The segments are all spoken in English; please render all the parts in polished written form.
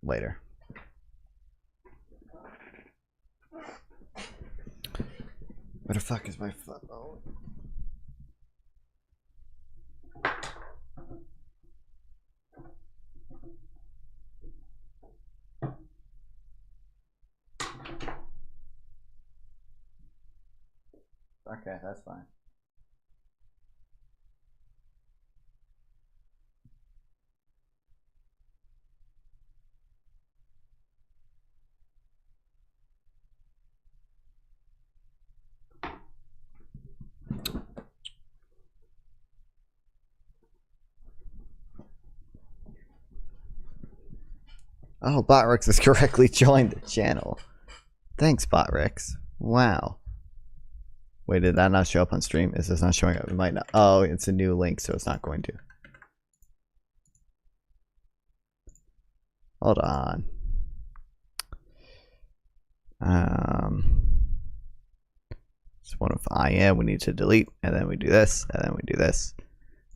later. Where the fuck is my phone? Oh. Okay, that's fine. Oh, Botrix has correctly joined the channel. Thanks, Botrix. Wow. Wait, did that not show up on stream? Is this not showing up? It might not. Oh, it's a new link, so it's not going to. Hold on. It's one of yeah, we need to delete, and then we do this, and then we do this,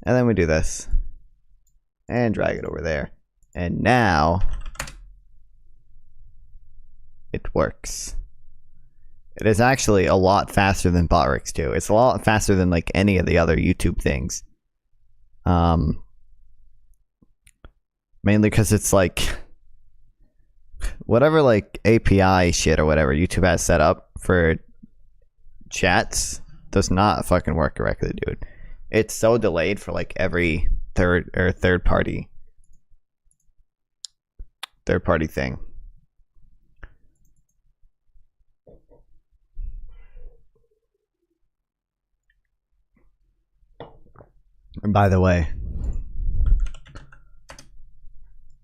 and then we do this, and drag it over there. And now it works. It is actually a lot faster than Botrix too. It's a lot faster than like any of the other YouTube things. Mainly because it's like whatever like API shit or whatever YouTube has set up for chats does not fucking work correctly, dude. It's so delayed for like every third party thing. And by the way,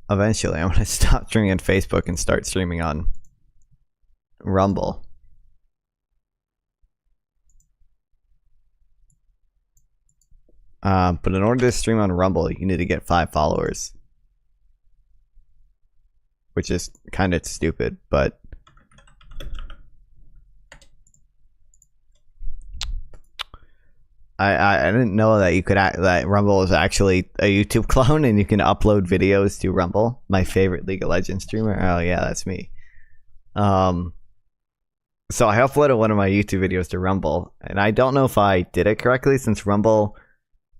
eventually I'm gonna stop streaming on Facebook and start streaming on Rumble. But in order to stream on Rumble, you need to get 5 followers. Which is kind of stupid, but I didn't know that you could that Rumble is actually a YouTube clone and you can upload videos to Rumble. My favorite League of Legends streamer. Oh yeah, that's me. So I uploaded one of my YouTube videos to Rumble, and I don't know if I did it correctly since Rumble.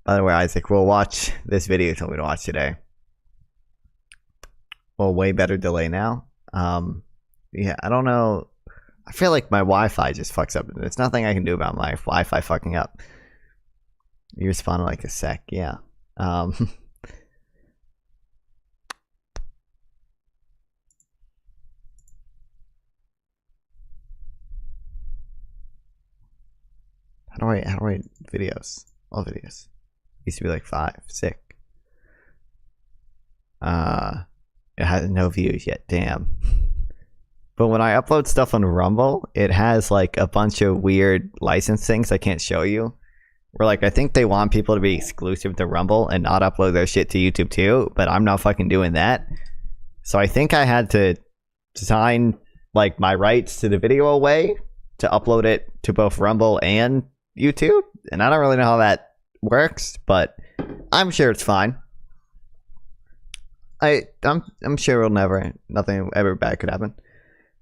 By the way, Isaac, we'll watch this video you told me to watch today. Well, way better delay now. Yeah, I don't know. I feel like my Wi-Fi just fucks up. There's nothing I can do about my Wi-Fi fucking up. You respond in like a sec, yeah. How do I videos? All videos. Used to be like 5, sick. It has no views yet, damn. But when I upload stuff on Rumble, it has like a bunch of weird license things I can't show you. Where like I think they want people to be exclusive to Rumble and not upload their shit to YouTube too, but I'm not fucking doing that. So I think I had to sign like my rights to the video away to upload it to both Rumble and YouTube, and I don't really know how that works, but I'm sure it's fine. I'm sure nothing ever bad could happen.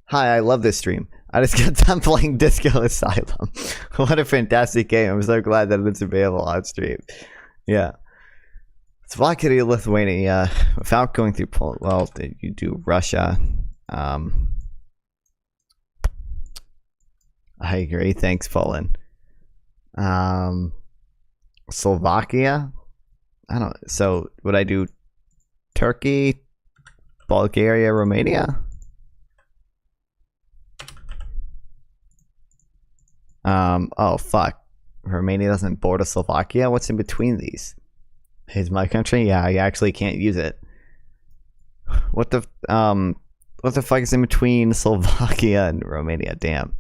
Hi, I love this stream. I just got done playing Disco Asylum. What a fantastic game. I'm so glad that it's available on stream. Yeah. Slovakia, Lithuania, without going through Poland. Well, you do Russia. I agree. Thanks, Poland. Slovakia? I don't. So, would I do Turkey, Bulgaria, Romania? Oh fuck. Romania doesn't border Slovakia? What's in between these? Is my country? Yeah, I actually can't use it. What the fuck is in between Slovakia and Romania? Damn.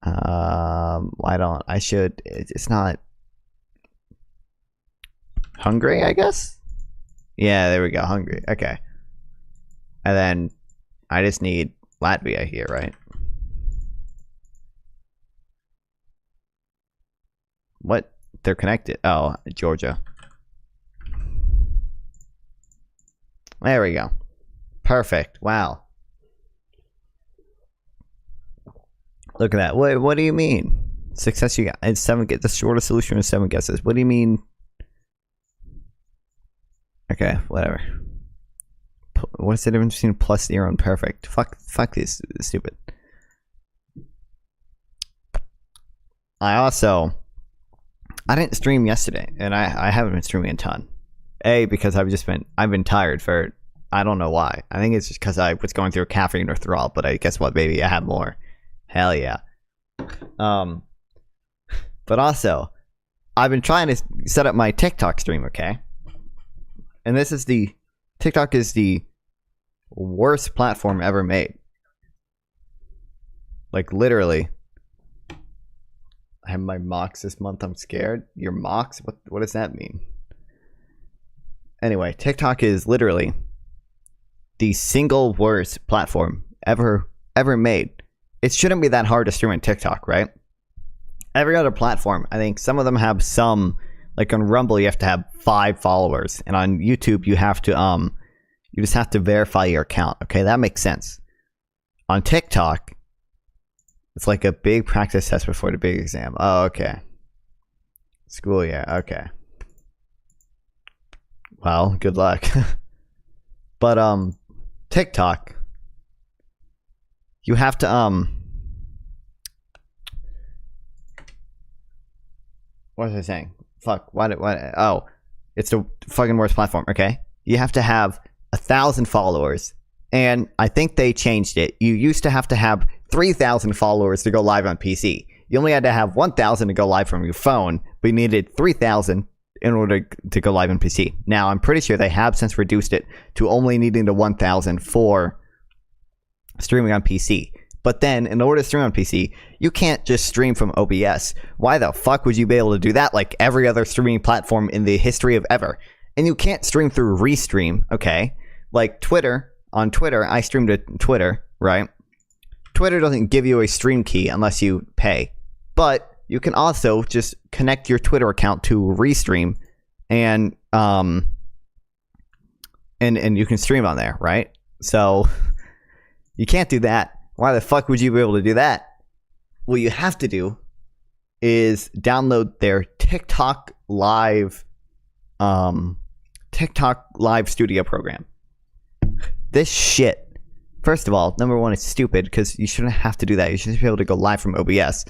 Why don't I should it's not Hungary, I guess? Yeah, there we go, Hungary. Okay. And then I just need Latvia here, right? What? They're connected. Oh, Georgia. There we go. Perfect. Wow. Look at that. What do you mean? Success you got. It's 7 get the shortest solution is 7 guesses. What do you mean? Okay, whatever. What's the difference between plus 0 and perfect? Fuck this. Stupid. I didn't stream yesterday, and I haven't been streaming a ton. Because I've been tired for, I don't know why. I think it's just because I was going through a caffeine withdrawal, but I guess what, baby, I have more. Hell yeah. But also, I've been trying to set up my TikTok stream, okay? And TikTok is the worst platform ever made. Like, literally. I have my mocks this month, I'm scared. Your mocks? What does that mean? Anyway, TikTok is literally the single worst platform ever made. It shouldn't be that hard to stream on TikTok, right? Every other platform, I think some of them have some, like on Rumble, you have to have 5 followers, and on YouTube, you have to you just have to verify your account. Okay, that makes sense. On TikTok, it's like a big practice test before the big exam. Oh, okay. School year. Okay. Well, good luck. But TikTok, you have to what was I saying? Fuck. What? Oh, it's the fucking worst platform. Okay, you have to have 1,000 followers, and I think they changed it. You used to have 3,000 followers to go live on PC. You only had to have 1,000 to go live from your phone, but you needed 3,000 in order to go live on PC. Now, I'm pretty sure they have since reduced it to only needing the 1,000 for streaming on PC. But then, in order to stream on PC, you can't just stream from OBS. Why the fuck would you be able to do that like every other streaming platform in the history of ever? And you can't stream through Restream, okay? Like Twitter, on Twitter, I stream to Twitter, right? Twitter doesn't give you a stream key unless you pay. But you can also just connect your Twitter account to Restream and you can stream on there, right? So you can't do that. Why the fuck would you be able to do that? What you have to do is download their TikTok Live Studio program. This shit, first of all, number one, it's stupid because you shouldn't have to do that. You should just be able to go live from OBS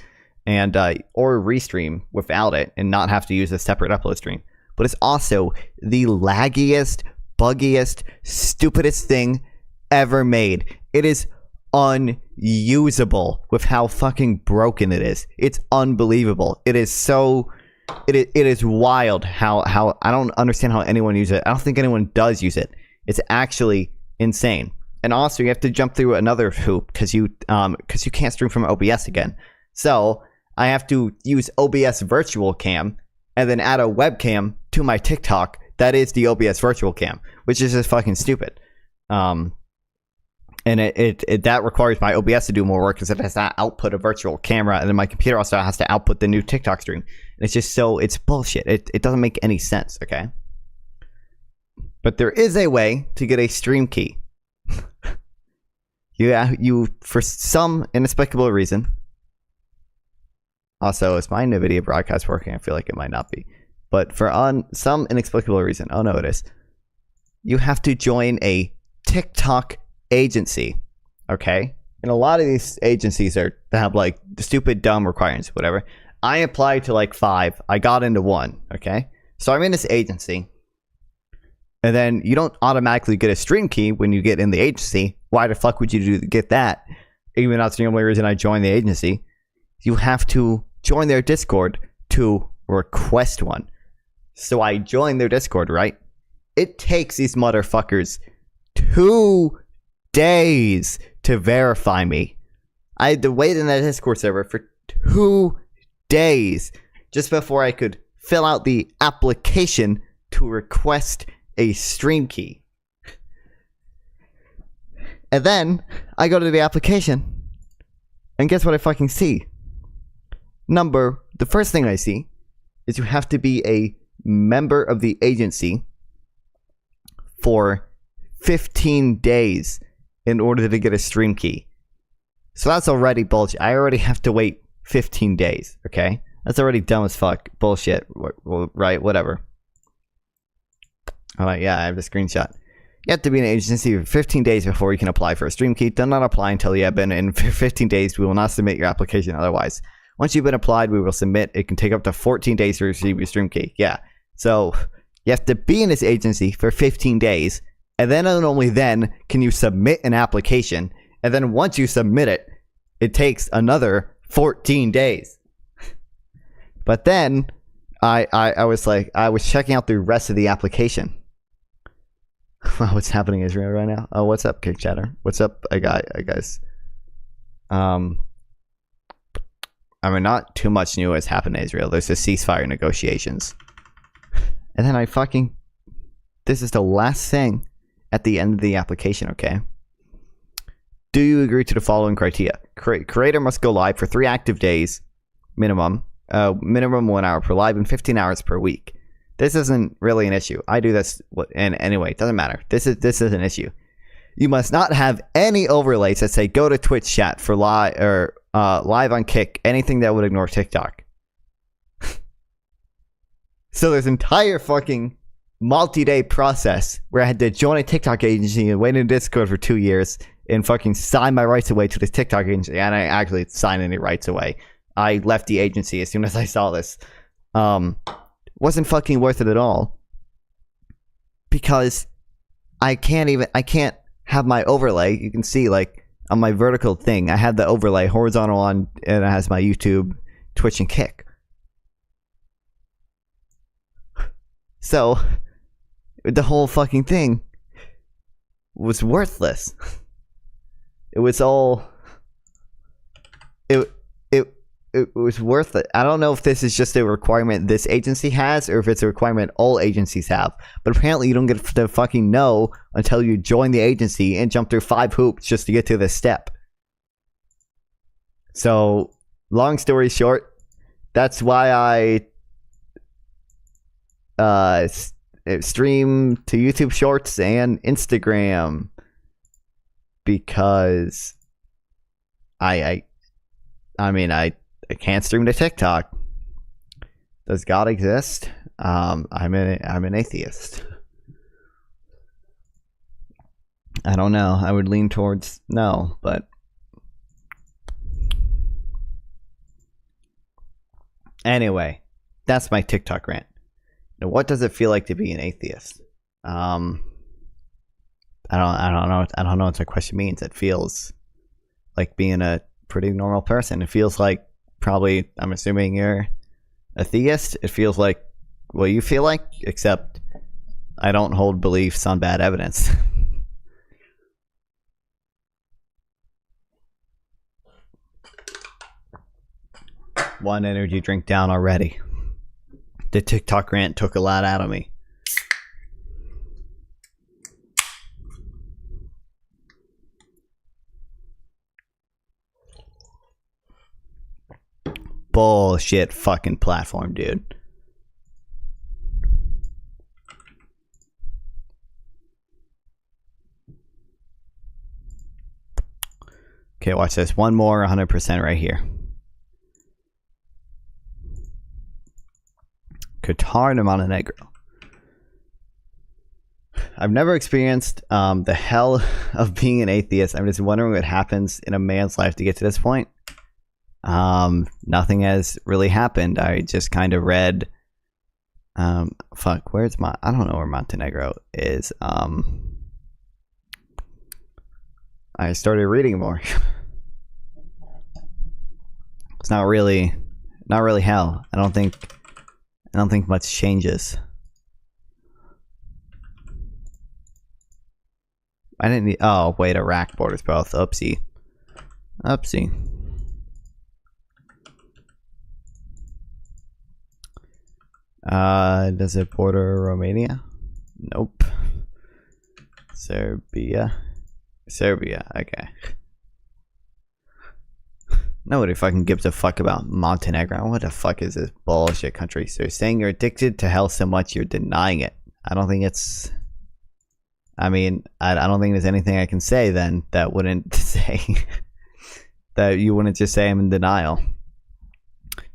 and or Restream without it and not have to use a separate upload stream. But it's also the laggiest, buggiest, stupidest thing ever made. It is unusable with how fucking broken it is. It's unbelievable. It is so... It is wild how I don't understand how anyone uses it. I don't think anyone does use it. It's actually insane. And also, you have to jump through another hoop because you can't stream from OBS again. So I have to use OBS Virtual Cam and then add a webcam to my TikTok that is the OBS Virtual Cam, which is just fucking stupid. And it that requires my OBS to do more work because it has to output a virtual camera, and then my computer also has to output the new TikTok stream. And it's just it's bullshit. It doesn't make any sense, okay? But there is a way to get a stream key. You for some inexplicable reason. Also, is my NVIDIA broadcast working? I feel like it might not be. But for some inexplicable reason, oh no, it is. You have to join a TikTok agency, okay? And a lot of these agencies have like stupid, dumb requirements, whatever. I applied to like 5. I got into 1, okay? So I'm in this agency. And then you don't automatically get a stream key when you get in the agency. Why the fuck would you get that? Even that's the only reason I joined the agency. You have to join their Discord to request one. So I joined their Discord, right? It takes these motherfuckers 2 days to verify me. I had to wait in that Discord server for 2 days just before I could fill out the application to request a stream key. And then I go to the application, and guess what I fucking see? The first thing I see is you have to be a member of the agency for 15 days in order to get a stream key. So that's already bullshit. I already have to wait 15 days, okay? That's already dumb as fuck. Bullshit, right? Whatever. Alright, yeah, I have the screenshot. You have to be in an agency for 15 days before you can apply for a stream key. Do not apply until you have been in 15 days. We will not submit your application otherwise. Once you've been applied, we will submit. It can take up to 14 days to receive your stream key. Yeah, so you have to be in this agency for 15 days, and then and only then can you submit an application. And then once you submit it, it takes another 14 days. But then I was checking out the rest of the application. What's happening in Israel right now? Oh, what's up, Kick Chatter? What's up, guys? I mean, not too much new has happened in Israel. There's the ceasefire negotiations. And then this is the last thing at the end of the application, okay? Do you agree to the following criteria? Creator must go live for 3 active days, minimum 1 hour per live and 15 hours per week. This isn't really an issue. I do this, and anyway, it doesn't matter. This is an issue. You must not have any overlays that say go to Twitch chat for live or live on Kick, anything that would ignore TikTok. So there's entire fucking multi-day process where I had to join a TikTok agency and wait in Discord for 2 years and fucking sign my rights away to this TikTok agency. And I actually signed any rights away. I left the agency as soon as I saw this. Wasn't fucking worth it at all. Because I can't have my overlay. You can see like on my vertical thing, I have the overlay horizontal on, and it has my YouTube, Twitch, and Kick. So the whole fucking thing was worthless. It was all. It was worth it. I don't know if this is just a requirement this agency has or if it's a requirement all agencies have. But apparently you don't get to fucking know until you join the agency and jump through 5 hoops just to get to this step. So, long story short, that's why I stream to YouTube Shorts and Instagram. Because I can't stream to TikTok. Does God exist? I'm an atheist. I don't know. I would lean towards no, but anyway, that's my TikTok rant. Now, what does it feel like to be an atheist? I don't know. I don't know what the question means. It feels like being a pretty normal person. It feels like probably, I'm assuming you're a theist. It feels like what you feel like, except I don't hold beliefs on bad evidence. One energy drink down already. The TikTok rant took a lot out of me. Bullshit fucking platform, dude. Okay, watch this. One more 100% right here. Qatar to Montenegro. I've never experienced the hell of being an atheist. I'm just wondering what happens in a man's life to get to this point. Nothing has really happened. I just kind of read, where's I don't know where Montenegro is. I started reading more. It's not really hell. I don't think much changes. I didn't need, oh wait, Iraq borders both. Oopsie. Does it border Romania? Nope. Serbia, okay. Nobody fucking gives a fuck about Montenegro. What the fuck is this bullshit country? So you're saying you're addicted to hell so much you're denying it. I don't think it's I mean, I don't think there's anything I can say then that wouldn't say that you wouldn't just say I'm in denial.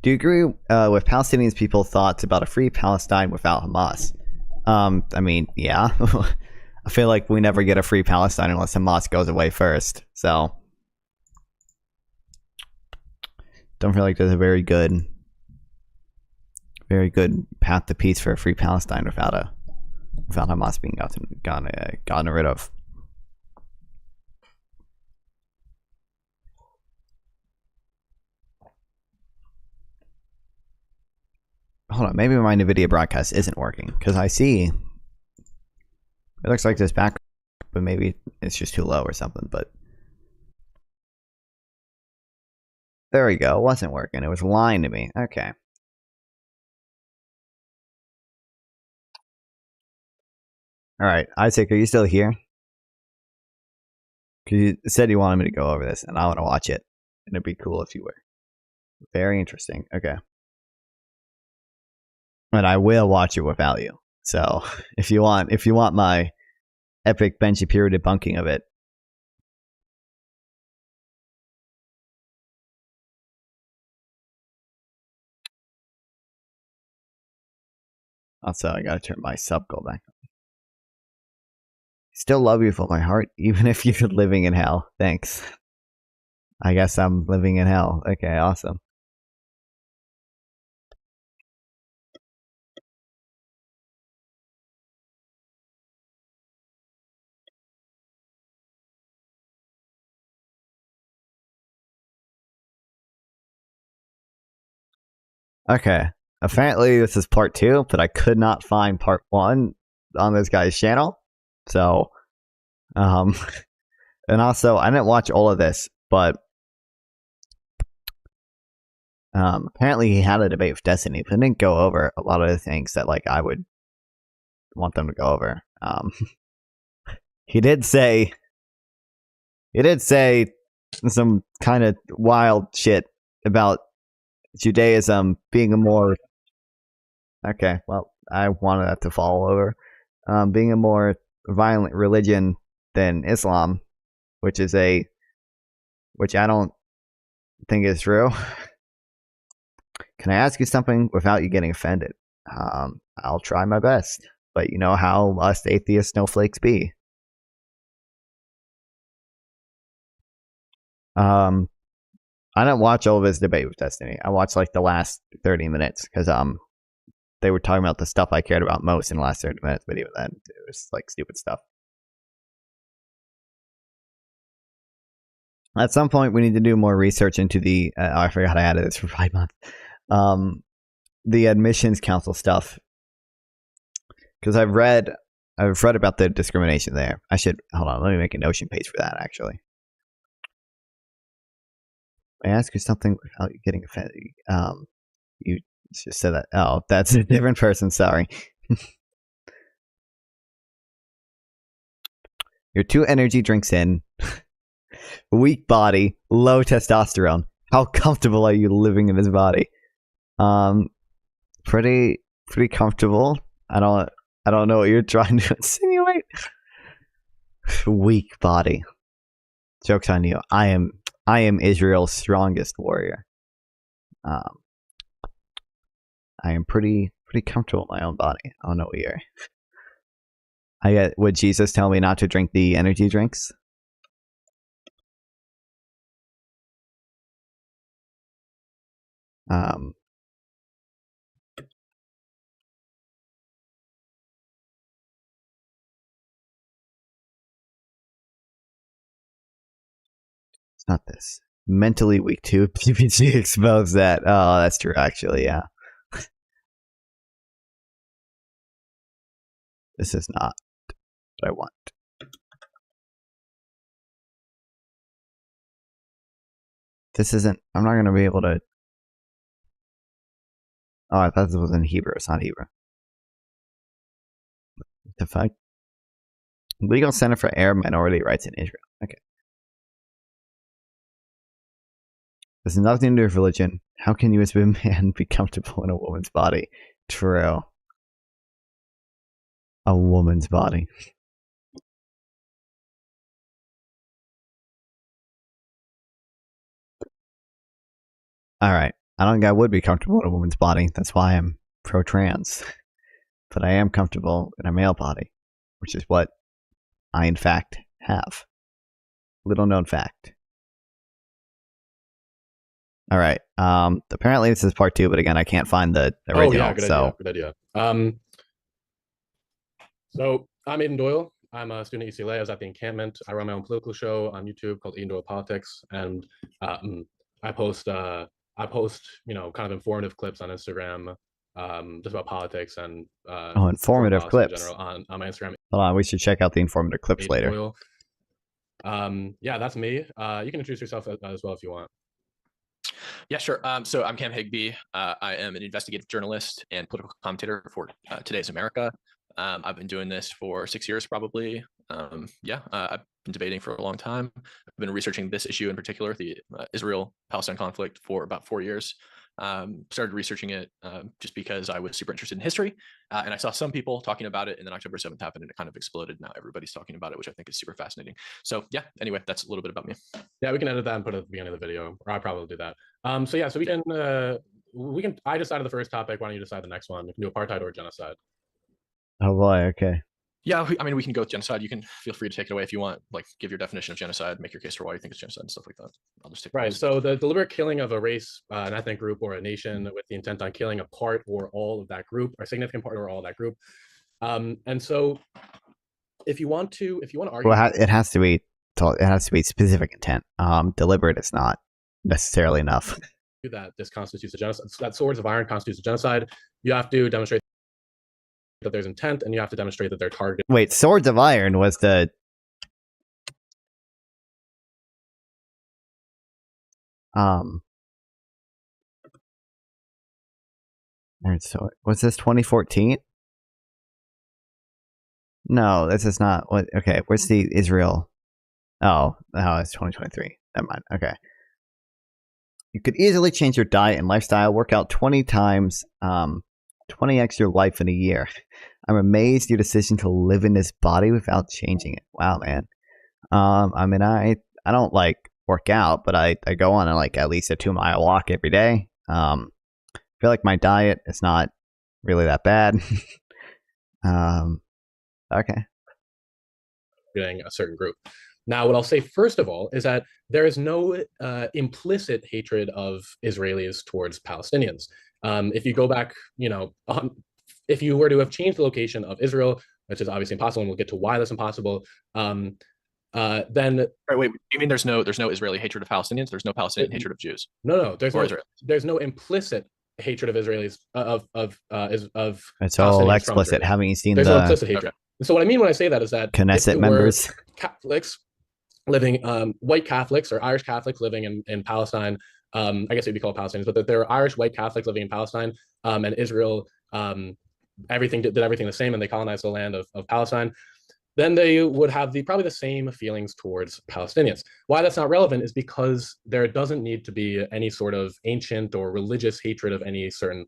Do you agree with Palestinians' people's thoughts about a free Palestine without Hamas? I mean, yeah. I feel like we never get a free Palestine unless Hamas goes away first. So, don't feel like there's a very good path to peace for a free Palestine without Hamas being gotten rid of. Hold on, maybe my NVIDIA broadcast isn't working because I see it looks like this back, but maybe it's just too low or something. But there we go. It wasn't working. It was lying to me. Okay. All right, Isaac, are you still here? Because you said you wanted me to go over this, and I want to watch it. And it'd be cool if you were. Very interesting. Okay. And I will watch it without you. So if you want my epic Ben Shapiro debunking of it. Also, I gotta turn my sub goal back on. Still love you from my heart, even if you're living in hell. Thanks. I guess I'm living in hell. Okay, awesome. Okay. Apparently this is part 2, but I could not find part 1 on this guy's channel. So, and also I didn't watch all of this, but apparently he had a debate with Destiny, but didn't go over a lot of the things that like I would want them to go over. He did say some kind of wild shit about Judaism being a more okay. Well, I wanted that to fall over. Being a more violent religion than Islam, which I don't think is true. Can I ask you something without you getting offended? I'll try my best, but you know how us atheist snowflakes be. I didn't watch all of his debate with Destiny. I watched like the last 30 minutes because they were talking about the stuff I cared about most in the last 30 minutes, but even then it was like stupid stuff. At some point, we need to do more research into the. I forgot I added this for 5 months. The admissions council stuff, because I've read about the discrimination there. I should hold on. Let me make a Notion page for that. Actually, I ask you something without you getting offended. You just said that. Oh, that's a different person. Sorry. You're 2 energy drinks in. Weak body, low testosterone. How comfortable are you living in this body? Pretty comfortable. I don't know what you're trying to insinuate. Weak body. Joke's on you. I am Israel's strongest warrior. I am pretty comfortable in my own body. I don't know what you're. Would Jesus tell me not to drink the energy drinks? It's not this. Mentally weak too. PPG exposed that. Oh, that's true. Actually, yeah. This is not what I want. This isn't. I'm not going to be able to. Oh, I thought this was in Hebrew. It's not Hebrew. What the fuck? Legal Center for Arab Minority Rights in Israel. Okay. This has nothing to do with religion. How can you as a man be comfortable in a woman's body? True. A woman's body. All right. I don't think I would be comfortable in a woman's body. That's why I'm pro-trans. But I am comfortable in a male body, which is what I, in fact, have. Little known fact. All right. Apparently this is part 2, but again, I can't find the original. Oh yeah, good idea. Good idea. So I'm Aiden Doyle. I'm a student at UCLA. I was at the encampment. I run my own political show on YouTube called Aiden Doyle Politics, and I post kind of informative clips on Instagram, just about politics and informative clips in general on my Instagram. Hold on, we should check out the informative clips Aiden later. Doyle. Yeah, that's me. You can introduce yourself as well if you want. Yeah, sure. So I'm Cam Higby. I am an investigative journalist and political commentator for Today's America. I've been doing this for 6 years, probably. I've been debating for a long time. I've been researching this issue in particular, the Israel-Palestine conflict, for about 4 years. Started researching it just because I was super interested in history, and I saw some people talking about it, and then October 7th happened and it kind of exploded. Now everybody's talking about it, which I think is super fascinating. So yeah, anyway, that's a little bit about me. Yeah, we can edit that and put it at the beginning of the video, or I'll probably do that. So we can I decided the first topic. Why don't you decide the next one? We can do apartheid or genocide. Oh boy, okay. Yeah, I mean, we can go with genocide. You can feel free to take it away if you want. Like, give your definition of genocide, make your case for why you think it's genocide and stuff like that. I'll just take right. So the deliberate killing of a race, an ethnic group, or a nation with the intent on killing a part or all of that group, or a significant part or all of that group. And so, if you want to argue, well, it has to be specific intent. Deliberate is not necessarily enough. That this constitutes a genocide. That swords of iron constitutes a genocide. You have to demonstrate that there's intent, and you have to demonstrate that they're targeted. Wait, swords of iron was the so was this 2014? No, this is not what. Okay, where's the Israel? Oh, it's 2023. Never mind. Okay. You could easily change your diet and lifestyle, work out 20 times, 20x your life in a year. I'm amazed your decision to live in this body without changing it. Wow, man. I mean, I don't like work out, but I go on like at least a 2-mile walk every day. I feel like my diet is not really that bad. Okay. Getting a certain group. Now, what I'll say first of all is that there is no implicit hatred of Israelis towards Palestinians. If you go back, if you were to have changed the location of Israel, which is obviously impossible, and we'll get to why that's impossible, then wait, you mean there's no Israeli hatred of Palestinians? There's no Palestinian hatred of Jews? No, there's no implicit hatred of Israelis of it's all explicit. Haven't you seen there's no implicit hatred? Okay. So what I mean when I say that is that Knesset members, Catholics living, white Catholics or Irish Catholics living in Palestine, I guess it'd be called Palestinians, but that there are Irish white Catholics living in Palestine, and Israel, everything did everything the same, and they colonized the land of Palestine, then they would have probably the same feelings towards Palestinians. Why that's not relevant is because there doesn't need to be any sort of ancient or religious hatred of any certain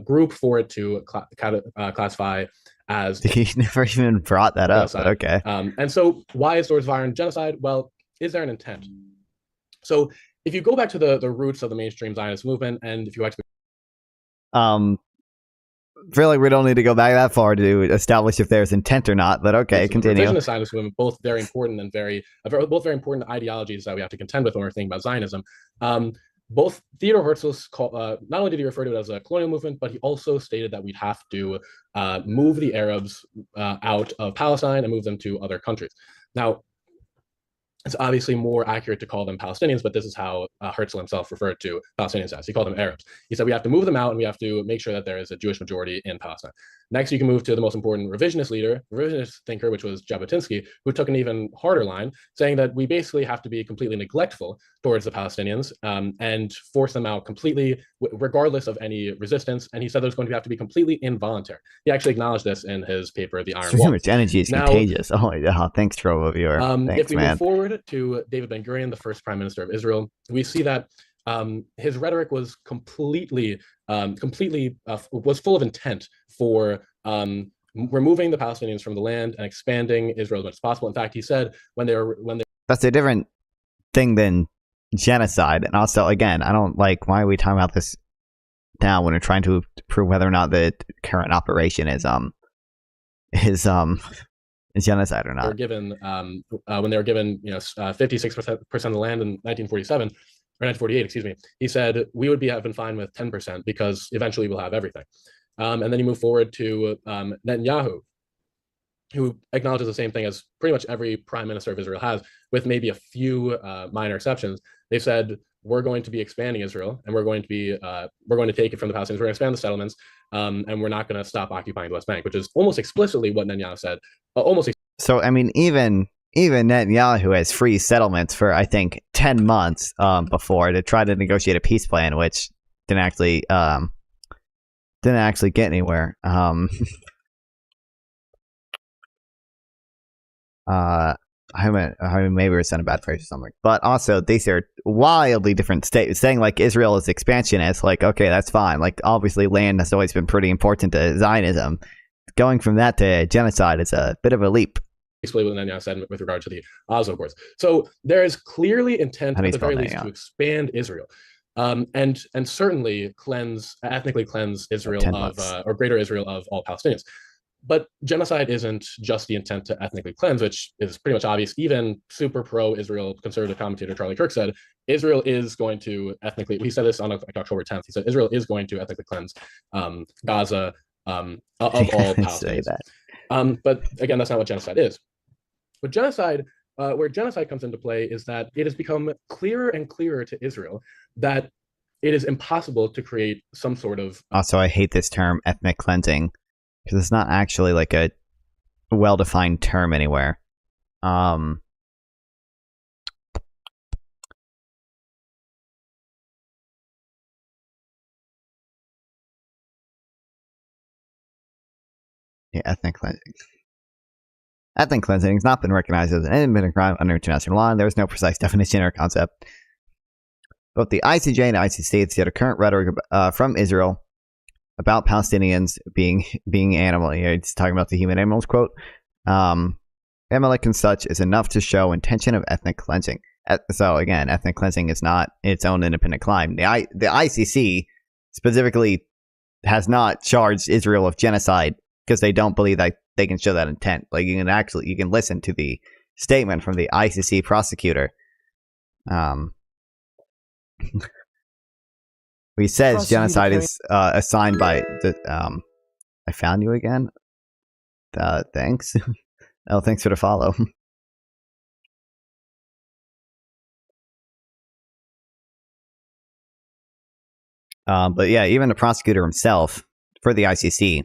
group for it to classify as. He never even brought that up, but okay. And so why is swords of iron genocide? Well, is there an intent? So if you go back to the roots of the mainstream Zionist movement, and if you actually feel like we don't need to go back that far to establish if there's intent or not, but okay, continue. Revisionist Zionist movement, both very important and both very important ideologies that we have to contend with when we're thinking about Zionism. Both Theodore Herzl not only did he refer to it as a colonial movement, but he also stated that we'd have to move the Arabs out of Palestine and move them to other countries. Now, it's obviously more accurate to call them Palestinians, but this is how Herzl himself referred to Palestinians as. He called them Arabs. He said we have to move them out and we have to make sure that there is a Jewish majority in Palestine. Next, you can move to the most important revisionist thinker, which was Jabotinsky, who took an even harder line, saying that we basically have to be completely neglectful towards the Palestinians and force them out completely, regardless of any resistance. And he said there's going to have to be completely involuntary. He actually acknowledged this in his paper, The Iron Wall. So much energy is contagious. Oh, thanks, Trovo viewer. Thanks, if we move forward to David Ben-Gurion, the first prime minister of Israel, we see that his rhetoric was completely was full of intent for removing the Palestinians from the land and expanding Israel as much as possible. In fact, he said when they that's a different thing than genocide. And also, again, I don't like, why are we talking about this now when we're trying to prove whether or not the current operation is genocide or They were not? given when they were given 56% of the land in 1947 or 1948, excuse me. He said we would be having fine with 10% because eventually we'll have everything. And then you move forward to Netanyahu, who acknowledges the same thing as pretty much every prime minister of Israel has, with maybe a few minor exceptions. They've said we're going to be expanding Israel, and we're going to take it from the Palestinians. We're going to expand the settlements, and we're not going to stop occupying the West Bank, which is almost explicitly what Netanyahu said. So I mean, even Netanyahu has free settlements for, I think, 10 months before, to try to negotiate a peace plan, which didn't actually get anywhere. I mean, maybe we're sending a bad phrase or something. But also, these are wildly different states. Saying like Israel is expansionist, like, okay, that's fine. Like, obviously, land has always been pretty important to Zionism. Going from that to genocide is a bit of a leap. Basically what Netanyahu said with regard to the Oslo Accords. So there is clearly intent, at the very least, to expand Israel, and certainly ethnically cleanse Israel of or Greater Israel of all Palestinians. But genocide isn't just the intent to ethnically cleanse, which is pretty much obvious. Even super pro-Israel conservative commentator Charlie Kirk said Israel is going to ethnically. He said this on October 10th. He said Israel is going to ethnically cleanse Gaza of all Palestinians. But again, that's not what genocide is. But genocide, where genocide comes into play, is that it has become clearer and clearer to Israel that it is impossible to create some sort of. Also, I hate this term ethnic cleansing because it's not actually like a well-defined term anywhere. Yeah, ethnic cleansing. Ethnic cleansing has not been recognized as an independent crime under international law, and there is no precise definition or concept. Both the ICJ and ICC state a current rhetoric from Israel about Palestinians being animal. You know, it's talking about the human animals quote. Amalek and such is enough to show intention of ethnic cleansing. So again, ethnic cleansing is not its own independent crime. The ICC specifically has not charged Israel of genocide because they don't believe that they can show that intent. Like you can listen to the statement from the ICC prosecutor. He says genocide is assigned by the. I found you again. Thanks. Oh, thanks for the follow. But yeah, even the prosecutor himself for the ICC.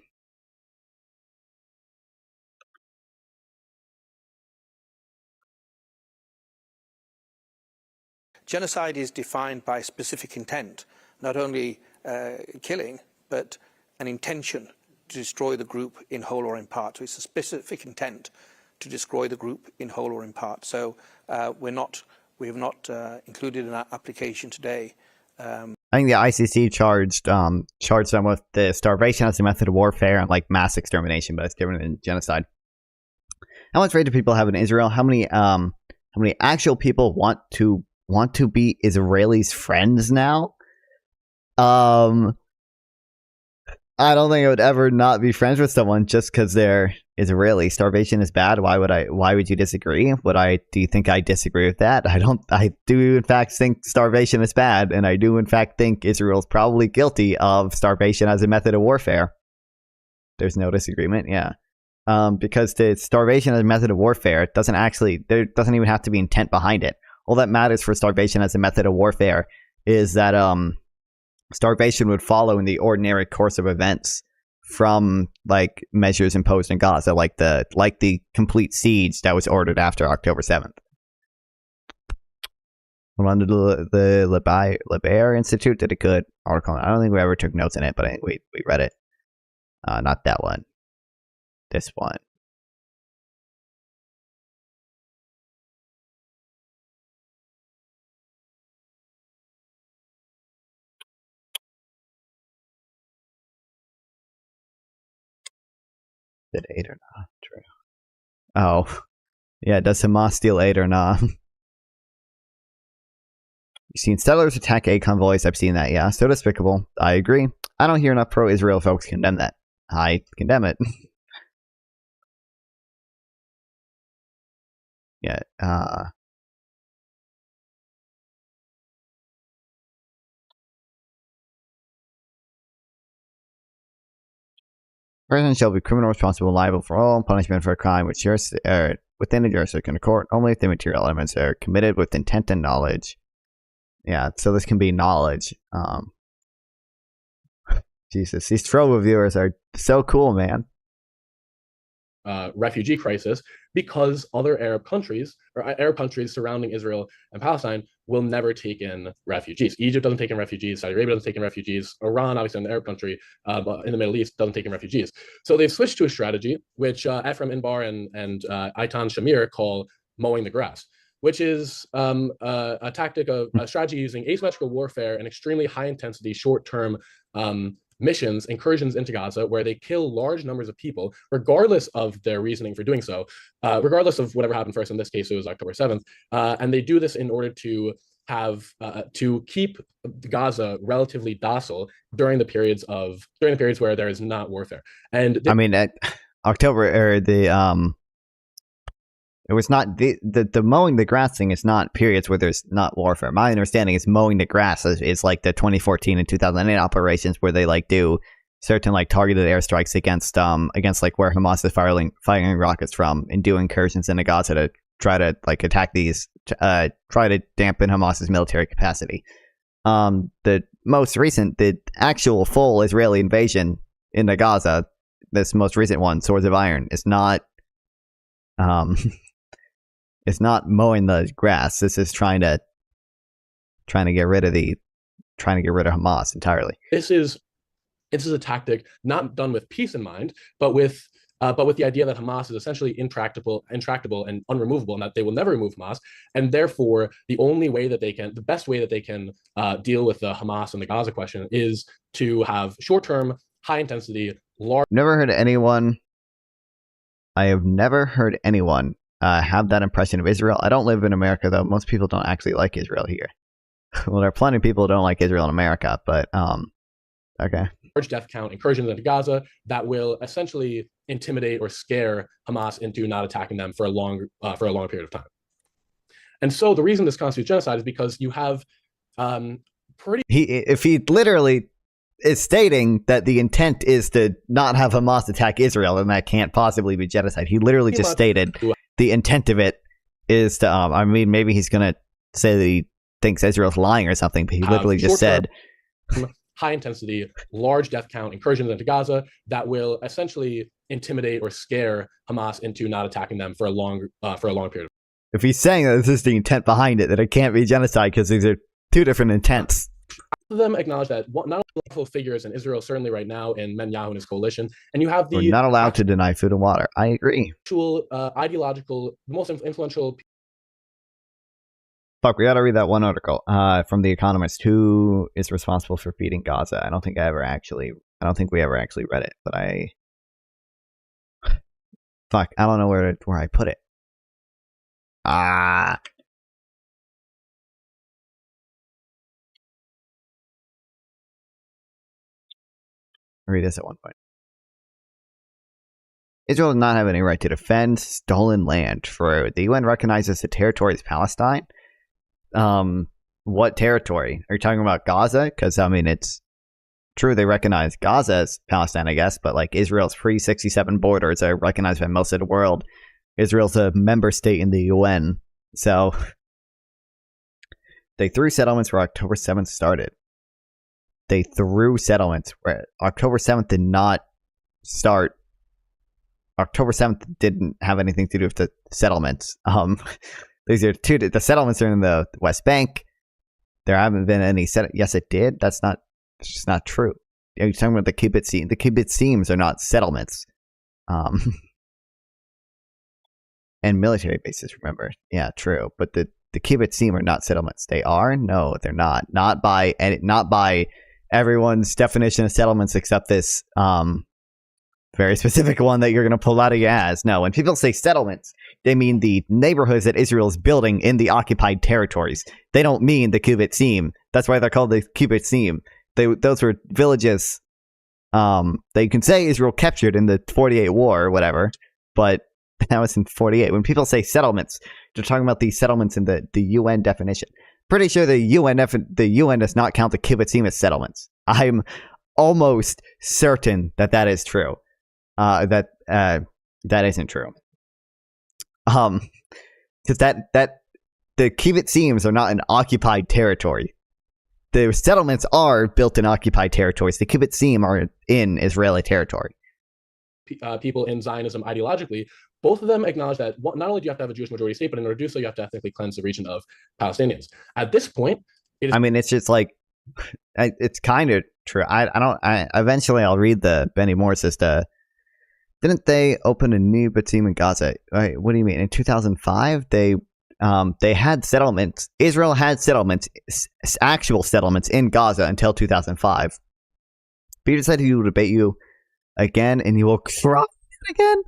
Genocide is defined by specific intent, not only killing, but an intention to destroy the group in whole or in part. So it's a specific intent to destroy the group in whole or in part. So we have not included in our application today. I think the ICC charged them with the starvation as a method of warfare and like mass extermination, but it's different than genocide. How much rate do people have in Israel? How many actual people want to be Israelis' friends now? I don't think I would ever not be friends with someone just because they're Israeli. Starvation is bad. Why would you disagree? Do you think I disagree with that? I do in fact think starvation is bad, and I do in fact think Israel's probably guilty of starvation as a method of warfare. There's no disagreement, yeah. Because the starvation as a method of warfare there doesn't even have to be intent behind it. All that matters for starvation as a method of warfare is that starvation would follow in the ordinary course of events from like measures imposed in Gaza, like the complete siege that was ordered after October 7th. Under the Liber Institute did a good article. I don't think we ever took notes in it, but we read it. Not that one. This one. Did aid or not? True. Oh, yeah. Does Hamas steal aid or not? seen settlers attack Econ convoys. I've seen that, yeah. So despicable. I agree. I don't hear enough pro-Israel folks condemn that. I condemn it. Yeah. Person shall be criminal responsible, liable for all punishment for a crime which within a jurisdiction of court only if the material elements are committed with intent and knowledge. Yeah, so this can be knowledge. Jesus, these troll reviewers are so cool, man. Refugee crisis, because other Arab countries or Arab countries surrounding Israel and Palestine will never take in refugees. Egypt doesn't take in refugees. Saudi Arabia doesn't take in refugees. Iran, obviously an Arab country, but in the Middle East doesn't take in refugees. So they've switched to a strategy which Ephraim Inbar and Eitan Shamir call mowing the grass, which is a tactic of a strategy using asymmetrical warfare and extremely high intensity, short-term missions, incursions into Gaza, where they kill large numbers of people, regardless of their reasoning for doing so, regardless of whatever happened first. In this case, it was October 7th. And they do this in order to have to keep Gaza relatively docile during the periods where there is not warfare. And I mean, October or the it was not the mowing the grass thing is not periods where there's not warfare. My understanding is mowing the grass is like the 2014 and 2008 operations where they like do certain like targeted airstrikes against like where Hamas is firing rockets from and do incursions into Gaza to try to like attack these, try to dampen Hamas's military capacity. The most recent, the actual full Israeli invasion into Gaza, this most recent one, Swords of Iron, is not it's not mowing the grass. This is trying to get rid of Hamas entirely. This is a tactic not done with peace in mind, but with the idea that Hamas is essentially intractable and unremovable, and that they will never remove Hamas, and therefore the best way that they can deal with the Hamas and the Gaza question is to have short-term, high-intensity, large. I have never heard anyone have that impression of Israel. I don't live in America, though. Most people don't actually like Israel here. Well, there are plenty of people who don't like Israel in America, but okay. Large death count incursions into Gaza that will essentially intimidate or scare Hamas into not attacking them for a long period of time. And so the reason this constitutes genocide is because you have if he literally is stating that the intent is to not have Hamas attack Israel, then that can't possibly be genocide. He literally just stated the intent of it is to, I mean, maybe he's going to say that he thinks Israel's lying or something, but he literally just said high intensity, large death count incursions into Gaza that will essentially intimidate or scare Hamas into not attacking them for a long period. If he's saying that this is the intent behind it, that it can't be genocide because these are two different intents. Of them acknowledge that not only powerful figures in Israel, certainly right now in Netanyahu and his coalition, and you have We're not allowed to deny food and water. I agree. Actual ideological, the most influential. Fuck, we gotta read that one article from The Economist. Who is responsible for feeding Gaza? I don't think we ever actually read it, but fuck, I don't know where I put it. Read this at one point. Israel does not have any right to defend stolen land. For the UN recognizes the territory as Palestine. What territory? Are you talking about Gaza? Because I mean, it's true they recognize Gaza as Palestine, I guess, but like Israel's pre-67 borders are recognized by most of the world. Israel's a member state in the UN, so they threw settlements where October 7th started. They threw settlements where October 7th did not start. October 7th didn't have anything to do with the settlements. These are the settlements are in the West Bank. There haven't been any Yes, it did. It's just not true. You're talking about the kibbutzim. The kibbutzim are not settlements. And military bases, remember. Yeah, true. But the kibbutzim are not settlements. They are? No, they're not. Not by everyone's definition of settlements except this very specific one that you're going to pull out of your ass. No, when people say settlements, they mean the neighborhoods that Israel is building in the occupied territories. They don't mean the Kibbutzim. That's why they're called the Kibbutzim. Those were villages. They can say Israel captured in the 48 war or whatever, but that was in 48. When people say settlements, they're talking about these settlements in the UN definition. Pretty sure the UN does not count the Kibbutzim as settlements. I'm almost certain that is true. That isn't true. Because the Kibbutzim are not an occupied territory. The settlements are built in occupied territories. The Kibbutzim are in Israeli territory. People in Zionism ideologically, both of them acknowledge that not only do you have to have a Jewish majority state, but in order to do so, you have to ethnically cleanse the region of Palestinians. At this point, it's just like, it's kind of true. Eventually I'll read the Benny Morris didn't they open a new Batim in Gaza? Right, what do you mean? In 2005, they had settlements. Israel had settlements, actual settlements in Gaza until 2005. Peter said he will debate you again, and you will cry again.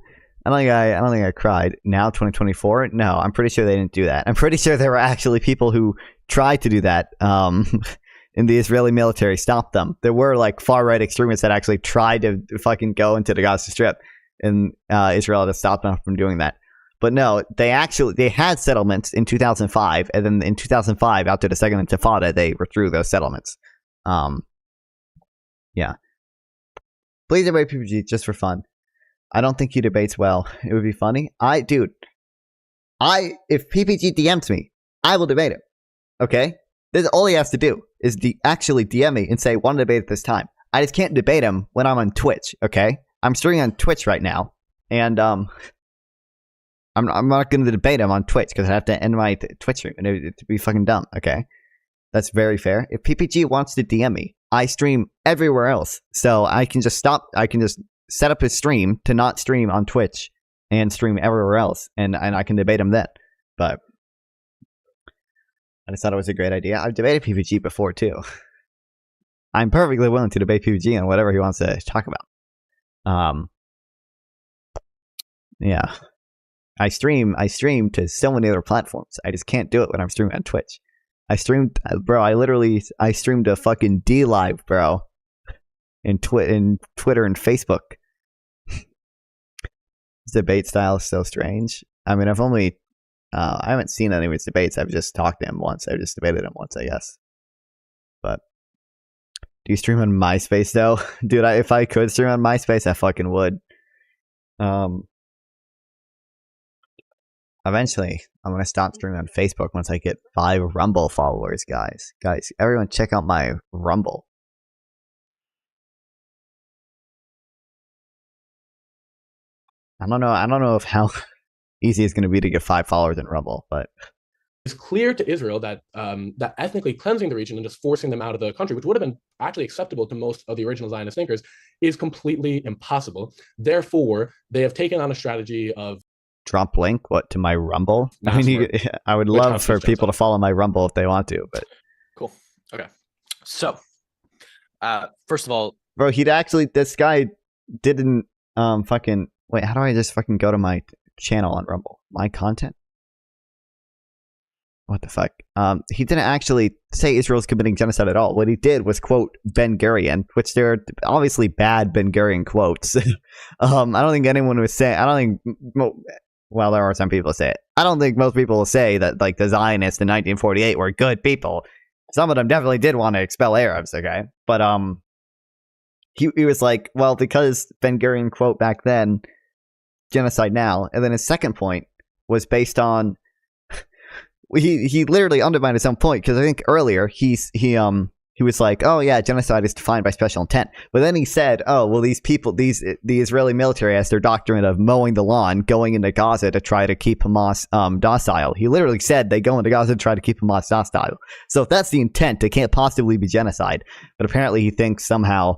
I don't think I cried. Now 2024. No, I'm pretty sure they didn't do that. I'm pretty sure there were actually people who tried to do that. And the Israeli military stopped them. There were like far right extremists that actually tried to fucking go into the Gaza Strip, and Israel had stopped them from doing that. But no, they had settlements in 2005, and then in 2005, after the Second Intifada, they withdrew those settlements. Yeah. Please debate PPG just for fun. I don't think he debates well. It would be funny. If PPG DMs me, I will debate him. Okay? This is all he has to do is actually DM me and say, want to debate at this time. I just can't debate him when I'm on Twitch, okay? I'm streaming on Twitch right now, and I'm not going to debate him on Twitch because I have to end my Twitch stream, and it'd be fucking dumb, okay? That's very fair. If PPG wants to DM me, I stream everywhere else, so I can just set up his stream to not stream on Twitch and stream everywhere else, and I can debate him then. But I just thought it was a great idea. I've debated PPG before too. I'm perfectly willing to debate PPG on whatever he wants to talk about. Yeah. I stream to so many other platforms. I just can't do it when I'm streaming on Twitch. I streamed a fucking D Live, bro. In Twitter and Facebook. His debate style is so strange. I mean, I haven't seen any of his debates. I've just talked to him once. I've just debated him once, I guess. But do you stream on MySpace though? Dude, if I could stream on MySpace, I fucking would. Eventually, I'm gonna stop streaming on Facebook once I get 5 Rumble followers, guys. Guys, everyone check out my Rumble. I don't know if how easy it's gonna be to get 5 followers in Rumble, but it's clear to Israel that that ethnically cleansing the region and just forcing them out of the country, which would have been actually acceptable to most of the original Zionist thinkers, is completely impossible. Therefore, they have taken on a strategy of drop link to my Rumble. I mean, I would love for people to follow my Rumble if they want to, but cool. Okay, so first of all, bro, this guy didn't fucking wait. How do I just fucking go to my channel on Rumble? My content. What the fuck? He didn't actually say Israel's committing genocide at all. What he did was quote Ben Gurion, which there are obviously bad Ben Gurion quotes. I don't think anyone would say. I don't think. Well, there are some people who say it. I don't think most people will say that like the Zionists in 1948 were good people. Some of them definitely did want to expel Arabs. Okay, but he was like, well, because Ben Gurion quote back then, genocide now, and then his second point was based on. He literally undermined his own point because I think earlier he was like, oh yeah, genocide is defined by special intent, but then he said, oh well, the Israeli military has their doctrine of mowing the lawn, going into Gaza to try to keep Hamas docile. He literally said they go into Gaza to try to keep Hamas docile. So if that's the intent, it can't possibly be genocide. But apparently he thinks somehow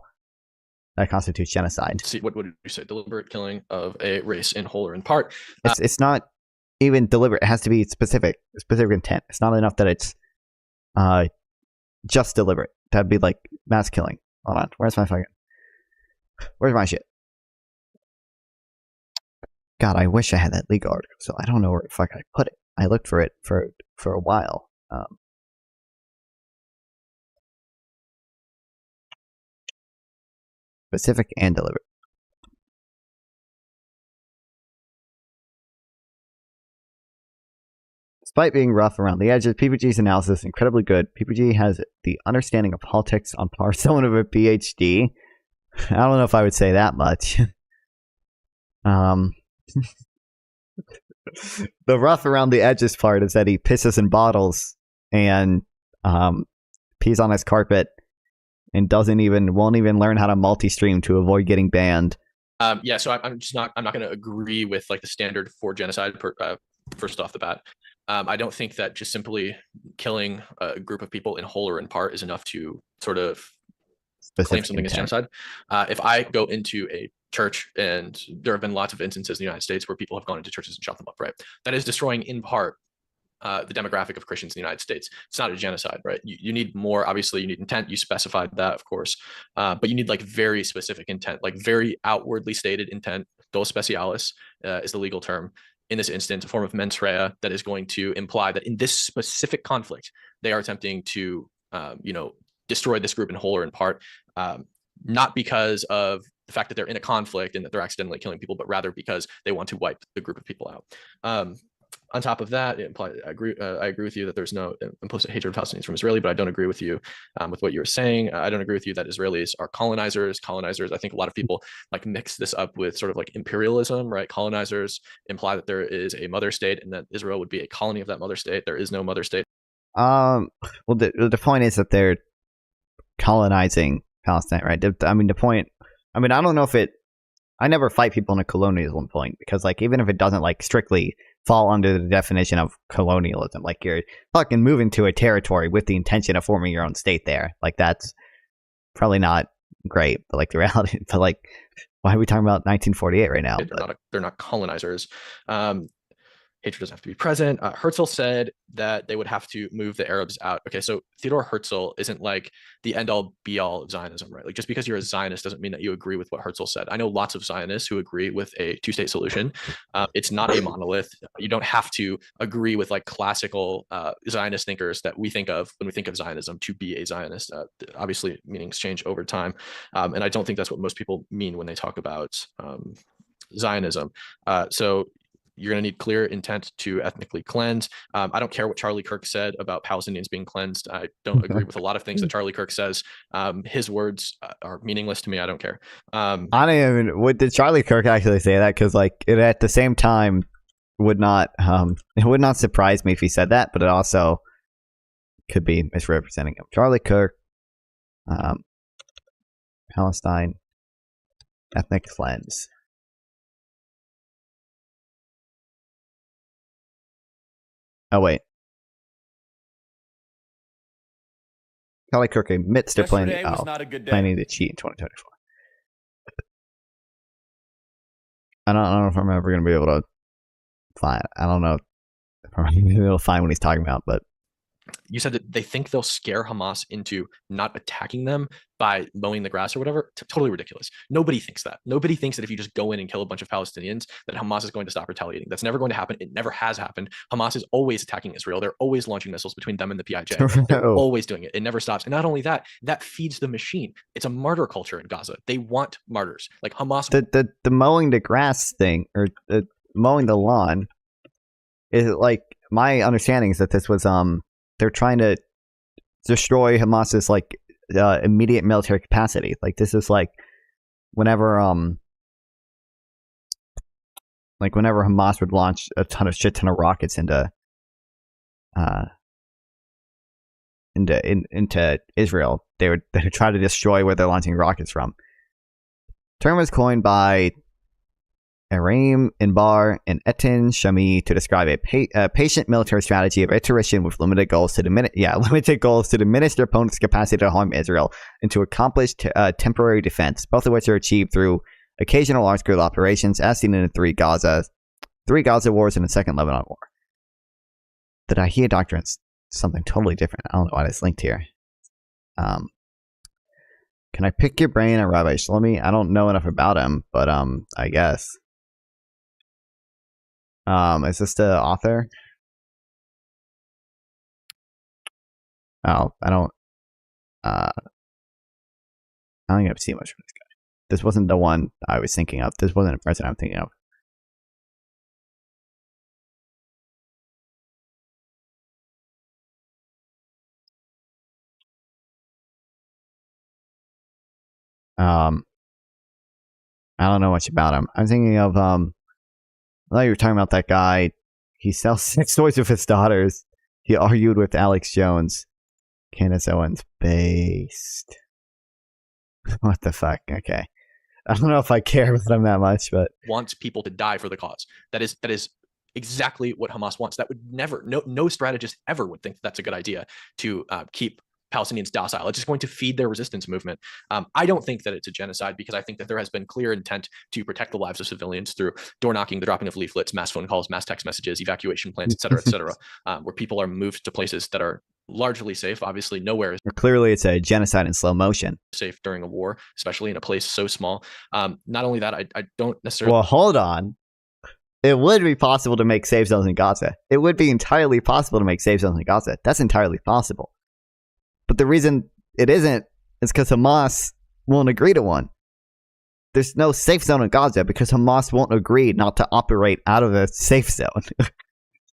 that constitutes genocide. See, what would you say? Deliberate killing of a race in whole or in part. It's not even deliberate. It has to be specific intent. It's not enough that it's just deliberate. That'd be like mass killing. Hold on, where's my shit? God, I wish I had that legal article, so I don't know where the fuck I put it. I looked for it for a while. Specific and deliberate. Despite being rough around the edges, PPG's analysis is incredibly good. PPG has the understanding of politics on par with someone of a PhD. I don't know if I would say that much. The rough around the edges part is that he pisses in bottles and pees on his carpet and won't even learn how to multi-stream to avoid getting banned. Yeah, so I'm not going to agree with like the standard for genocide first off the bat. I don't think that just simply killing a group of people in whole or in part is enough to sort of claim something as genocide. If I go into a church, and there have been lots of instances in the United States where people have gone into churches and shot them up, right? That is destroying in part the demographic of Christians in the United States. It's not a genocide, right? You need more, obviously you need intent. You specified that, of course, but you need like very specific intent, like very outwardly stated intent. Dolo specialis is the legal term. In this instance, a form of mens rea that is going to imply that in this specific conflict, they are attempting to, destroy this group in whole or in part, not because of the fact that they're in a conflict and that they're accidentally killing people, but rather because they want to wipe the group of people out. On top of that, I agree with you that there's no implicit hatred of Palestinians from Israeli, but I don't agree with you with what you were saying. I don't agree with you that Israelis are colonizers. I think a lot of people like mix this up with sort of like imperialism, right? Colonizers imply that there is a mother state and that Israel would be a colony of that mother state. There is no mother state. Well, the point is that they're colonizing Palestine, right? The point. I don't know if it. I never fight people in a colonialism point because, like, even if it doesn't like strictly fall under the definition of colonialism, like you're fucking moving to a territory with the intention of forming your own state there, like that's probably not great. But like the reality, but like, why are we talking about 1948 right now? They're not colonizers. Hatred doesn't have to be present. Herzl said that they would have to move the Arabs out. Okay, so Theodor Herzl isn't like the end-all be-all of Zionism, right? Like just because you're a Zionist doesn't mean that you agree with what Herzl said. I know lots of Zionists who agree with a two-state solution. It's not a monolith. You don't have to agree with like classical Zionist thinkers that we think of when we think of Zionism to be a Zionist. Obviously, meanings change over time, and I don't think that's what most people mean when they talk about Zionism. So you're going to need clear intent to ethnically cleanse. I don't care what Charlie Kirk said about Palestinians being cleansed. I don't agree with a lot of things that Charlie Kirk says. His words are meaningless to me. I don't care. I don't even. Did Charlie Kirk actually say that? Because like it at the same time it would not surprise me if he said that, but it also could be misrepresenting him. Charlie Kirk, Palestine, ethnic cleanse. Oh, wait. Charlie Kirk admits to planning to cheat in 2024. I don't know if I'm ever going to be able to find. I don't know if I'm going to be able to find what he's talking about, but you said that they think they'll scare Hamas into not attacking them by mowing the grass or whatever. Totally ridiculous. Nobody thinks that. Nobody thinks that if you just go in and kill a bunch of Palestinians, that Hamas is going to stop retaliating. That's never going to happen. It never has happened. Hamas is always attacking Israel. They're always launching missiles between them and the PIJ. They're always doing it. It never stops. And not only that, that feeds the machine. It's a martyr culture in Gaza. They want martyrs. Like Hamas. The mowing the grass thing or mowing the lawn is like my understanding is that this was they're trying to destroy Hamas's like immediate military capacity. Like this is like whenever Hamas would launch a shit ton of rockets into Israel, they would try to destroy where they're launching rockets from. The term was coined by Aram Inbar and Etin Shami to describe a patient military strategy of iteration with limited goals to diminish their opponent's capacity to harm Israel and to accomplish temporary defense, both of which are achieved through occasional large-scale operations, as seen in the three Gaza wars and the Second Lebanon War. The Dahiyya doctrine is something totally different. I don't know why it's linked here. Can I pick your brain on Rabbi Shlomi? I don't know enough about him, but I guess. Is this the author? Oh, I don't think I've seen much from this guy. This wasn't the one I was thinking of. This wasn't a president I'm thinking of. I don't know much about him. I'm thinking of I thought you were talking about that guy. He sells sex toys with his daughters. He argued with Alex Jones. Candace Owens based. What the fuck? Okay. I don't know if I care about him that much, but wants people to die for the cause. That is exactly what Hamas wants. That would never, no strategist ever would think that's a good idea to keep Palestinians docile. It's just going to feed their resistance movement. I don't think that it's a genocide because I think that there has been clear intent to protect the lives of civilians through door knocking, the dropping of leaflets, mass phone calls, mass text messages, evacuation plans, et cetera, where people are moved to places that are largely safe. Obviously, nowhere is clearly it's a genocide in slow motion. safe during a war, especially in a place so small. Not only that, I don't necessarily. Well, hold on. It would be possible to make safe zones in Gaza. It would be entirely possible to make safe zones in Gaza. That's entirely possible. But the reason it isn't is because Hamas won't agree to one. There's no safe zone in Gaza because Hamas won't agree not to operate out of a safe zone.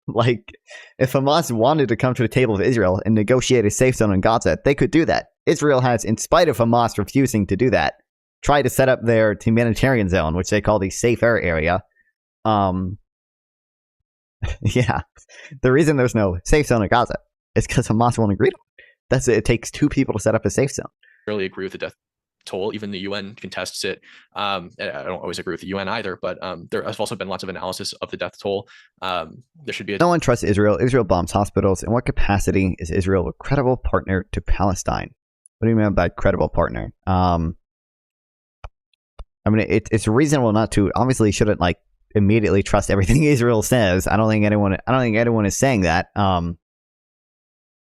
Like, if Hamas wanted to come to the table with Israel and negotiate a safe zone in Gaza, they could do that. Israel has, in spite of Hamas refusing to do that, tried to set up their humanitarian zone, which they call the safe air area. Yeah. The reason there's no safe zone in Gaza is because Hamas won't agree to it. That's it. It takes two people to set up a safe zone. Really agree with the death toll. Even the UN contests it. I don't always agree with the UN either, but there has also been lots of analysis of the death toll. There should be no one trusts Israel. Israel bombs hospitals. In what capacity is Israel a credible partner to Palestine? What do you mean by credible partner? I mean, it's reasonable not to. Obviously, shouldn't like immediately trust everything Israel says. I don't think anyone is saying that.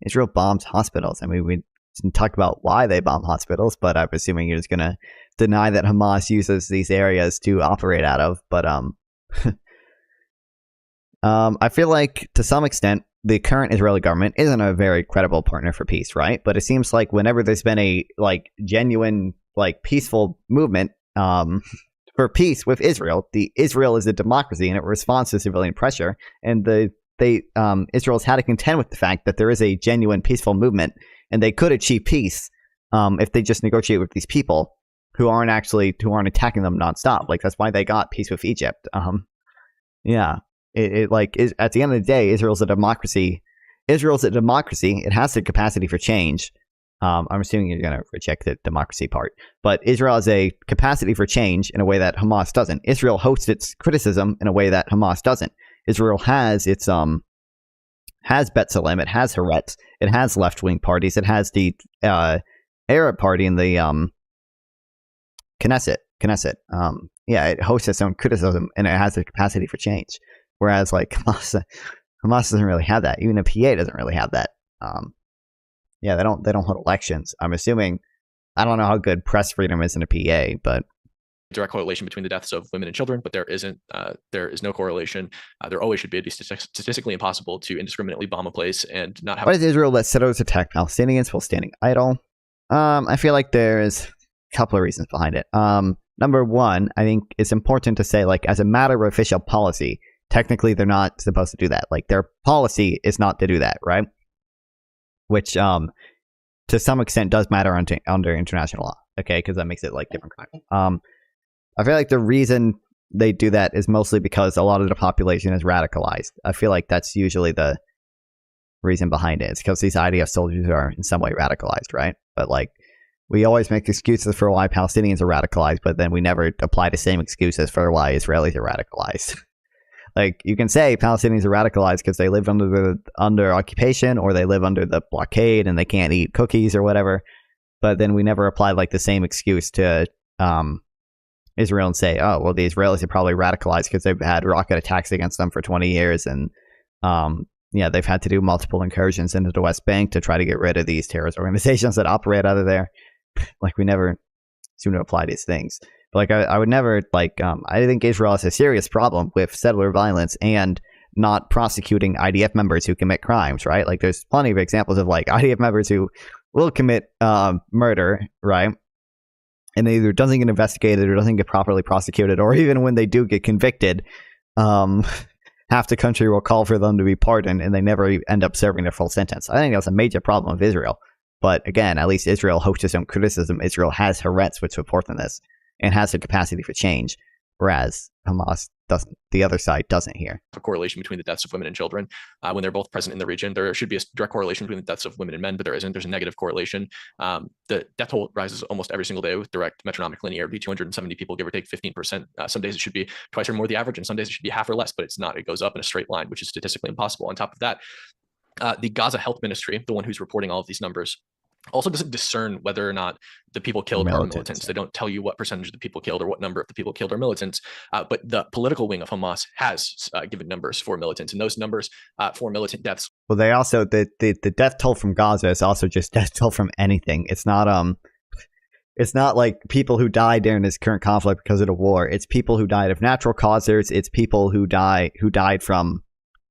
Israel bombs hospitals. I mean, we didn't talk about why they bomb hospitals, but I'm assuming you're just going to deny that Hamas uses these areas to operate out of. But I feel like to some extent, the current Israeli government isn't a very credible partner for peace, right? But it seems like whenever there's been a like genuine, like peaceful movement for peace with Israel, Israel is a democracy and it responds to civilian pressure, and Israel's had to contend with the fact that there is a genuine peaceful movement, and they could achieve peace if they just negotiate with these people who aren't attacking them nonstop. Like, that's why they got peace with Egypt. Yeah, at the end of the day, Israel's a democracy. It has the capacity for change. I'm assuming you're going to reject the democracy part, but Israel has a capacity for change in a way that Hamas doesn't. Israel hosts its criticism in a way that Hamas doesn't. Israel has its has B'Tselem, it has Haaretz, it has left-wing parties, it has the Arab Party in the Knesset. Yeah, it hosts its own criticism and it has the capacity for change. Whereas like Hamas doesn't really have that. Even the PA doesn't really have that. Yeah, they don't hold elections. I'm assuming. I don't know how good press freedom is in a PA, but direct correlation between the deaths of women and children, but there is no correlation. There always should be. It is statistically impossible to indiscriminately bomb a place and not have. Why does Israel let settlers attack Palestinians while standing idle? I feel like there's a couple of reasons behind it. Number one, I think it's important to say, like, as a matter of official policy, technically they're not supposed to do that. Like, their policy is not to do that, right? Which, to some extent, does matter under international law. Okay, because that makes it like different crime. I feel like the reason they do that is mostly because a lot of the population is radicalized. I feel like that's usually the reason behind it. It's because these IDF soldiers are in some way radicalized, right? But like, we always make excuses for why Palestinians are radicalized, but then we never apply the same excuses for why Israelis are radicalized. Like, you can say Palestinians are radicalized because they live under occupation, or they live under the blockade and they can't eat cookies or whatever. But then we never apply like the same excuse to Israel and say, oh, well, the Israelis are probably radicalized because they've had rocket attacks against them for 20 years. And yeah, they've had to do multiple incursions into the West Bank to try to get rid of these terrorist organizations that operate out of there. Like, we never seem to apply these things. Like I would never I think Israel has a serious problem with settler violence and not prosecuting IDF members who commit crimes, right? Like there's plenty of examples of like IDF members who will commit murder, right? And they either doesn't get investigated or doesn't get properly prosecuted, or even when they do get convicted, half the country will call for them to be pardoned and they never end up serving their full sentence. I think that's a major problem of Israel. But again, at least Israel hosts its own criticism. Israel has Haaretz, which support in this, and has the capacity for change, whereas Hamas doesn't. The other side doesn't here. A correlation between the deaths of women and children when they're both present in the region. There should be a direct correlation between the deaths of women and men, but there isn't. There's a negative correlation. The death toll rises almost every single day with direct metronomic linearity, 270 people, give or take 15%. Some days it should be twice or more the average, and some days it should be half or less, but it's not. It goes up in a straight line, which is statistically impossible. On top of that, the Gaza Health Ministry, the one who's reporting all of these numbers, also doesn't discern whether or not the people killed are militants. They don't tell you what percentage of the people killed or what number of the people killed are militants. But the political wing of Hamas has given numbers for militants, and those numbers for militant deaths. Well, they also the death toll from Gaza is also just death toll from anything. It's not like people who died during this current conflict because of the war. It's people who died of natural causes. It's people who died from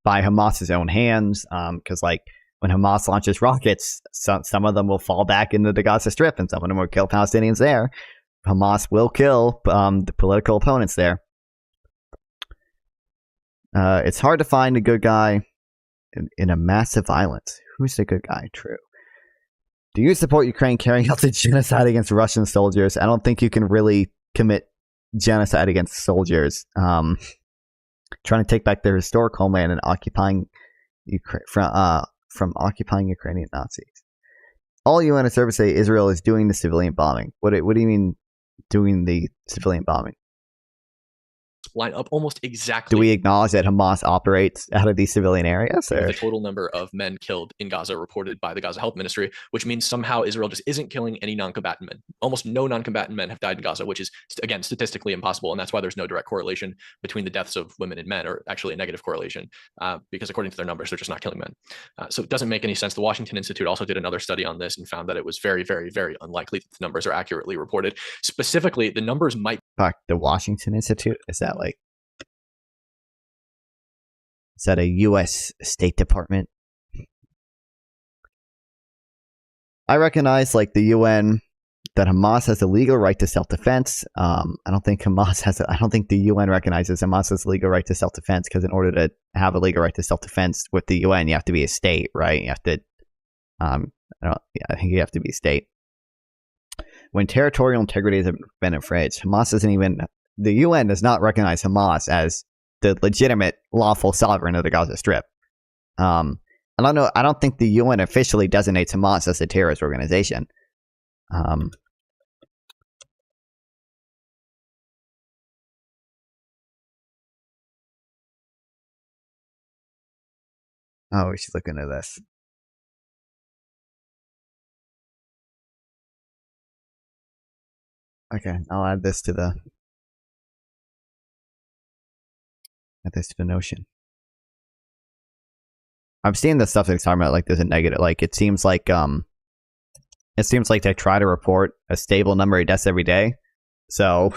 by Hamas's own hands. Because like, when Hamas launches rockets, some of them will fall back into the Gaza Strip, and some of them will kill Palestinians there. Hamas will kill the political opponents there. It's hard to find a good guy in a massive violence. Who's the good guy? True. Do you support Ukraine carrying out the genocide against Russian soldiers? I don't think you can really commit genocide against soldiers. Trying to take back their historic homeland and occupying Ukraine from occupying Ukrainian Nazis. All UN observers say Israel is doing the civilian bombing. What do you mean doing the civilian bombing? Line up almost exactly. Do we acknowledge that Hamas operates out of these civilian areas? The total number of men killed in Gaza reported by the Gaza Health Ministry, which means somehow Israel just isn't killing any non-combatant men. Almost no non-combatant men have died in Gaza, which is, again, statistically impossible. And that's why there's no direct correlation between the deaths of women and men, or actually a negative correlation, because according to their numbers, they're just not killing men. So it doesn't make any sense. The Washington Institute also did another study on this and found that it was very, very, very unlikely that the numbers are accurately reported. Specifically, the numbers might... Fuck, the Washington Institute? Is that like... Is that a U.S. State Department? I recognize, like the UN, that Hamas has a legal right to self-defense. I don't think the UN recognizes Hamas has a legal right to self-defense, because in order to have a legal right to self-defense with the UN, you have to be a state, right? You have to. I think you have to be a state. When territorial integrity has been infringed, Hamas doesn't even. The UN does not recognize Hamas as the legitimate, lawful sovereign of the Gaza Strip. I don't know. I don't think the UN officially designates Hamas as a terrorist organization. Oh, we should look into this. Okay, I'll add this to the notion. I'm seeing the stuff that he's talking about, like there's a negative, like it seems like they try to report a stable number of deaths every day. So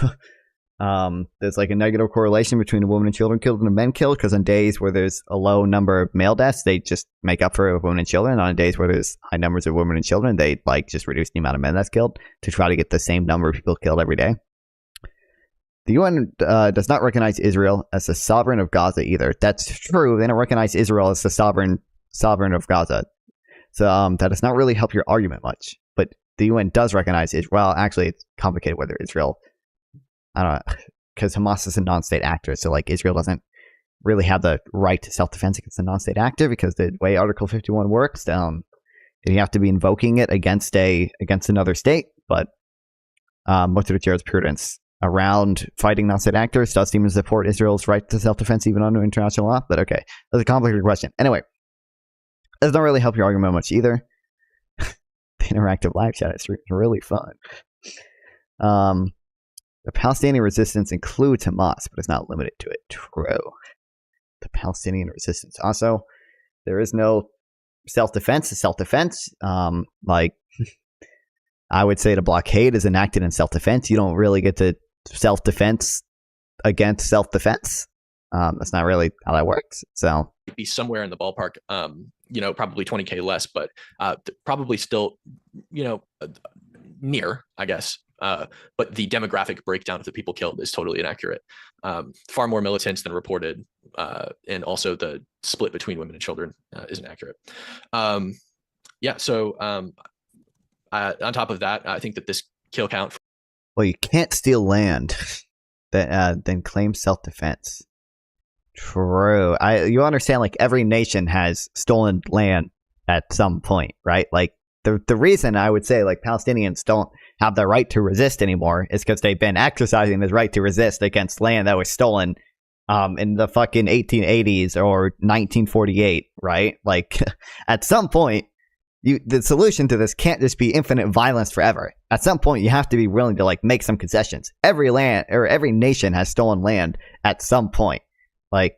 there's like a negative correlation between the women and children killed and the men killed, because on days where there's a low number of male deaths, they just make up for it with women and children. On days where there's high numbers of women and children, they like just reduce the amount of men that's killed to try to get the same number of people killed every day. The UN does not recognize Israel as the sovereign of Gaza either. That's true. They don't recognize Israel as the sovereign of Gaza. So that does not really help your argument much. But the UN does recognize Israel. Well, actually, it's complicated whether Israel. I don't know, because Hamas is a non-state actor. So like Israel doesn't really have the right to self-defense against a non-state actor, because the way Article 51 works, you have to be invoking it against another state. But most of the jurisprudence around fighting non-state actors does seem to support Israel's right to self-defense even under international law. But okay, that's a complicated question. Anyway, that doesn't really help your argument much either. The interactive live chat is really fun. The Palestinian resistance includes Hamas, but it's not limited to it. True. The Palestinian resistance. Also, there is no self-defense. It's self-defense. Like, I would say the blockade is enacted in self-defense. You don't really get to self-defense against self-defense. That's not really how that works. So be somewhere in the ballpark, probably 20K less, but probably still, near, I guess. But the demographic breakdown of the people killed is totally inaccurate. Far more militants than reported, and also the split between women and children isn't accurate. So on top of that, I think that this kill count. Well, you can't steal land that then claim self-defense. True. You understand, like, every nation has stolen land at some point, right? Like, the reason I would say, like, Palestinians don't have the right to resist anymore is because they've been exercising this right to resist against land that was stolen in the fucking 1880s or 1948, right? Like, at some point, the solution to this can't just be infinite violence forever. At some point, you have to be willing to, like, make some concessions. Every nation has stolen land at some point. Like,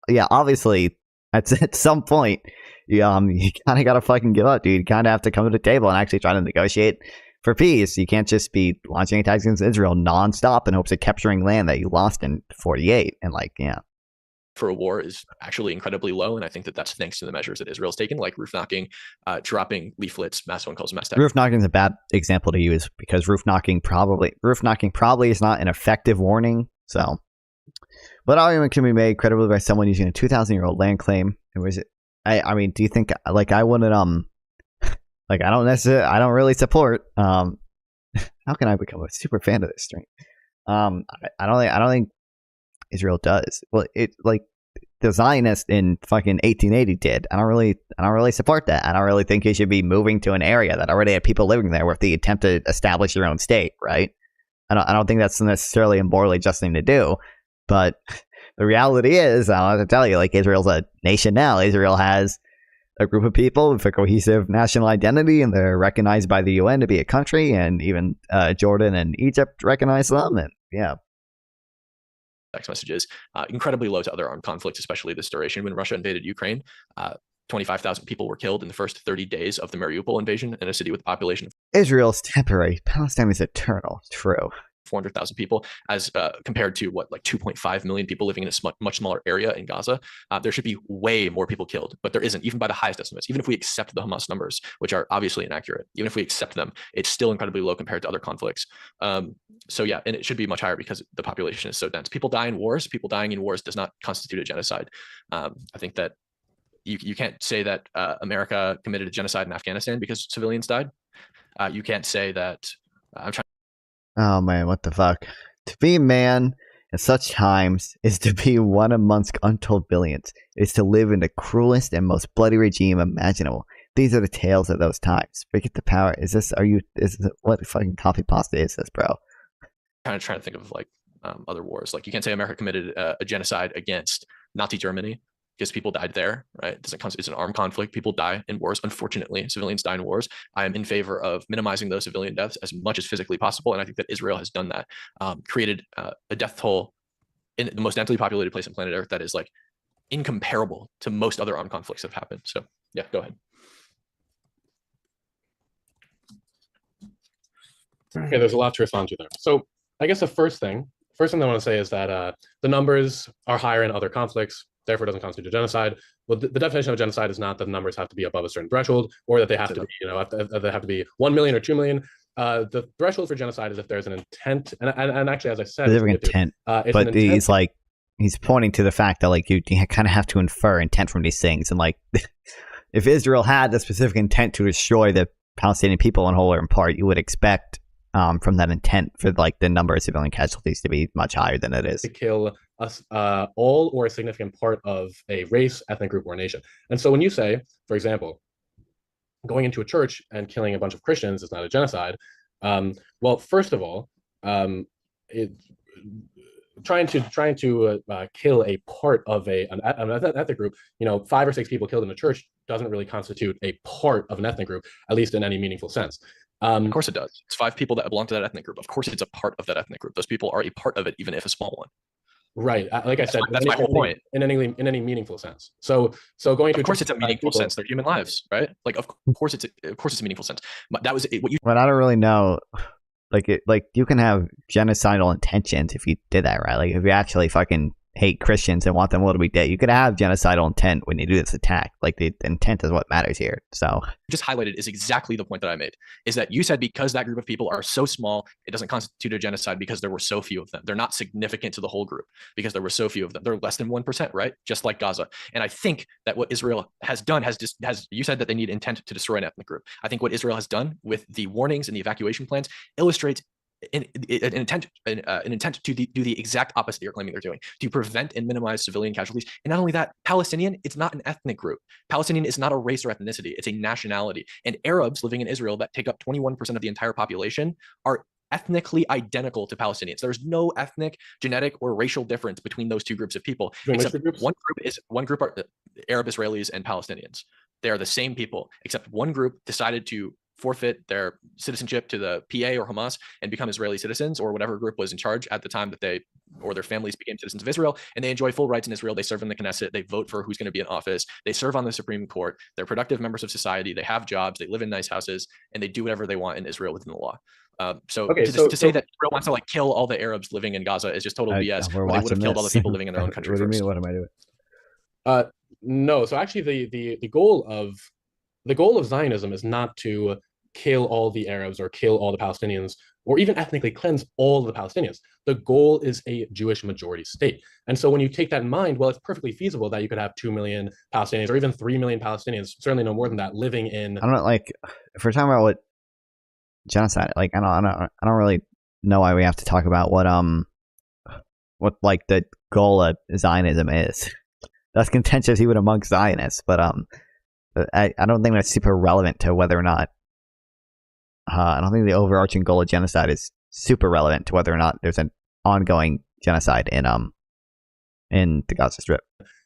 yeah, obviously, at some point, you kind of got to fucking give up, dude. You kind of have to come to the table and actually try to negotiate for peace. You can't just be launching attacks against Israel nonstop in hopes of capturing land that you lost in 48. And, like, yeah. For a war is actually incredibly low, and I think that that's thanks to the measures that Israel's taken, like roof knocking, dropping leaflets, mass phone calls, mass text. Roof knocking is a bad example to use because roof knocking probably is not an effective warning. So, what argument can be made credibly by someone using a 2,000-year-old land claim? I mean, do you think, like, I wouldn't like, I don't really support how can I become a super fan of this stream? I don't think Israel does. Well, it, like, the Zionists in fucking 1880 did. I don't really support that. I don't really think you should be moving to an area that already had people living there with the attempt to establish your own state, right? I don't think that's necessarily a morally just thing to do. But the reality is, I don't have to tell you, like, Israel's a nation now. Israel has a group of people with a cohesive national identity, and they're recognized by the UN to be a country, and even Jordan and Egypt recognize them, and yeah. Text messages, incredibly low to other armed conflicts, especially this duration. When Russia invaded Ukraine, 25,000 people were killed in the first 30 days of the Mariupol invasion in a city with a population of Israel's temporary, Palestine is eternal. True. 400,000 people, as compared to what, like 2.5 million people living in a much smaller area in Gaza. There should be way more people killed, but there isn't, even by the highest estimates. Even if we accept the Hamas numbers, which are obviously inaccurate, even if we accept them, it's still incredibly low compared to other conflicts. So yeah, and it should be much higher because the population is so dense. People die in wars. People dying in wars does not constitute a genocide. I think that you can't say that America committed a genocide in Afghanistan because civilians died. You can't say that. I'm trying. Oh man, what the fuck? To be a man in such times is to be one amongst untold billions. It is to live in the cruelest and most bloody regime imaginable. These are the tales of those times. Forget the power. What fucking copy pasta is this, bro? Kind of trying to think of, like, other wars. Like, you can't say America committed a genocide against Nazi Germany because people died there, right? It's an armed conflict. People die in wars. Unfortunately, civilians die in wars. I am in favor of minimizing those civilian deaths as much as physically possible. And I think that Israel has done that, created a death toll in the most densely populated place on planet Earth that is, like, incomparable to most other armed conflicts that have happened. So yeah, go ahead. Okay, there's a lot to respond to there. So I guess the first thing I want to say is that the numbers are higher in other conflicts, therefore doesn't constitute a genocide. Well, the definition of genocide is not that the numbers have to be above a certain threshold, or that they have to be, they have to be 1 million or 2 million. The threshold for genocide is if there's an intent, and actually, as I said, intent. But he's pointing to the fact that, like, you kind of have to infer intent from these things, and, like, if Israel had the specific intent to destroy the Palestinian people in whole or in part, you would expect from that intent for, like, the number of civilian casualties to be much higher than it is. To kill us all or a significant part of a race, ethnic group, or nation. And so when you say, for example, going into a church and killing a bunch of Christians is not a genocide, well, first of all, trying to kill a part of an ethnic group, 5 or 6 people killed in a church doesn't really constitute a part of an ethnic group, at least in any meaningful sense. Of course it does. It's 5 people that belong to that ethnic group. Of course it's a part of that ethnic group. Those people are a part of it, even if a small one. Right. Like I said, that's my whole point. In any meaningful sense. So going to, of course, it's a meaningful sense. They're human lives, right? Like, of course it's a meaningful sense. But that was what you. But I don't really know. like you can have genocidal intentions if you did that, right? Like if you actually fucking hate Christians and want them all to be dead, you could have genocidal intent when you do this attack. Like the intent is what matters here. So just highlighted is exactly the point that I made, is that you said because that group of people are so small, it doesn't constitute a genocide because there were so few of them. They're not significant to the whole group because there were so few of them. They're less than 1%, right? Just like Gaza. And I think that what Israel has done has you said that they need intent to destroy an ethnic group. I think what Israel has done with the warnings and the evacuation plans illustrates an intent to do the exact opposite you're claiming they're doing, to prevent and minimize civilian casualties. And not only that, Palestinian, it's not an ethnic group. Palestinian is not a race or ethnicity, it's a nationality. And Arabs living in Israel that take up 21% of the entire population are ethnically identical to Palestinians. There's no ethnic, genetic, or racial difference between those two groups of people. Except one group are Arab Israelis and Palestinians. They are the same people, except one group decided to forfeit their citizenship to the PA or Hamas and become Israeli citizens, or whatever group was in charge at the time that they or their families became citizens of Israel, and they enjoy full rights in Israel. They serve in the Knesset, they vote for who's going to be in office, they serve on the Supreme Court, they're productive members of society, they have jobs, they live in nice houses, and they do whatever they want in Israel within the law. To say that Israel wants to like kill all the Arabs living in Gaza is just total BS. They would have killed all the people living in their own country. What do you first. mean? What am I doing? No. So actually, the goal of Zionism is not to kill all the Arabs or kill all the Palestinians or even ethnically cleanse all of the Palestinians. The goal is a Jewish majority state. And so when you take that in mind, well, it's perfectly feasible that you could have 2 million Palestinians or even 3 million Palestinians, certainly no more than that, living in. I don't know, like if we're talking about what genocide, like I don't really know why we have to talk about what like the goal of Zionism is. That's contentious even amongst Zionists, but I don't think that's super relevant to whether or not. I don't think the overarching goal of genocide is super relevant to whether or not there's an ongoing genocide in the Gaza Strip.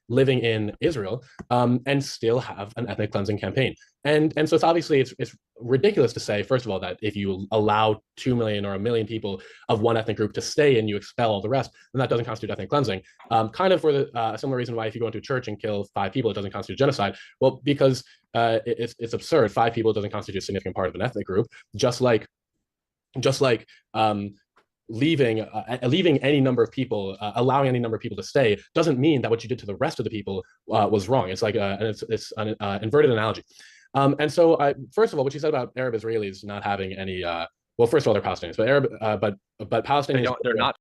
Living in Israel, and still have an ethnic cleansing campaign. And so it's obviously it's ridiculous to say, first of all, that if you allow 2 million or 1 million people of one ethnic group to stay and you expel all the rest, then that doesn't constitute ethnic cleansing. Kind of for the similar reason why if you go into a church and kill 5 people, it doesn't constitute genocide. Well, because it's absurd. 5 people doesn't constitute a significant part of an ethnic group, just like leaving any number of people, allowing any number of people to stay doesn't mean that what you did to the rest of the people was wrong. It's like it's an inverted analogy. And so, first of all, what you said about Arab Israelis not having any, well, first of all, they're Palestinians, but Palestinians, they're not.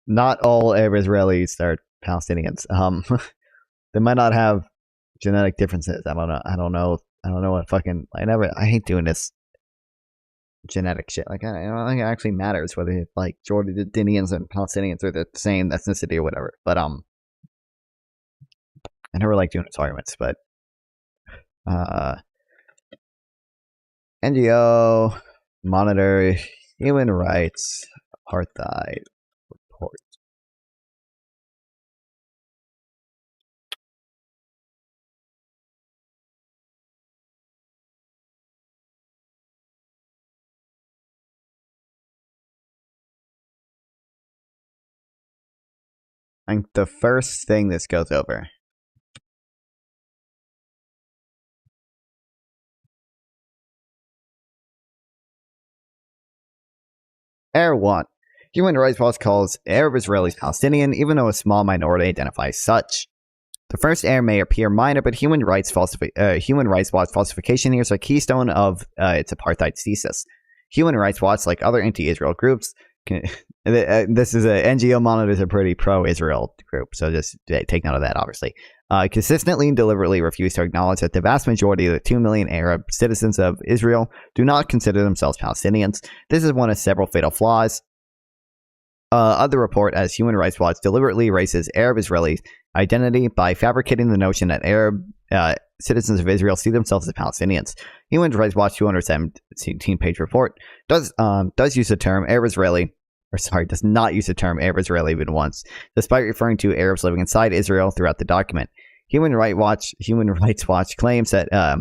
Not all Arab Israelis are Palestinians. They might not have genetic differences. I don't know what fucking. I hate doing this genetic shit. Like I don't think it actually matters whether like Jordanians and Palestinians are the same ethnicity or whatever. But I never like doing these arguments. But NGO monitor human rights apartheid report. I think the first thing this goes over. Error 1. Human Rights Watch calls Arab Israelis Palestinian, even though a small minority identifies such. The first error may appear minor, but Human Rights Watch falsification here is a keystone of its apartheid thesis. Human Rights Watch, like other anti-Israel groups, this is NGO monitors a pretty pro-Israel group, so just take note of that, obviously. Consistently and deliberately refuse to acknowledge that the vast majority of the 2 million Arab citizens of Israel do not consider themselves Palestinians. This is one of several fatal flaws of the report, as Human Rights Watch deliberately erases Arab Israeli identity by fabricating the notion that Arab citizens of Israel see themselves as Palestinians. Human Rights Watch 217-page report does use the term Arab Israeli. Does not use the term Arab Israeli even once, despite referring to Arabs living inside Israel throughout the document. Human Rights Watch claims that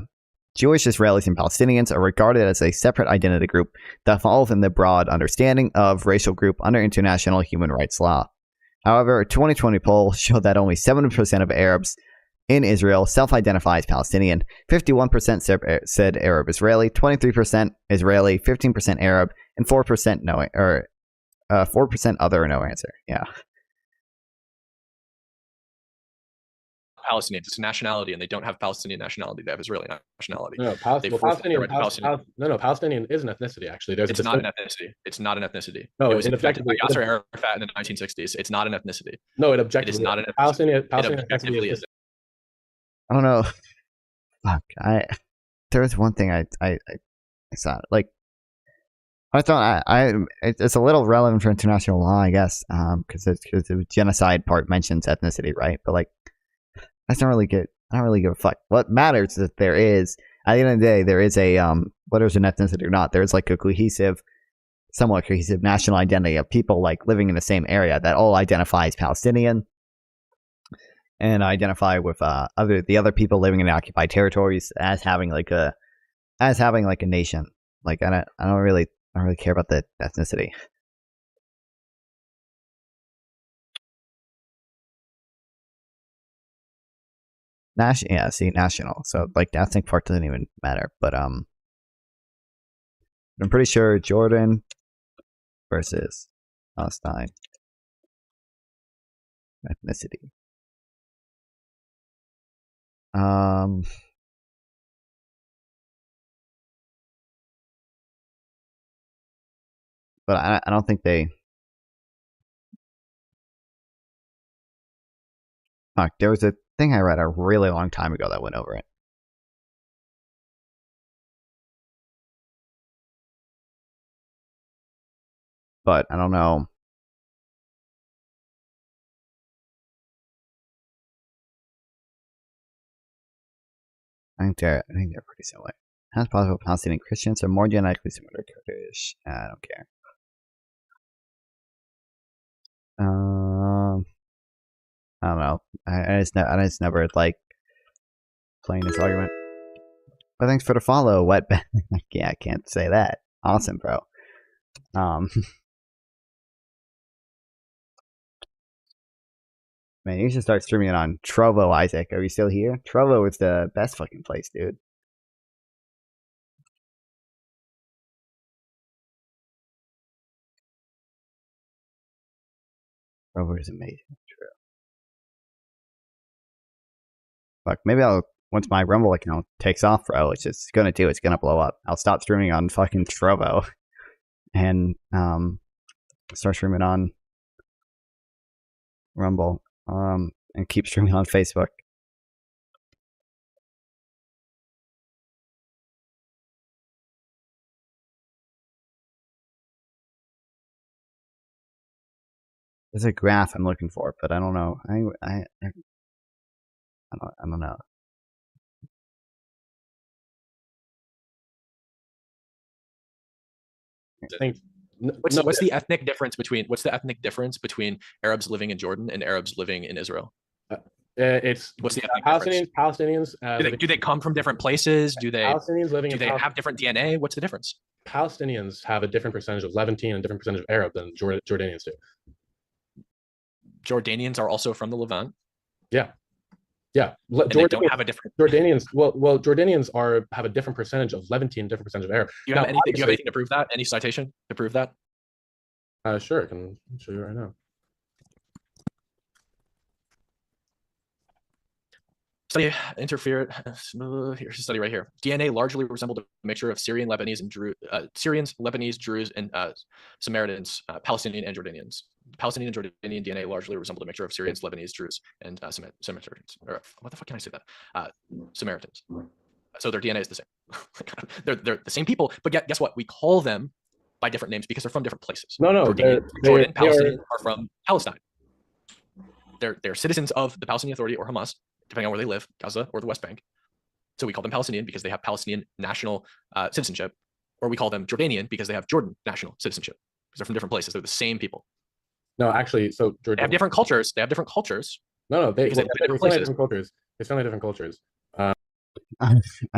Jewish Israelis and Palestinians are regarded as a separate identity group that fall within the broad understanding of racial group under international human rights law. However, a 2020 poll showed that only 7% of Arabs in Israel self-identify as Palestinian. 51% said Arab Israeli, 23% Israeli, 15% Arab, and 4% no, or 4% other or no answer. Yeah. Palestinians. It's a nationality, and they don't have Palestinian nationality. They have Israeli nationality. No, They forfeit the right to Palestinian. Palestinian is an ethnicity. Actually, It's not an ethnicity. It's not an ethnicity. No, it was it invented by objectively- Yasser Arafat in the 1960s. It's not an ethnicity. No, it It objectively is not an ethnicity. Palestinian It ethnicity objectively is is. I don't know. Fuck. There was one thing I saw. Like, I thought it's a little relevant for international law, I guess, because the genocide part mentions ethnicity, right? But like, I don't really give a fuck. What matters is that there is, at the end of the day, there is a whether it's an ethnicity or not, there's like a somewhat cohesive national identity of people like living in the same area that all identify as Palestinian and identify with the other people living in occupied territories as having like a nation. Like I don't really care about the ethnicity. National. So like the ethnic part doesn't even matter. But I'm pretty sure Jordan versus Palestine ethnicity. But I don't think they. Fuck, there was a thing I read a really long time ago that went over it. But I don't know. I think they're pretty similar. How's possible Palestinian Christians are more genetically similar to Kurdish? I don't care. I don't know. I just never like playing this argument. But thanks for the follow, Wet Ben. Yeah, I can't say that. Awesome, bro. Man, you should start streaming it on Trovo, Isaac. Are you still here? Trovo is the best fucking place, dude. Trovo is amazing. True. Fuck, maybe once my Rumble account takes off, bro, which it's gonna do, it's gonna blow up. I'll stop streaming on fucking Trovo and start streaming on Rumble. And keep streaming on Facebook. There's a graph I'm looking for, but I don't know. I don't know. I think What's the ethnic difference between Arabs living in Jordan and Arabs living in Israel? It's What's the ethnic difference? Palestinians. Do they come from different places? Do they Palestinians living do in they have different DNA? What's the difference? Palestinians have a different percentage of Levantine and different percentage of Arab than Jordanians do. Jordanians are also from the Levant. Yeah. And they don't have a different. Jordanians. Well, Jordanians have a different percentage of Levantine, different percentage of Arab. Do you have anything to prove that? Any citation to prove that? Sure, I can show you right now. Study interfered. Here's a study right here. DNA largely resembled a mixture of Syrian, Lebanese, and Syrians, Lebanese, Druze, and Samaritans, Palestinian, and Jordanians. Palestinian and Jordanian DNA largely resembled a mixture of Syrians, Lebanese, Druze, and Samaritans. Or what the fuck can I say that? Samaritans. So their DNA is the same. they're the same people, but guess what? We call them by different names because they're from different places. No, Jordan, Palestinians are from Palestine. They're citizens of the Palestinian Authority or Hamas, depending on where they live, Gaza or the West Bank. So we call them Palestinian because they have Palestinian national citizenship, or we call them Jordanian because they have Jordan national citizenship because they're from different places. They're the same people. No, actually, so They have different cultures. They have different cultures. No, they because sound like different cultures. They sound like different cultures. I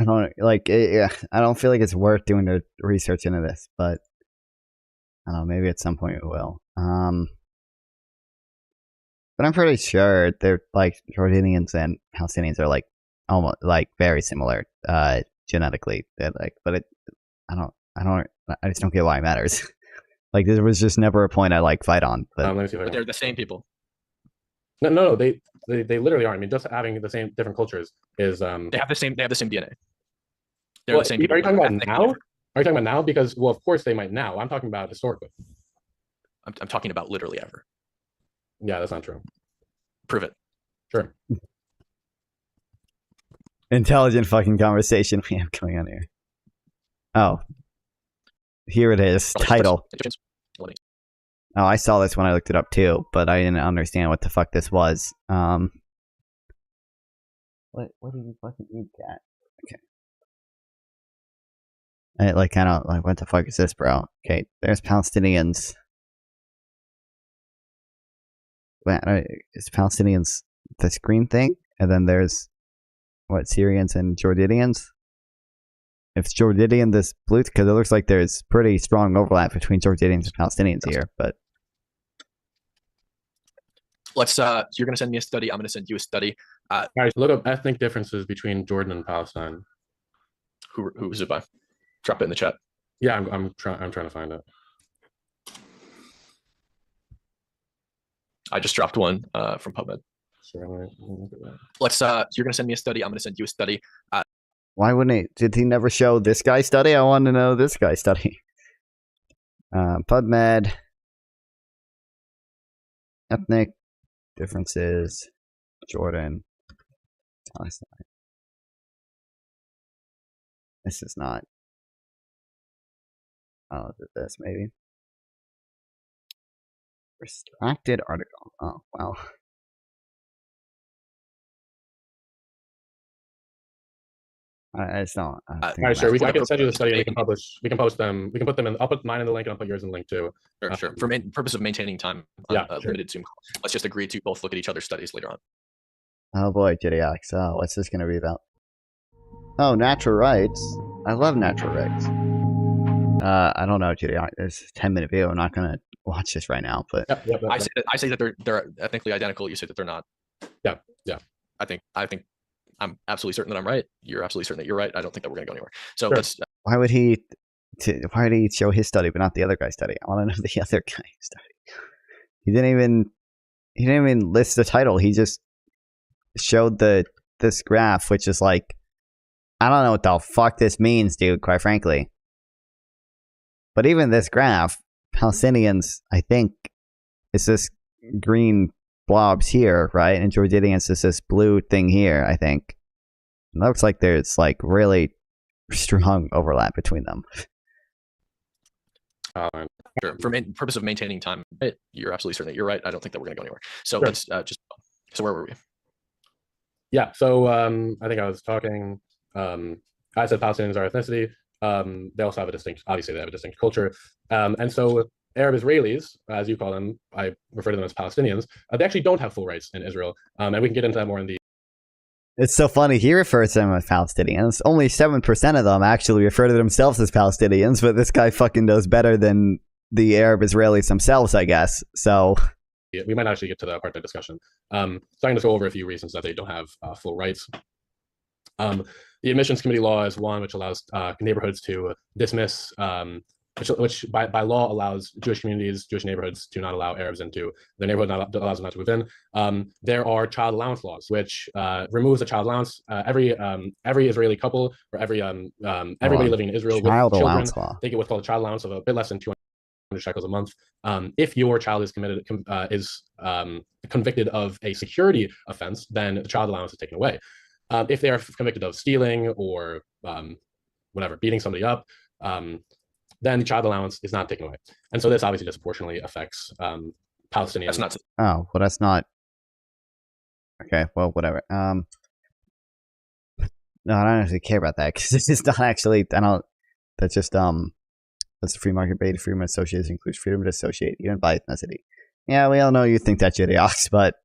don't like. Yeah, I don't feel like it's worth doing the research into this, but I don't know. Maybe at some point it will. But I'm pretty sure they're like Jordanians and Palestinians are like almost like very similar genetically. They're like, but I just don't get why it matters. Like there was just never a point I like fight on. But let me see if I But can. they're the same people. No, they literally are. I mean, just having the same different cultures is They have the same DNA. They're well, the same are people. you talking about ethnically now? different. Are you talking about now? Because well, of course they might now. I'm talking about historically. I'm talking about literally ever. Yeah, that's not true. Prove it. Sure. intelligent fucking conversation we have going on here. Oh, here it is. Title. Oh, I saw this when I looked it up too, but I didn't understand what the fuck this was. What do you fucking eat, cat? Okay. I like kind of like what the fuck is this, bro? Okay, there's Palestinians. Wait, is Palestinians this green thing? And then there's what, Syrians and Jordanians? If it's Jordanian, this blue, because it looks like there's pretty strong overlap between Jordanians and Palestinians here, but Let's you're gonna send me a study, I'm gonna send you a study. All right, so look up ethnic differences between Jordan and Palestine. Who's it by? Drop it in the chat. Yeah, I'm trying to find it. I just dropped one from PubMed. Sure, Let's you're gonna send me a study, I'm gonna send you a study. why wouldn't he? Did he never show this guy's study? I want to know this guy's study. PubMed. Ethnic differences. Jordan. Palestine. This is not. Oh, this maybe. Restracted article. Oh, wow. I just don't. all right, sure. I can send you the study. And we can publish. We can post them. We can put them in. I'll put mine in the link, and I'll put yours in the link too. Sure. For purpose of maintaining time on Yeah, a sure. limited Zoom call, let's just agree to both look at each other's studies later on. Oh boy, JDX. Oh, what's this going to be about? Oh, natural rights. I love natural rights. I don't know, JDX. It's a 10-minute video. I'm not going to watch this right now, but Yep. I say that they're ethnically identical. You say that they're not. Yeah. I think I'm absolutely certain that I'm right. You're absolutely certain that you're right. I don't think that we're gonna go anywhere. So Sure. let's. why would he show his study but not the other guy's study? I want to know the other guy's study. He didn't even list the title. He just showed this graph, which is like, I don't know what the fuck this means, dude, quite frankly. But even this graph, Palestinians, I think, is this green blobs here, right? And Jordanians is this blue thing here, I think. It looks like there's like really strong overlap between them. Sure. For purpose of maintaining time, you're absolutely certain that you're right. I don't think that we're gonna go anywhere. So Sure. let's just. So where were we? Yeah. So I think I was talking. I said Palestinians are ethnicity. They also have a distinct. Obviously, they have a distinct culture. And so Arab Israelis, as you call them, I refer to them as Palestinians. They actually don't have full rights in Israel, and we can get into that more in the. It's so funny. He refers to them as Palestinians. Only 7% of them actually refer to themselves as Palestinians, but this guy fucking does better than the Arab Israelis themselves, I guess. So we might actually get to that part of the discussion. So I'm going to go over a few reasons that they don't have full rights. The admissions committee law is one which allows neighborhoods to dismiss, which by law allows Jewish communities, Jewish neighborhoods to not allow Arabs into their neighborhood, allows them not to move in. There are child allowance laws, which removes the child allowance. Every Israeli couple or everybody living in Israel with child children, allowance law. they get what's called a child allowance of a bit less than 200 shekels a month. If your child is convicted of a security offense, then the child allowance is taken away. If they are convicted of stealing or whatever, beating somebody up, then the child allowance is not taken away. And so this obviously disproportionately affects Palestinians. That's not. Oh, well, that's not. Okay, well, whatever. No, I don't actually care about that because this is not actually. I don't. That's just That's the free market based freedom of association includes freedom to associate even by ethnicity. Yeah, we all know you think that's idiots, but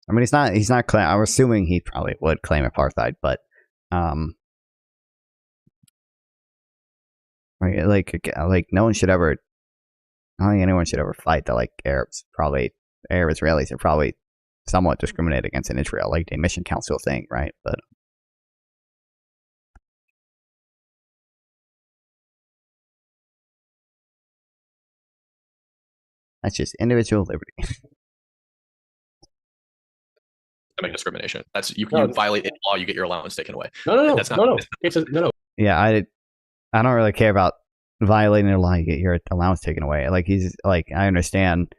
I mean, he's not claim. I'm assuming he probably would claim apartheid, but Right? Like no one should ever. I don't think anyone should ever fight that like Arabs. Probably Arab Israelis are probably somewhat discriminated against in Israel, like the Mission Council thing, right? But that's just individual liberty. Discrimination. That's you No. violate any law, you get your allowance taken away. No. That's not. No. It's no. Yeah, I don't really care about violating a law. You get your allowance taken away. Like he's like, I understand.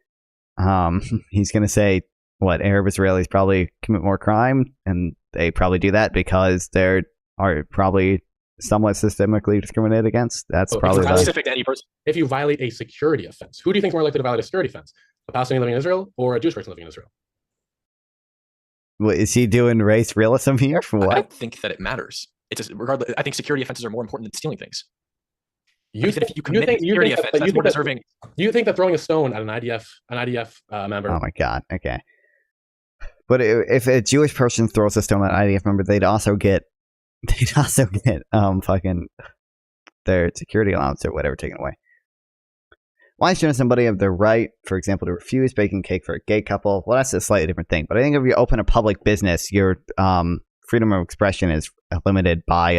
He's gonna say what Arab Israelis probably commit more crime, and they probably do that because they're are probably somewhat systemically discriminated against. That's probably it's not specific to any person. If you violate a security offense, who do you think is more likely to violate a security offense? A Palestinian living in Israel or a Jewish person living in Israel? What, is he doing race realism here for what? I don't think that it matters. It's regardless. I think security offenses are more important than stealing things. You think if you commit a security offense, that's more deserving. Do you think that throwing a stone at an IDF member? Oh my god. Okay. But if a Jewish person throws a stone at an IDF member, they'd also get fucking their security allowance or whatever taken away. Why shouldn't somebody have the right, for example, to refuse baking cake for a gay couple? Well, that's a slightly different thing. But I think if you open a public business, your freedom of expression is limited by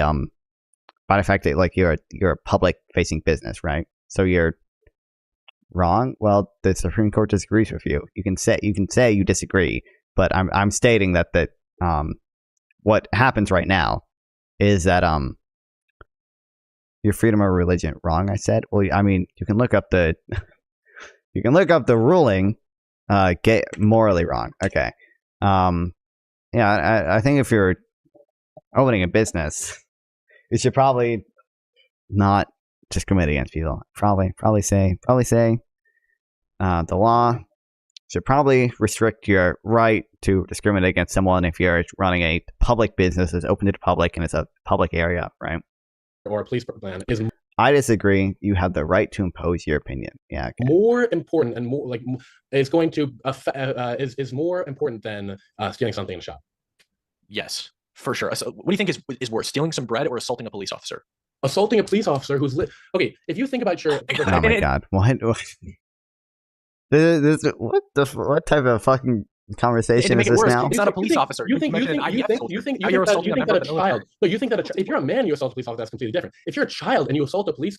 the fact that like you're a public facing business, right? So you're wrong. Well, the Supreme Court disagrees with you. You can say you disagree, but I'm stating that what happens right now is that your freedom of religion. Wrong, I said. Well, I mean, you can look up the ruling. Get morally wrong. Okay. Yeah, I think if you're opening a business, you should probably not discriminate against people. Probably say the law should probably restrict your right to discriminate against someone if you're running a public business that's open to the public and it's a public area, right? Or a police plan is I disagree. You have the right to impose your opinion. Yeah, okay. more important and more like is going to is more important than stealing something in a shop. Yes, for sure. So what do you think is worse, stealing some bread or assaulting a police officer? Assaulting a police officer who's okay. If you think about your Oh my god! What type of fucking conversation is this now? It's not a police officer. You think that a child? No, you think that if you're a man, you assault a police officer. That's completely different. If you're a child and you assault a police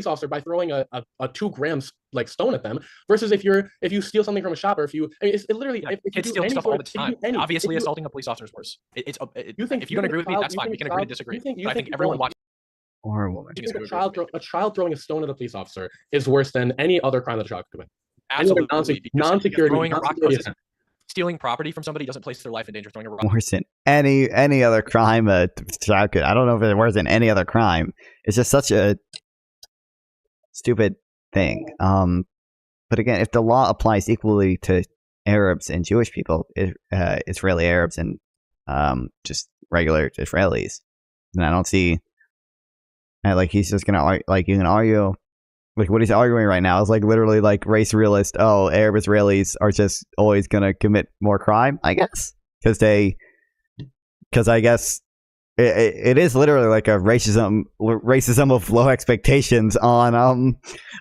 officer by throwing a 2 grams like stone at them, versus if you steal something from a shop or if you, I mean, it's literally kids steal stuff all the time. Obviously, assaulting a police officer is worse. If you don't agree with me, that's fine. We can agree to disagree. But I think everyone watching. Or a woman. Do you think a child throwing a stone at a police officer is worse than any other crime that a child could commit? Absolutely. Non-security. Stealing property from somebody doesn't place their life in danger. Throwing a rock. Worse than any other crime. I don't know if it's worse than any other crime. It's just such a stupid thing. But again, if the law applies equally to Arabs and Jewish people, Israeli Arabs and just regular Israelis, then I don't see. Like he's just gonna like you can argue. Like what he's arguing right now is like literally like race realist. Oh, Arab Israelis are just always gonna commit more crime, I guess, because I guess it is literally like a racism of low expectations on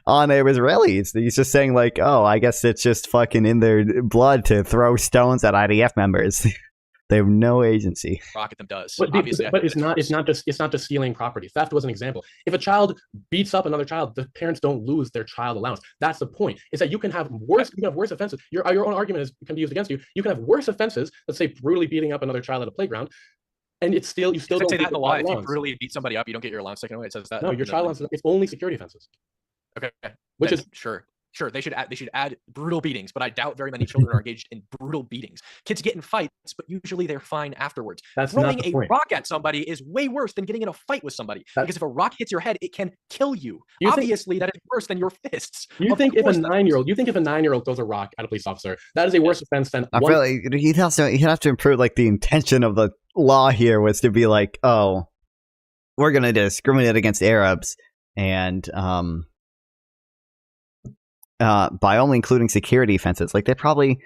Arab Israelis. He's just saying like, oh, I guess it's just fucking in their blood to throw stones at IDF members. They have no agency. Rocket them does. But it's not just stealing property. Theft was an example. If a child beats up another child, the parents don't lose their child allowance. That's the point. Is that you can have worse offenses. Your own argument can be used against you. You can have worse offenses. Let's say brutally beating up another child at a playground, and you still don't say that in the law. If you allowance. brutally beat somebody up, you don't get your allowance taken away. It says that. No, your child allowance. It's only security offenses. Okay. Which is sure. Sure, they should add brutal beatings, but I doubt very many children are engaged in brutal beatings. Kids get in fights, but usually they're fine afterwards. That's Throwing not the a point. rock at somebody is way worse than getting in a fight with somebody. Because if a rock hits your head, it can kill you. Obviously, that is worse than your fists. You think if a 9-year-old throws a rock at a police officer, that is a worse offense than I feel like he'd have to improve like the intention of the law here was to be like, oh, we're gonna discriminate against Arabs and by only including security offenses. Like they probably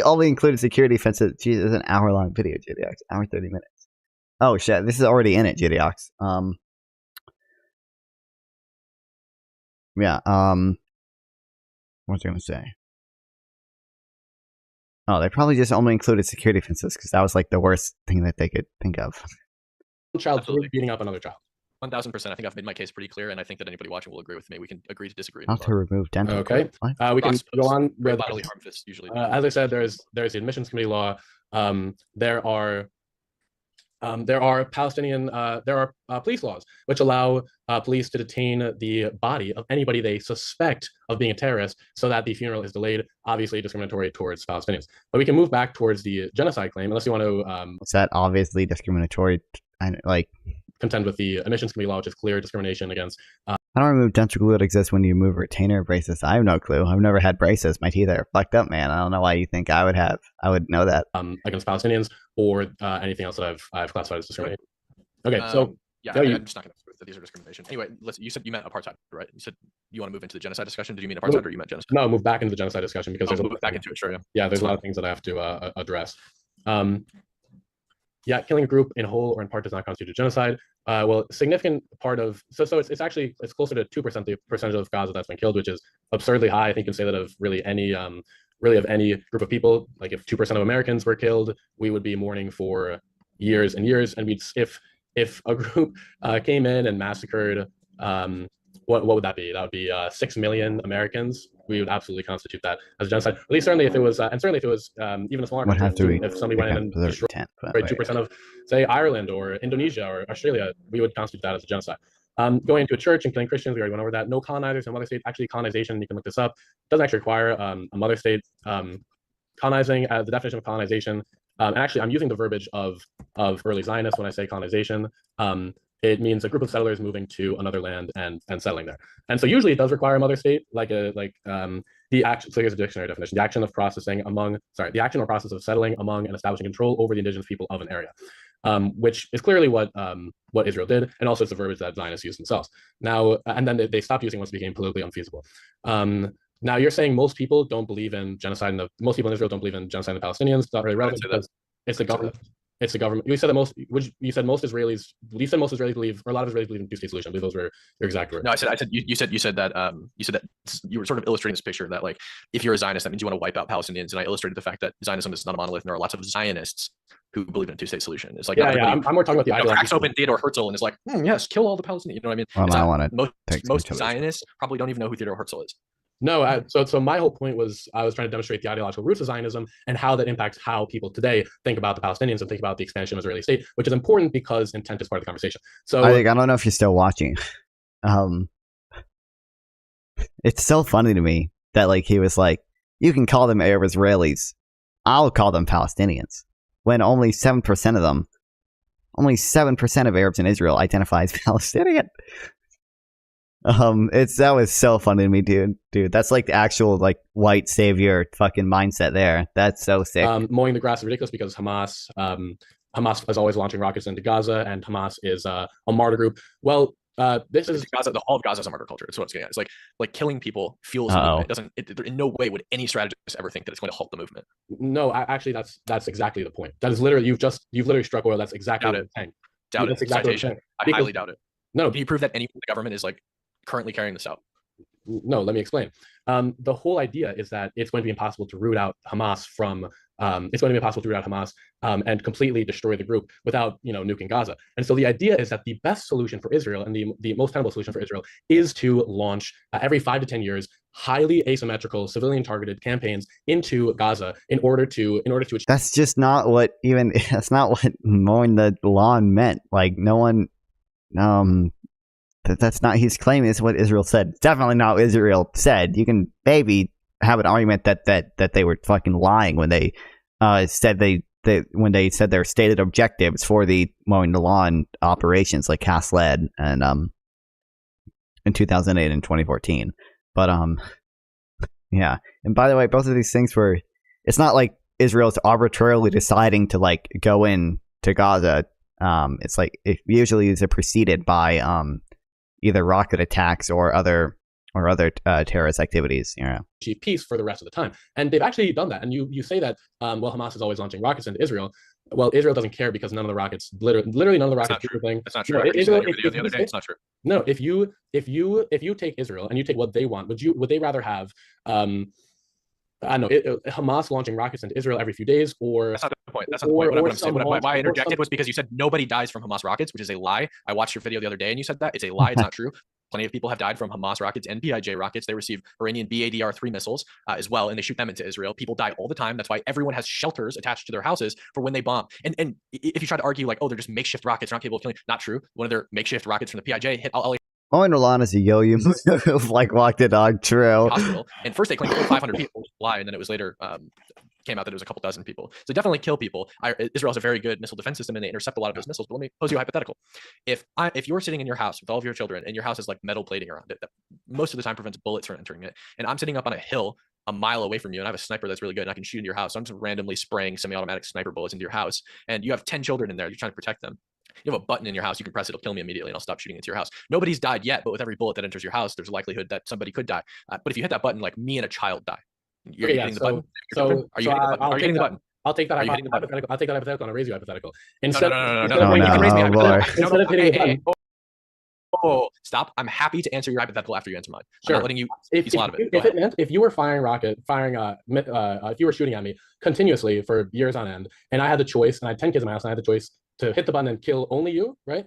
only included security offenses. Jeez, it's an hour-long video, JDX. Hour 30 minutes. Oh shit, this is already in it, JDX. Yeah. What was I going to say? Oh, they probably just only included security fences because that was like the worst thing that they could think of. Child Absolutely. beating up another child. 1000%. I think I've made my case pretty clear, and I think that anybody watching will agree with me. We can agree to disagree. Not to remove dental. Okay. What? We can Rocks go pose on. great bodily harm fists usually. As I said, there's the admissions committee law. There are Palestinian police laws which allow police to detain the body of anybody they suspect of being a terrorist so that the funeral is delayed, obviously discriminatory towards Palestinians. But we can move back towards the genocide claim unless you want to Was that obviously discriminatory? Like, contend with the admissions committee law, which is clear discrimination against I don't remove dental glue that exists when you move retainer braces. I have no clue. I've never had braces. My teeth are fucked up, man. I don't know why you think I would have. I would know that. Against Palestinians or anything else that I've classified as discrimination. Okay, so yeah, so I'm just not going to that these are discrimination. Anyway, you said you meant apartheid, right? You said you want to move into the genocide discussion. Did you mean apartheid or you meant genocide? No, move back into the genocide discussion because there's move back into it. Sure, yeah. Yeah, there's a lot of things that I have to address. Yeah, killing a group in whole or in part does not constitute a genocide. Well, significant part of so it's actually closer to 2% the percentage of Gaza that's been killed, which is absurdly high. I think you can say that of really any group of people. Like if 2% of Americans were killed, we would be mourning for years and years. And if a group came in and massacred, what would that be? That would be 6 million Americans. We would absolutely constitute that as a genocide. At least certainly if it was, even a smaller country, if somebody went in and destroyed 2% of, say, Ireland or Indonesia or Australia, we would constitute that as a genocide. Going into a church and killing Christians, we already went over that. No colonizers, no mother state. Actually, colonization, you can look this up, doesn't actually require a mother state. Colonizing, the definition of colonization, and actually I'm using the verbiage of early Zionists when I say colonization. It means a group of settlers moving to another land and settling there. And so usually it does require a mother state, the action. So here's a dictionary definition: the action or process of settling among and establishing control over the indigenous people of an area, which is clearly what Israel did, and also it's the verbiage that Zionists used themselves. Now, and then they stopped using once it became politically unfeasible. Now you're saying most people don't believe in genocide, most people in Israel don't believe in genocide in the Palestinians. It's not really relevant because it's the government. It's the government. You said that most Israelis believe, or a lot of Israelis believe in a two-state solution. I believe those were your exact words. No, you said that you were sort of illustrating this picture that like if you're a Zionist, that means you want to wipe out Palestinians, and I illustrated the fact that Zionism is not a monolith, and there are lots of Zionists who believe in a two-state solution. It's like I'm more talking about the ideology. Cracks open Theodore Herzl and is like, yes, kill all the Palestinians. You know what I mean? Well, I want to most Zionists probably don't even know who Theodore Herzl is. No, so my whole point was I was trying to demonstrate the ideological roots of Zionism and how that impacts how people today think about the Palestinians and think about the expansion of Israeli state, which is important because intent is part of the conversation. So I don't know if you're still watching. It's so funny to me that like he was like, you can call them Arab Israelis, I'll call them Palestinians, when only 7% of them, only 7% of Arabs in Israel identify as Palestinian. That was so funny to me, dude. That's like the actual like white savior fucking mindset there. That's so sick. Mowing the grass is ridiculous because Hamas is always launching rockets into Gaza, and Hamas is a martyr group. Well, this is Gaza. The whole of Gaza is a martyr culture. That's what it's getting at. It's like killing people fuels the movement. In no way would any strategist ever think that it's going to halt the movement. No, actually, that's exactly the point. That is literally you've literally struck oil. That's exactly what I'm saying. Doubt it. Exactly what I'm saying. I highly doubt it. No, can you prove that anyone in the government is like currently carrying this out? No, let me explain. The whole idea is that it's going to be impossible to root out Hamas and completely destroy the group without nuking Gaza. And so the idea is that the best solution for Israel and the most tenable solution for Israel is to launch every 5 to 10 years highly asymmetrical civilian targeted campaigns into Gaza in order to achieve. That's just not what that's not what mowing the lawn meant. Like no one that's not, he's claiming it's what Israel said. Definitely not what Israel said. You can maybe have an argument that they were fucking lying when they said when they said their stated objectives for the mowing the lawn operations, like Cass led and in 2008 and 2014. But yeah. And by the way, both of these things were, it's not like Israel's arbitrarily deciding to like go in to Gaza. It's like it usually is preceded by either rocket attacks or other terrorist activities, achieve peace for the rest of the time. And they've actually done that. And you say that, well, Hamas is always launching rockets into Israel. Well, Israel doesn't care because none of the rockets, literally none of the That's rockets not do true. anything. That's not true. No, I heard you say Israel, that in your video the other day. It's not true. no, if you take Israel and you take what they want, would they rather have I don't know, Hamas launching rockets into Israel every few days, or That's not the point. That's not the point. What I'm saying, why I interjected some, was because you said nobody dies from Hamas rockets, which is a lie. I watched your video the other day and you said that. It's a lie. It's not true. Plenty of people have died from Hamas rockets and PIJ rockets. They receive Iranian BADR-3 missiles as well, and they shoot them into Israel. People die all the time. That's why everyone has shelters attached to their houses for when they bomb. And if you try to argue like, oh, they're just makeshift rockets, they're not capable of killing, not true. One of their makeshift rockets from the PIJ hit LA Oh, and Rolana's a yo-yo move, like walk the dog, true. hospital. And first they claimed 500 people lie, and then it was later came out that it was a couple dozen people. So definitely kill people. Israel has a very good missile defense system, and they intercept a lot of those missiles. But let me pose you a hypothetical. If you're sitting in your house with all of your children, and your house has like metal plating around it that most of the time prevents bullets from entering it, and I'm sitting up on a hill a mile away from you, and I have a sniper that's really good, and I can shoot into your house. So I'm just randomly spraying semi-automatic sniper bullets into your house, and you have 10 children in there. You're trying to protect them. You have a button in your house, you can press it, it'll kill me immediately, and I'll stop shooting into your house. Nobody's died yet, but with every bullet that enters your house, there's a likelihood that somebody could die. But if you hit that button, like me and a child die. You're hitting the button. Are you hitting the button? I'll take that Are you hitting the button? hypothetical. I'll take that hypothetical and I'll raise you hypothetical. No. Instead No, You can raise me oh, hypothetical. boy. Instead of hitting the button. Oh, stop! I'm happy to answer your hypothetical after you answer mine. Sure. I'm not letting you If piece a lot of it. Go ahead. if you were if you were shooting at me continuously for years on end, and I had the choice, and I had 10 kids in my house, and I had the choice to hit the button and kill only you, right?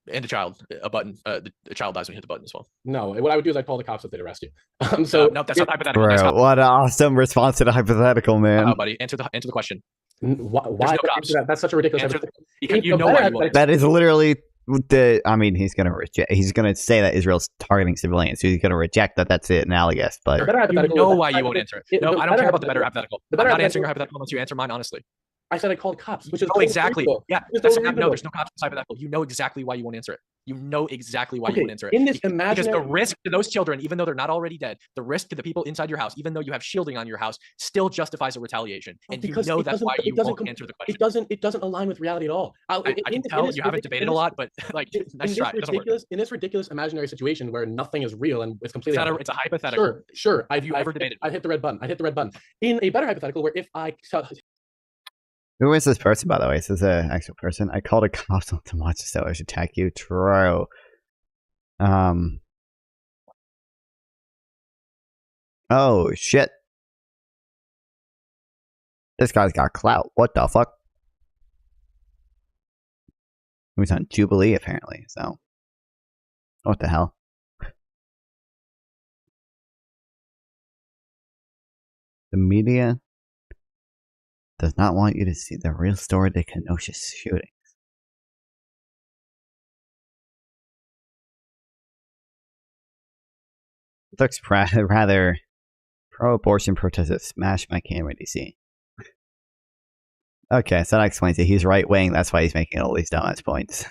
And a child, a button. The child dies when you hit the button as well. No, what I would do is I'd call the cops if they'd arrest you. No, that's not hypothetical. That's Bro, not, what an awesome response to the hypothetical, man. buddy. Answer the question. Why no cops. That's such a ridiculous Answer hypothetical. Because you know why you want. That is literally the. I mean, he's gonna reject. He's gonna say that Israel's targeting civilians. So he's gonna reject that. That's it analogous. But You know why you won't answer it. No, I don't care about the better hypothetical. The better I'm not answering hypothetical- your hypothetical unless you answer mine honestly. I said I called cops, which is Oh, exactly. reasonable. Yeah, It's that's totally no. reasonable. There's no cops hypothetical. You know exactly why you won't answer it. You know exactly why you Okay, won't answer it. in this Because imaginary the risk to those children, even though they're not already dead, the risk to the people inside your house, even though you have shielding on your house, still justifies a retaliation. And you know that's why you won't answer the question. It doesn't align with reality at all. I can tell you haven't debated a lot, but like, nice try. It doesn't work. In this ridiculous imaginary situation where nothing is real and it's completely It's a hypothetical. Sure. Have you ever debated? I hit the red button. In a better hypothetical where if I who is this person, by the way? Is this an actual person? I called a cop to watch the sellers attack you. True. Oh shit. This guy's got clout. What the fuck? He was on Jubilee apparently. So, what the hell? The media does not want you to see the real story of the Kenosha shooting. It looks rather pro-abortion protesters smash my camera in DC. Okay, so that explains it. He's right-wing, that's why he's making all these dumbass points.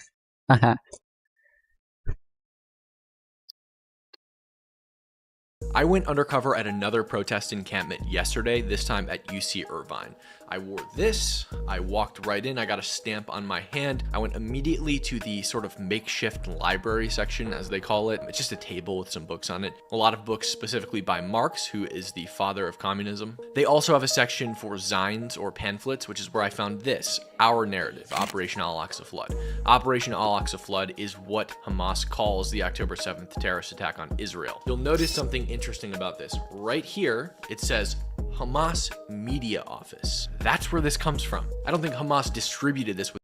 I went undercover at another protest encampment yesterday, this time at UC Irvine. I wore this, I walked right in, I got a stamp on my hand. I went immediately to the sort of makeshift library section, as they call it. It's just a table with some books on it. A lot of books specifically by Marx, who is the father of communism. They also have a section for zines or pamphlets, which is where I found this, Our Narrative, Operation Al-Aqsa Flood. Operation Al-Aqsa Flood is what Hamas calls the October 7th terrorist attack on Israel. You'll notice something interesting about this. Right here, it says Hamas Media Office. That's where this comes from. I don't think Hamas distributed this with.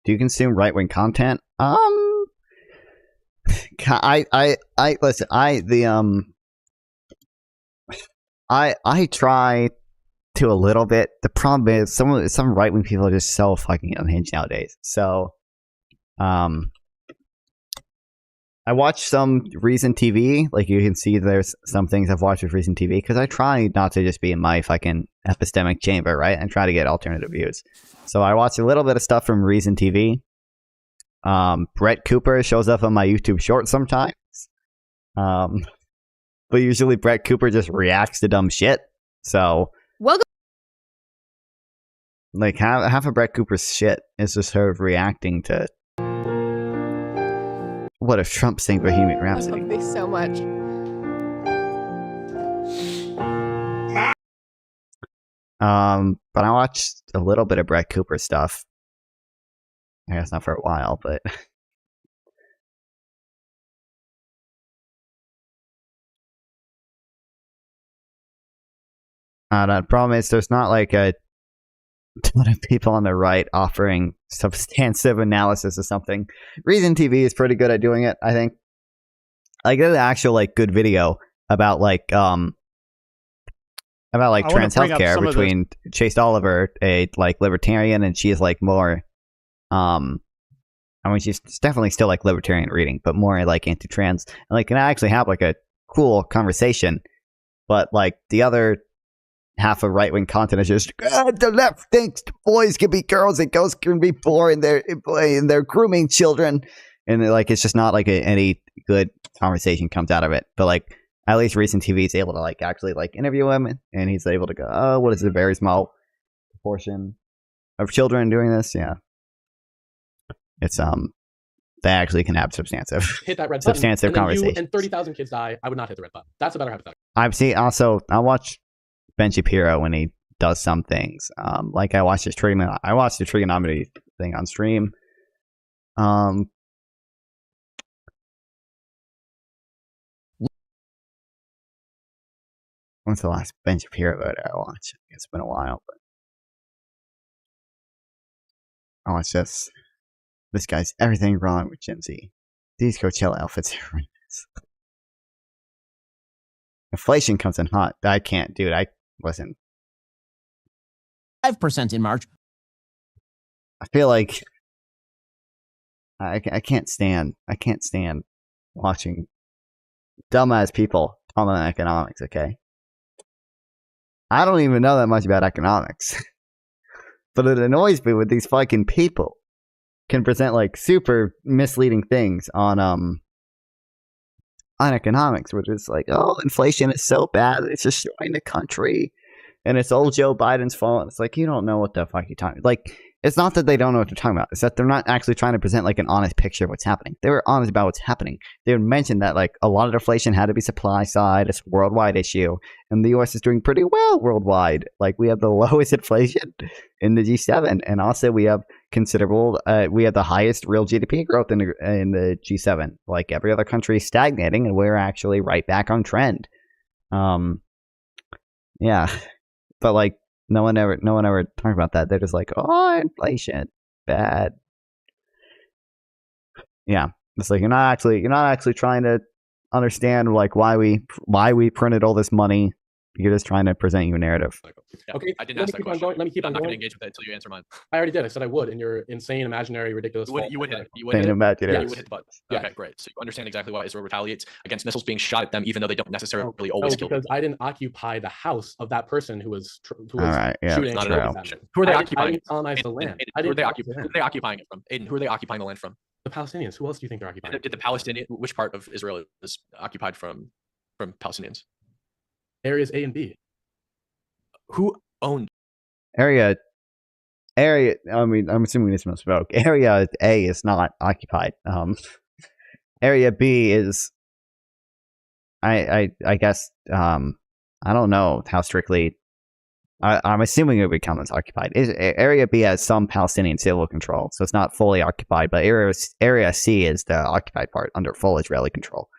Do you consume right-wing content? Listen, I try to a little bit. The problem is some right-wing people are just so fucking unhinged nowadays. So, I watch some Reason TV. Like, you can see there's some things I've watched with Reason TV because I try not to just be in my fucking epistemic chamber, right? And try to get alternative views. So I watch a little bit of stuff from Reason TV. Brett Cooper shows up on my YouTube shorts sometimes. But usually Brett Cooper just reacts to dumb shit. So, Welcome. like, half of Brett Cooper's shit is just her reacting to what if Trump sang Bohemian I Rhapsody. love these so much. But I watched a little bit of Brett Cooper stuff. I guess not for a while, but the problem is there's not like a ton of people on the right offering substantive analysis of something. Reason TV is pretty good at doing it, I think. Like there's an actual like good video about trans healthcare between Chase Oliver, a like libertarian, and she is like more I mean she's definitely still like libertarian reading, but more like anti-trans, and like can actually have like a cool conversation. But like the other half of right-wing content is just the left thinks boys can be girls and girls can be poor and they're grooming children, and like it's just not like any good conversation comes out of it. But like at least recent TV is able to like actually like interview him, and he's able to go, oh, what is a very small proportion of children doing this? Yeah, it's they actually can have substantive Hit that red button, substantive and then conversations. and 30,000 kids die. I would not hit the red button. That's a better hypothetical. I've seen also. I watch Ben Shapiro when he does some things. Like I watched the trigonometry thing on stream. When's the last Ben Shapiro video I watched? It's been a while, but I watched this. This guy's everything wrong with Gen Z. These Coachella outfits are horrendous. Inflation comes in hot. I can't, dude. I wasn't. 5% in March. I feel like I can't stand watching dumbass people talk about economics. Okay, I don't even know that much about economics, but it annoys me when these fucking people can present like super misleading things on economics, which is like, oh, inflation is so bad, it's destroying the country, and it's all Joe Biden's fault. It's like, you don't know what the fuck you're talking about. Like, it's not that they don't know what they're talking about. It's that they're not actually trying to present like an honest picture of what's happening. They were honest about what's happening. They would mention that like a lot of inflation had to be supply side. It's a worldwide issue, and the U.S. is doing pretty well worldwide. Like we have the lowest inflation in the G7, and also we have considerable. We have the highest real GDP growth in the G7. Like every other country is stagnating, and we're actually right back on trend. Yeah, but like. No one ever talked about that. They're just like, oh, inflation, bad. Yeah, it's like you're not actually trying to understand like why we printed all this money. You're just trying to present you a narrative. Yeah, Okay, I didn't let ask me that keep on question. going. Let me keep I'm on not going to going. engage with it until you answer mine. I already did. I said I would in your insane, imaginary, ridiculous. You would hit it. You would Saying hit it. imaginary. Yeah, you would hit the button. Yeah. Okay, great. So you understand exactly why Israel retaliates against missiles being shot at them, even though they don't necessarily always kill because people. I didn't occupy the house of that person who was All right, yeah, shooting. Not true. an option. Who are they I occupying? didn't colonize the Aiden, land. Aiden, I who are didn't they colonize the who are land. they occupying it from? Aiden, who are they occupying the land from? The Palestinians. Who else do you think they're occupying? Did the Palestinian? Which part of Israel is occupied from Palestinians? Areas A and B. Who owned? Area. I mean, I'm assuming this must spoke. Area A is not occupied. Area B is. I guess. I don't know how strictly. I'm assuming it would count as occupied. Area B has some Palestinian civil control, so it's not fully occupied. But Area C is the occupied part under full Israeli control.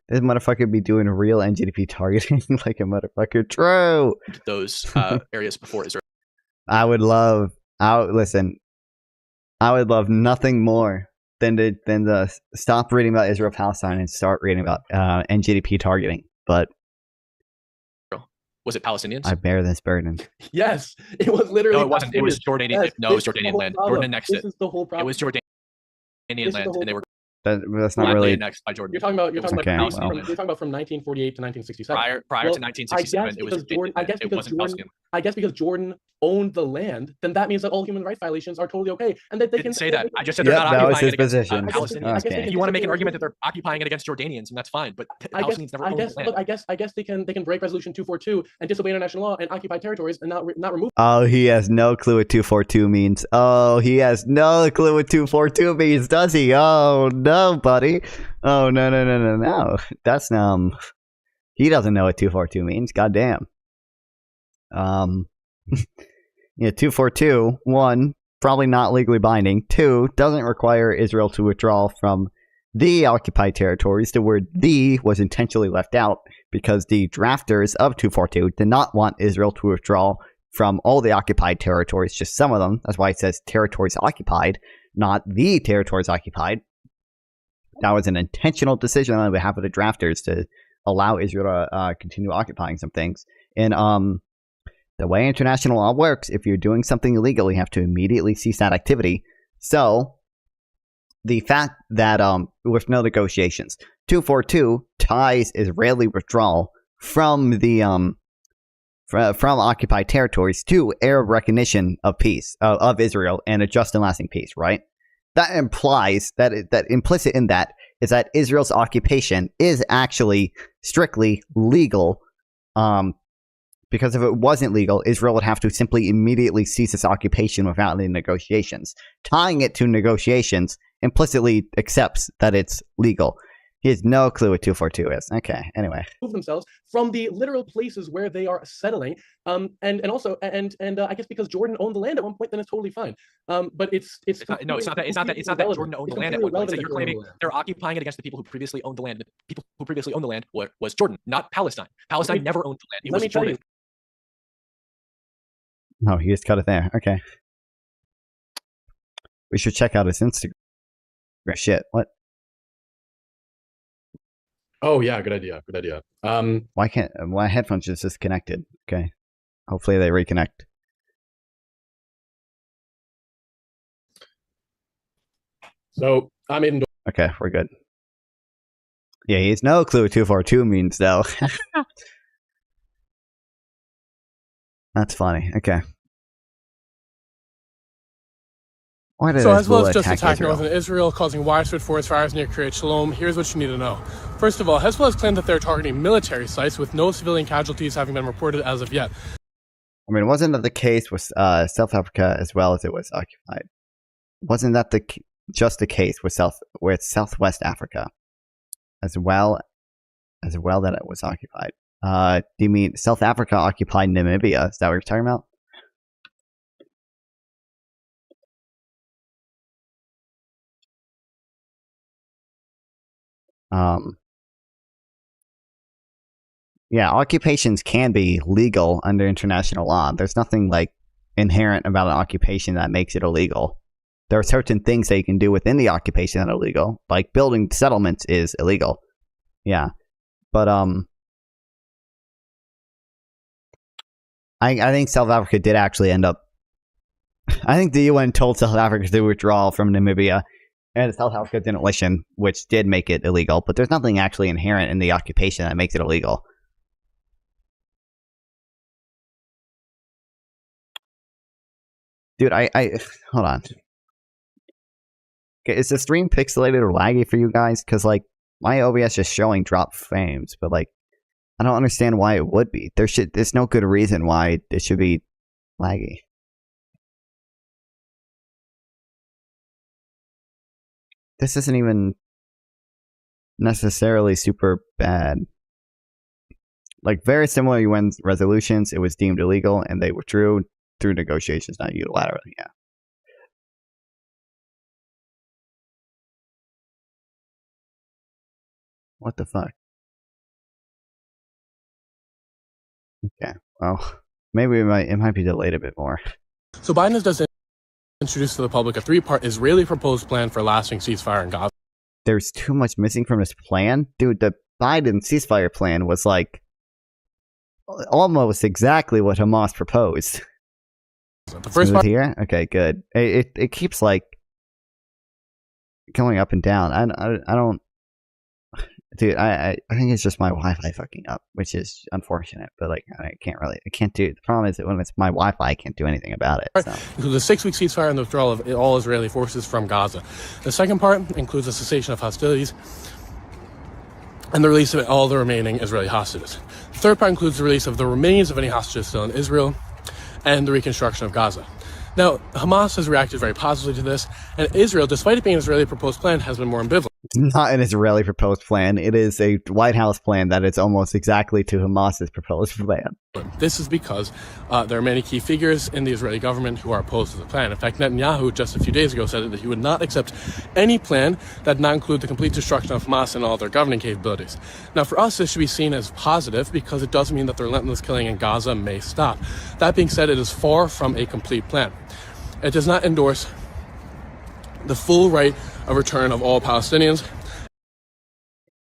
This motherfucker be doing real NGDP targeting like a motherfucker. True. Those areas before Israel. I would love nothing more than to stop reading about Israel Palestine and start reading about NGDP targeting. But Was it Palestinians? I bear this burden. Yes, it was literally. No, it wasn't. It was Jordanian. Yes, No, it was this is the Jordanian whole land. problem. Jordan annexed This it. is the whole problem. It was Jordanian is the land, whole and they were That's not gladly really. annexed by Jordan. You're talking about Okay, Palestine. well. You're talking about from 1948 to 1967. Prior Well, to 1967, it was Jordanian land. It wasn't Palestinian. I guess because Jordan owned the land, then that means that all human rights violations are totally okay, and that they Didn't can say that. I just said Yep, they're not that was occupying his it against position. Palestinians. I guess Okay. If you want to make an argument that they're occupying it against Jordanians, and that's fine. But Palestinians never owned the land. Look, I guess they can break Resolution 242 and disobey international law and occupy territories and not remove. Oh, he has no clue what 242 means. Oh, he has no clue what 242 means, does he? Oh no, buddy. Oh no. That's He doesn't know what 242 means. Goddamn. Yeah, 242. 1, probably not legally binding. 2, doesn't require Israel to withdraw from the occupied territories. The word "the" was intentionally left out because the drafters of 242 did not want Israel to withdraw from all the occupied territories, just some of them. That's why it says territories occupied, not the territories occupied. That was an intentional decision on behalf of the drafters to allow Israel to continue occupying some things. And the way international law works, if you're doing something illegal, you have to immediately cease that activity. So the fact that with no negotiations, 242 ties Israeli withdrawal from the from occupied territories to Arab recognition of peace of Israel and a just and lasting peace, right? That implies that implicit in that is that Israel's occupation is actually strictly legal. Because if it wasn't legal, Israel would have to simply immediately cease its occupation without any negotiations. Tying it to negotiations implicitly accepts that it's legal. He has no clue what 242 is. Okay, anyway. Move themselves from the literal places where they are settling. And I guess because Jordan owned the land at one point, then it's totally fine. But it's not that Jordan owned the land at one point. So you're claiming they're occupying it against the people who previously owned the land. The people who previously owned the land was Jordan, not Palestine. Palestine never owned the land. It was Jordan. Oh, he just cut it there. Okay. We should check out his Instagram. Shit, what? Oh yeah, good idea. Good idea. Why headphones just disconnected? Okay. Hopefully they reconnect. So I'm in. Okay, we're good. Yeah, he has no clue what 242 means though. That's funny. Okay. Why did So Hezbollah Hezbollah just attacked Israel? northern Israel, causing widespread forest fires near Kiryat Shalom. Here's what you need to know. First of all, Hezbollah has claimed that they're targeting military sites with no civilian casualties having been reported as of yet. I mean, wasn't that the case with South Africa as well as it was occupied? Wasn't that just the case with Southwest Africa as well that it was occupied? Do you mean South Africa occupied Namibia? Is that what you're talking about? Yeah, occupations can be legal under international law. There's nothing like inherent about an occupation that makes it illegal. There are certain things that you can do within the occupation that are illegal, like building settlements is illegal. Yeah, but I think South Africa did actually end up. I think the UN told South Africa to withdraw from Namibia, and South Africa didn't listen, which did make it illegal. But there's nothing actually inherent in the occupation that makes it illegal. Dude, I hold on. Okay, is the stream pixelated or laggy for you guys? Because like my OBS is showing drop frames, but like I don't understand why it would be. There's no good reason why it should be laggy. This isn't even necessarily super bad. Like very similar UN resolutions, it was deemed illegal and they withdrew through negotiations, not unilaterally. Yeah. What the fuck? Okay. Well, maybe it might be delayed a bit more. So Biden has just introduced to the public a three-part Israeli proposed plan for a lasting ceasefire in Gaza. There's too much missing from this plan? Dude, the Biden ceasefire plan was like almost exactly what Hamas proposed. The first part here? Okay, good. It keeps like going up and down. I don't dude, I think it's just my Wi-Fi fucking up, which is unfortunate, but like I can't do it. The problem is that when it's my Wi-Fi, I can't do anything about it. So. includes a 6-week ceasefire and the withdrawal of all Israeli forces from Gaza. The second part includes a cessation of hostilities and the release of all the remaining Israeli hostages. The third part includes the release of the remains of any hostages still in Israel and the reconstruction of Gaza. Now, Hamas has reacted very positively to this, and Israel, despite it being an Israeli proposed plan, has been more ambivalent. not an Israeli proposed plan. It is a White House plan that is almost exactly to Hamas's proposed plan. This is because there are many key figures in the Israeli government who are opposed to the plan. In fact, Netanyahu just a few days ago said that he would not accept any plan that did not include the complete destruction of Hamas and all their governing capabilities. Now, for us, this should be seen as positive because it does mean that the relentless killing in Gaza may stop. That being said, it is far from a complete plan. It does not endorse the full right of return of all Palestinians.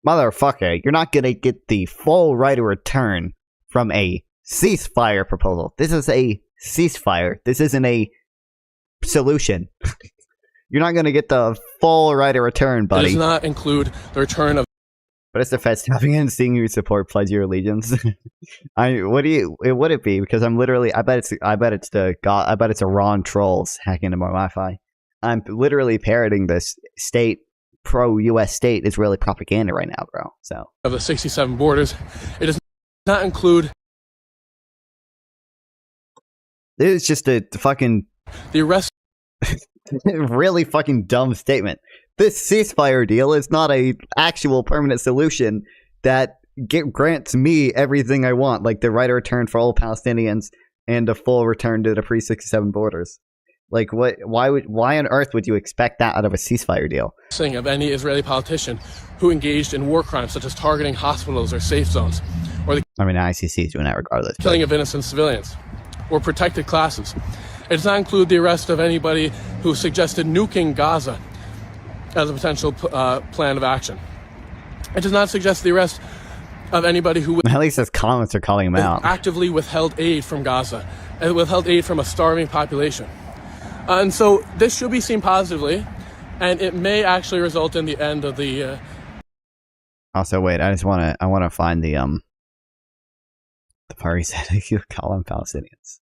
Motherfucker, you're not gonna get the full right of return from a ceasefire proposal. This is a ceasefire. This isn't a solution. You're not gonna get the full right of return, buddy. It does not include the return of. But it's the Fed stopping and seeing you support pledge your allegiance. Would it be? Because I'm literally, I bet it's Iran trolls hacking into my Wi-Fi. I'm literally parroting this pro-US state Israeli propaganda right now, bro. So Of the 67 borders, it does not include. This is just a fucking The arrest. really fucking dumb statement. This ceasefire deal is not a actual permanent solution that grants me everything I want, like the right of return for all Palestinians and a full return to the pre-67 borders. Like, what? Why on earth would you expect that out of a ceasefire deal? Of any Israeli politician who engaged in war crimes such as targeting hospitals or safe zones, or the ICC is doing that regardless. killing of innocent civilians, or protected classes. It does not include the arrest of anybody who suggested nuking Gaza as a potential plan of action. It does not suggest the arrest of anybody who At least his comments are calling him out. actively withheld aid from Gaza and withheld aid from a starving population. And so this should be seen positively, and it may actually result in the end of the. Also, wait, I want to find the part he said you call them Palestinians.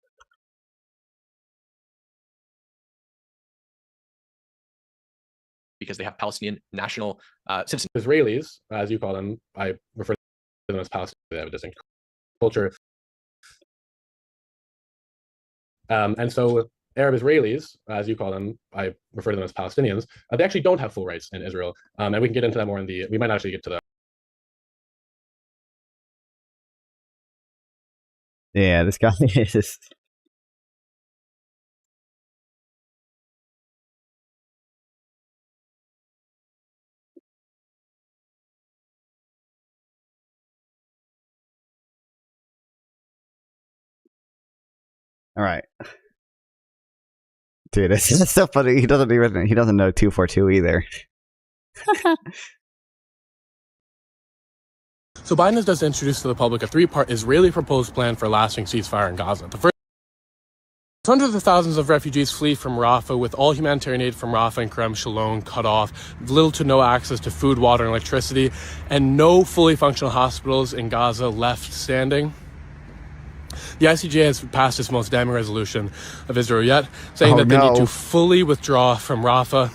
because they have Palestinian national citizenship. Israelis, as you call them, I refer to them as Palestinians. They have a distinct culture. And so Arab Israelis, as you call them, I refer to them as Palestinians, they actually don't have full rights in Israel. And we can get into that more we might actually get to that. Yeah, this guy is. All right, dude, it's so funny. He doesn't know 242 either. So Biden has just introduced to the public a three-part Israeli proposed plan for a lasting ceasefire in Gaza. The first, hundreds of thousands of refugees flee from Rafah, with all humanitarian aid from Rafah and Kerem Shalom cut off, little to no access to food, water, and electricity, and no fully functional hospitals in Gaza left standing. The ICJ has passed its most damning resolution of Israel yet, saying that they need to fully withdraw from Rafah.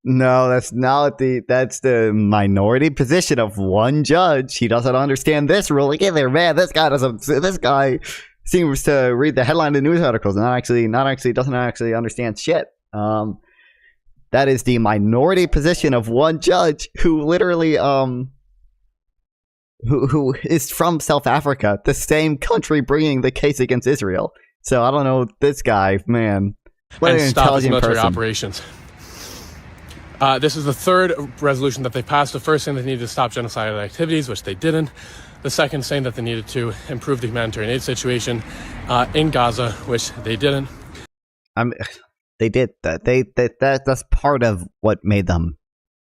No, that's the minority position of one judge. He doesn't understand this ruling either, man. This guy seems to read the headline of the news articles and doesn't actually understand shit. That is the minority position of one judge who literally who is from South Africa, the same country bringing the case against Israel. So I don't know this guy, man. What And an stop his intelligent military person. operations. This is the third resolution that they passed. The first saying they needed to stop genocidal activities, which they didn't. The second saying that they needed to improve the humanitarian aid situation in Gaza, which they didn't. They did that. That's part of what made them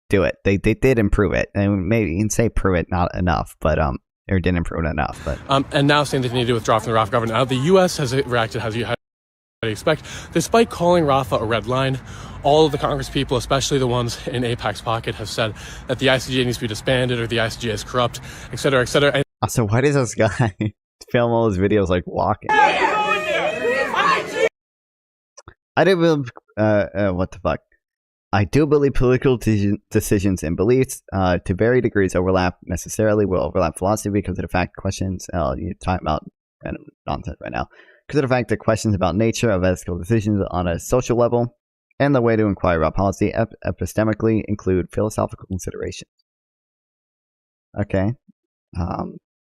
do it. They did improve it, and maybe you can say improve it not enough, but or didn't improve it enough. But and now saying that they need to withdraw from the Rafah government. Now the U.S. has reacted as you expect, despite calling Rafah a red line. All of the Congress people, especially the ones in AIPAC's pocket, have said that the ICJ needs to be disbanded or the ICJ is corrupt, etc., etc. And also, why does this guy film all his videos like walking? I do believe, what the fuck? I do believe political decisions and beliefs, to varying degrees, will overlap philosophy because of the fact questions. You're talking about random nonsense right now. Because of the fact that questions about nature of ethical decisions on a social level and the way to inquire about policy epistemically include philosophical considerations. Okay.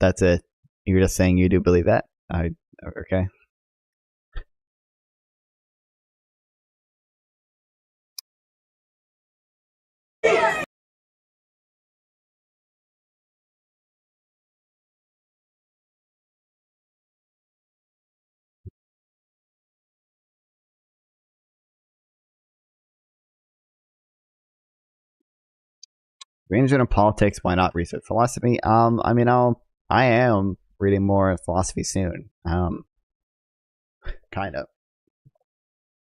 That's it. You're just saying you do believe that? Okay. Ranging in politics, why not research philosophy? I mean, I am reading more philosophy soon. Kind of.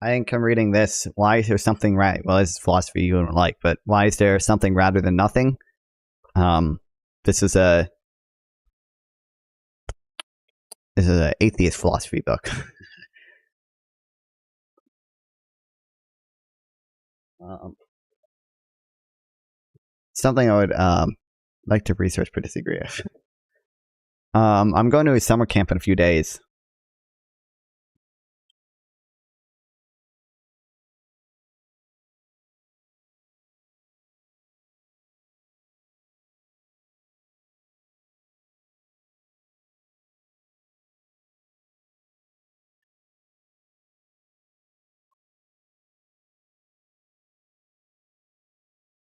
I think I'm reading this. Why is there something right? Well, this is philosophy you don't like, but why is there something rather than nothing? This is a atheist philosophy book. Something I would like to research but disagree with. I'm going to a summer camp in a few days.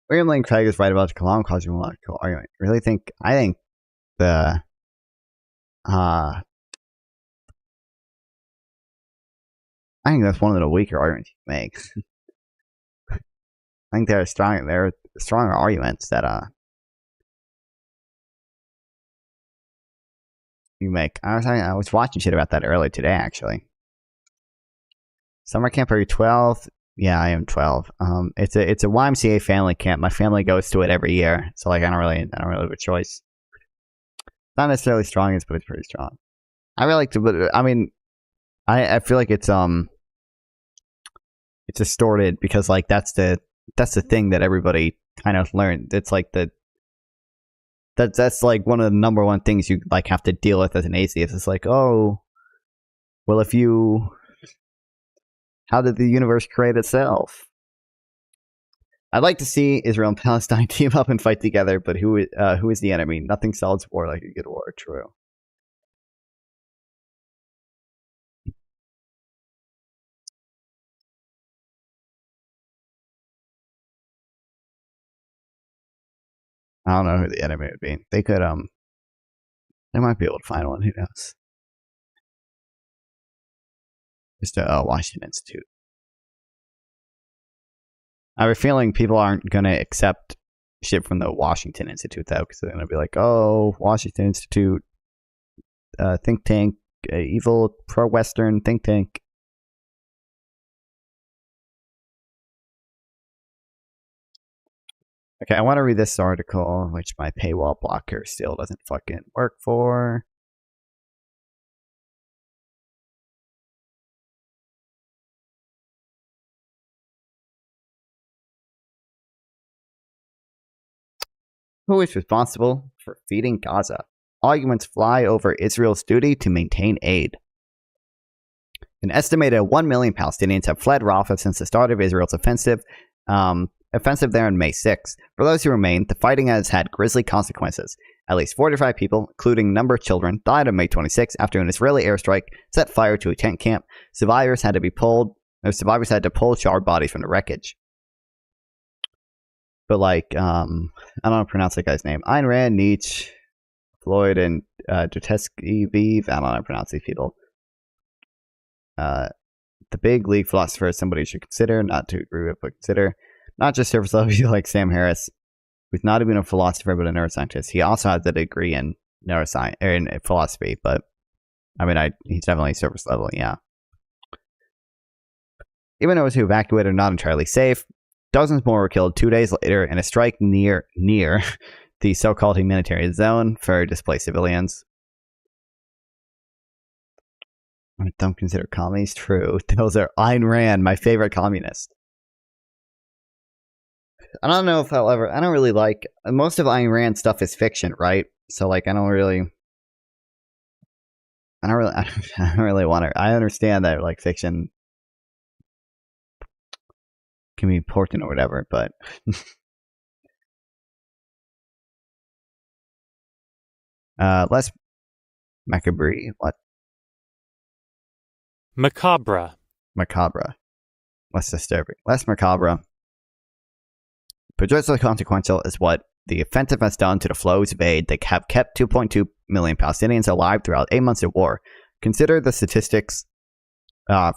William Lane Craig is right about the cosmological argument. I think the I think that's one of the weaker arguments you make. I think there are stronger arguments that you make. I was watching shit about that earlier today, actually. Summer camp, are you 12? Yeah, I am 12. It's a YMCA family camp. My family goes to it every year, so like I don't really have a choice. Not necessarily strongest, but it's pretty strong. I really like to, but I mean, I feel like it's distorted because like that's the thing that everybody kind of learned. It's like that's like one of the number one things you like have to deal with as an atheist. It's like, oh, well, how did the universe create itself? I'd like to see Israel and Palestine team up and fight together, but who is the enemy? Nothing solves war like a good war. True. I don't know who the enemy would be. They could they might be able to find one. Who knows? Just Washington Institute. I have a feeling people aren't going to accept shit from the Washington Institute, though, because they're going to be like, oh, Washington Institute, think tank, evil pro-Western think tank. Okay, I want to read this article, which my paywall blocker still doesn't fucking work for. Who is responsible for feeding Gaza? Arguments fly over Israel's duty to maintain aid. An estimated 1 million Palestinians have fled Rafah since the start of Israel's offensive there on May 6. For those who remain, the fighting has had grisly consequences. At least 45 people, including a number of children, died on May 26 after an Israeli airstrike set fire to a tent camp. Survivors had to pull charred bodies from the wreckage. But like, I don't know how to pronounce that guy's name. Ayn Rand, Nietzsche, Floyd, and Dostoevsky. I don't know how to pronounce these people. The big league philosopher is somebody you should consider, not to agree with, but consider. Not just surface level like Sam Harris, who's not even a philosopher but a neuroscientist. He also has a degree in neuroscience or in philosophy, but I mean, he's definitely surface level, yeah. Even those who evacuated are not entirely safe. Dozens more were killed 2 days later in a strike near the so-called humanitarian zone for displaced civilians. Don't consider commies true. Those are Ayn Rand, my favorite communist. I don't know if I don't really like, most of Ayn Rand stuff is fiction, right? So like, I don't really want to, I understand that like fiction can be important or whatever, but less macabre. What? Macabre. Macabre. Less disturbing. Less macabre. But just as consequential is what the offensive has done to the flows of aid that have kept 2.2 million Palestinians alive throughout 8 months of war. Consider the statistics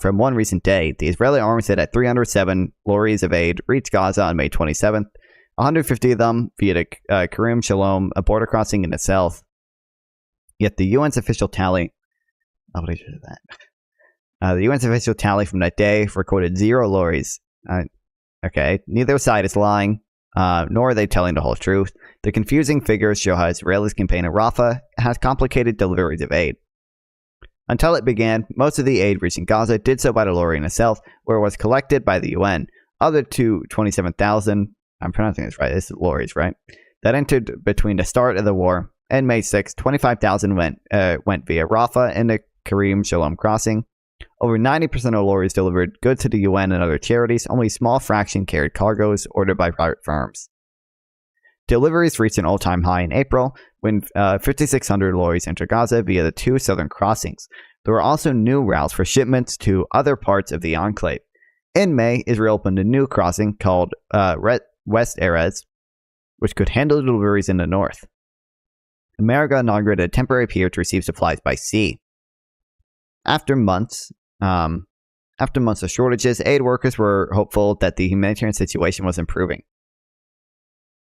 from one recent day. The Israeli army said that 307 lorries of aid reached Gaza on May 27th, 150 of them via the Karim Shalom, a border crossing in the south. Yet the UN's official tally... Oh, what did I do that? The UN's official tally from that day recorded 0 lorries. Okay, neither side is lying, nor are they telling the whole truth. The confusing figures show how Israelis' campaign in Rafah has complicated deliveries of aid. Until it began, most of the aid reaching Gaza did so by the lorry in itself, where it was collected by the UN. Other 27,000, I'm pronouncing this right, this is lorries, right? That entered between the start of the war and May 6, 25,000 went via Rafah and the Karim Shalom crossing. Over 90% of lorries delivered goods to the UN and other charities. Only a small fraction carried cargoes ordered by private firms. Deliveries reached an all-time high in April when 5,600 lorries entered Gaza via the 2 southern crossings. There were also new routes for shipments to other parts of the enclave. In May, Israel opened a new crossing called West Erez, which could handle deliveries in the north. America inaugurated a temporary pier to receive supplies by sea. After months of shortages, aid workers were hopeful that the humanitarian situation was improving.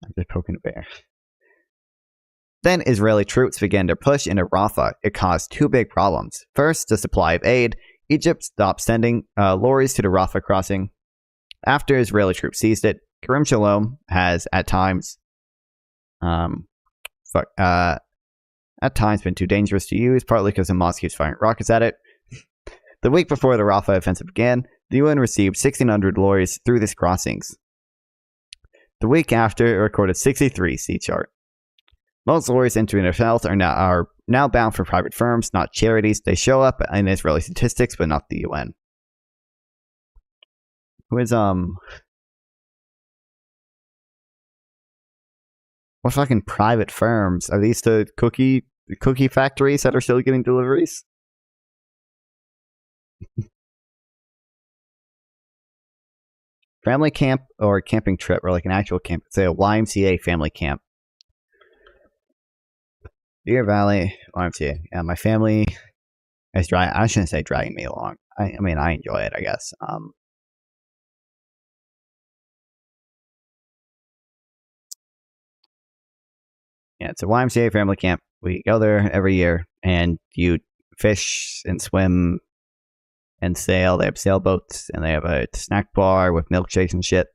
I'm just poking a bear. Then Israeli troops began their push into Rafah. It caused 2 big problems. First, the supply of aid. Egypt stopped sending lorries to the Rafah crossing. After Israeli troops seized it, Karim Shalom has at times been too dangerous to use, partly because the mosque keeps firing rockets at it. The week before the Rafah offensive began, the UN received 1,600 lorries through these crossings. The week after, it recorded 63 sea chart. Most lorries entering the south are now bound for private firms, not charities. They show up in Israeli statistics, but not the UN. Who is what fucking private firms? Are these the cookie factories that are still getting deliveries? Family camp or camping trip, or like an actual camp, say a YMCA family camp. Deer Valley YMCA. Yeah, my family is I shouldn't say dragging me along. I mean, I enjoy it, I guess. Yeah, it's a YMCA family camp. We go there every year, and you fish and swim and sail. They have sailboats, and they have a snack bar with milkshakes and shit.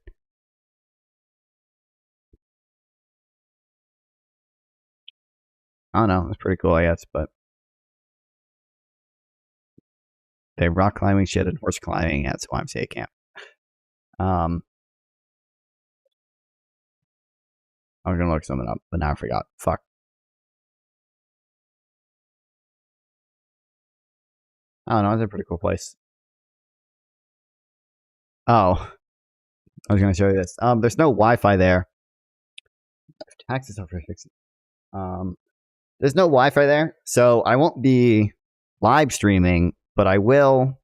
I don't know. It's pretty cool, I guess, but they have rock climbing shit and horse climbing at YMCA camp. I was gonna look something up, but now I forgot. Fuck. I don't know. It's a pretty cool place. Oh, I was gonna show you this. There's no Wi-Fi there. Taxes over 60. There's no Wi-Fi there, so I won't be live streaming, but I will